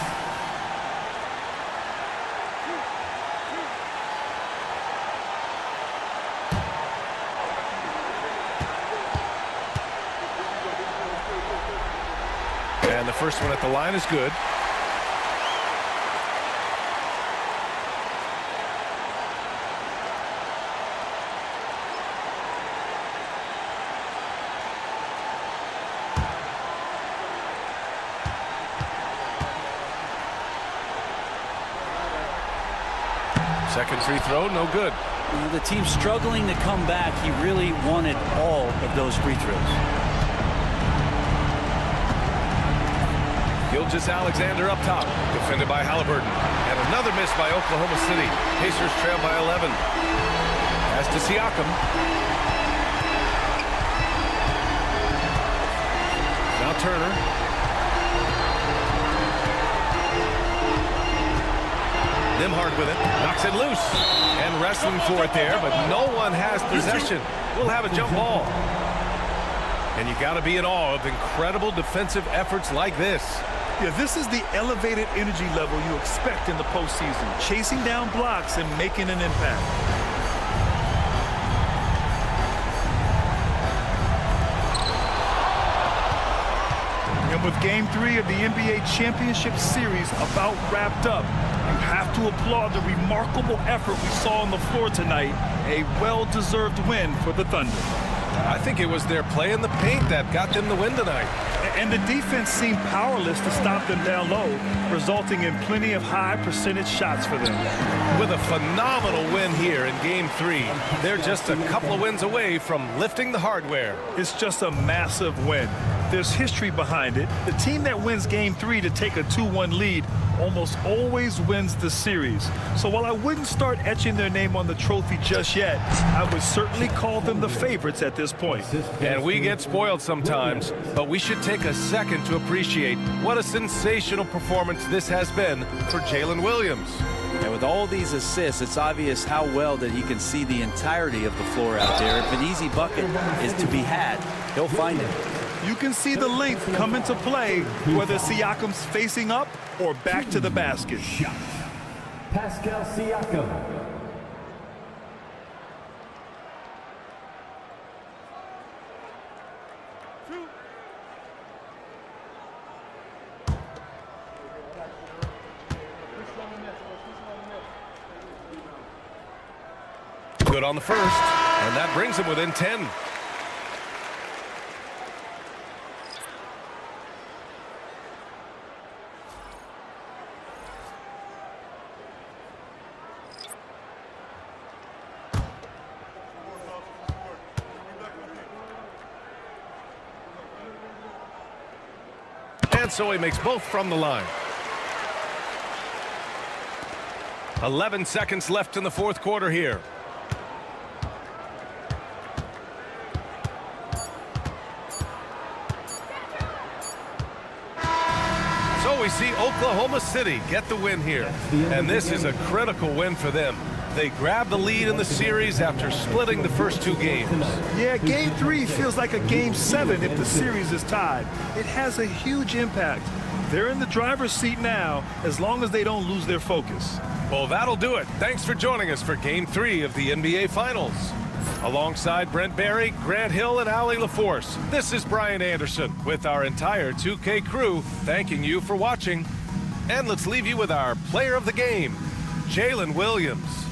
K: And the first one at the line is good. Second free throw, no good.
L: The team's struggling to come back. He really wanted all of those free throws.
K: Gilgeous-Alexander up top, defended by Halliburton. And another miss by Oklahoma City. Pacers trail by 11. Pass to Siakam. Now Turner. Nembhard with it, knocks it loose, and wrestling for it there, but no one has possession. We'll have a jump ball. And you got to be in awe of incredible defensive efforts like this.
P: Yeah, this is the elevated energy level you expect in the postseason, chasing down blocks and making an impact. And with Game 3 of the NBA Championship Series about wrapped up, you have to applaud the remarkable effort we saw on the floor tonight. A well-deserved win for the Thunder.
K: I think it was their play in the paint that got them the win tonight.
P: And the defense seemed powerless to stop them down low, resulting in plenty of high percentage shots for them.
K: With a phenomenal win here in Game 3, they're just a couple of wins away from lifting the hardware.
P: It's just a massive win. There's history behind it. The team that wins Game 3 to take a 2-1 lead almost always wins the series. So while I wouldn't start etching their name on the trophy just yet, I would certainly call them the favorites at this point.
K: And we get spoiled sometimes, but we should take a second to appreciate what a sensational performance this has been for Jalen Williams.
L: And with all these assists, it's obvious how well that he can see the entirety of the floor out there. If an easy bucket is to be had, he'll find it.
P: You can see the length come into play, whether Siakam's facing up or back to the basket.
O: Pascal Siakam.
K: Good on the first, and that brings him within 10. And so he makes both from the line. 11 seconds left in the fourth quarter here. So we see Oklahoma City get the win here. And this is a critical win for them. They grab the lead in the series after splitting the first two games.
P: Yeah, Game 3 feels like a Game 7 if the series is tied. It has a huge impact. They're in the driver's seat now as long as they don't lose their focus.
K: Well, that'll do it. Thanks for joining us for Game 3 of the NBA Finals. Alongside Brent Barry, Grant Hill, and Allie LaForce, this is Brian Anderson with our entire 2K crew thanking you for watching. And let's leave you with our player of the game, Jalen Williams.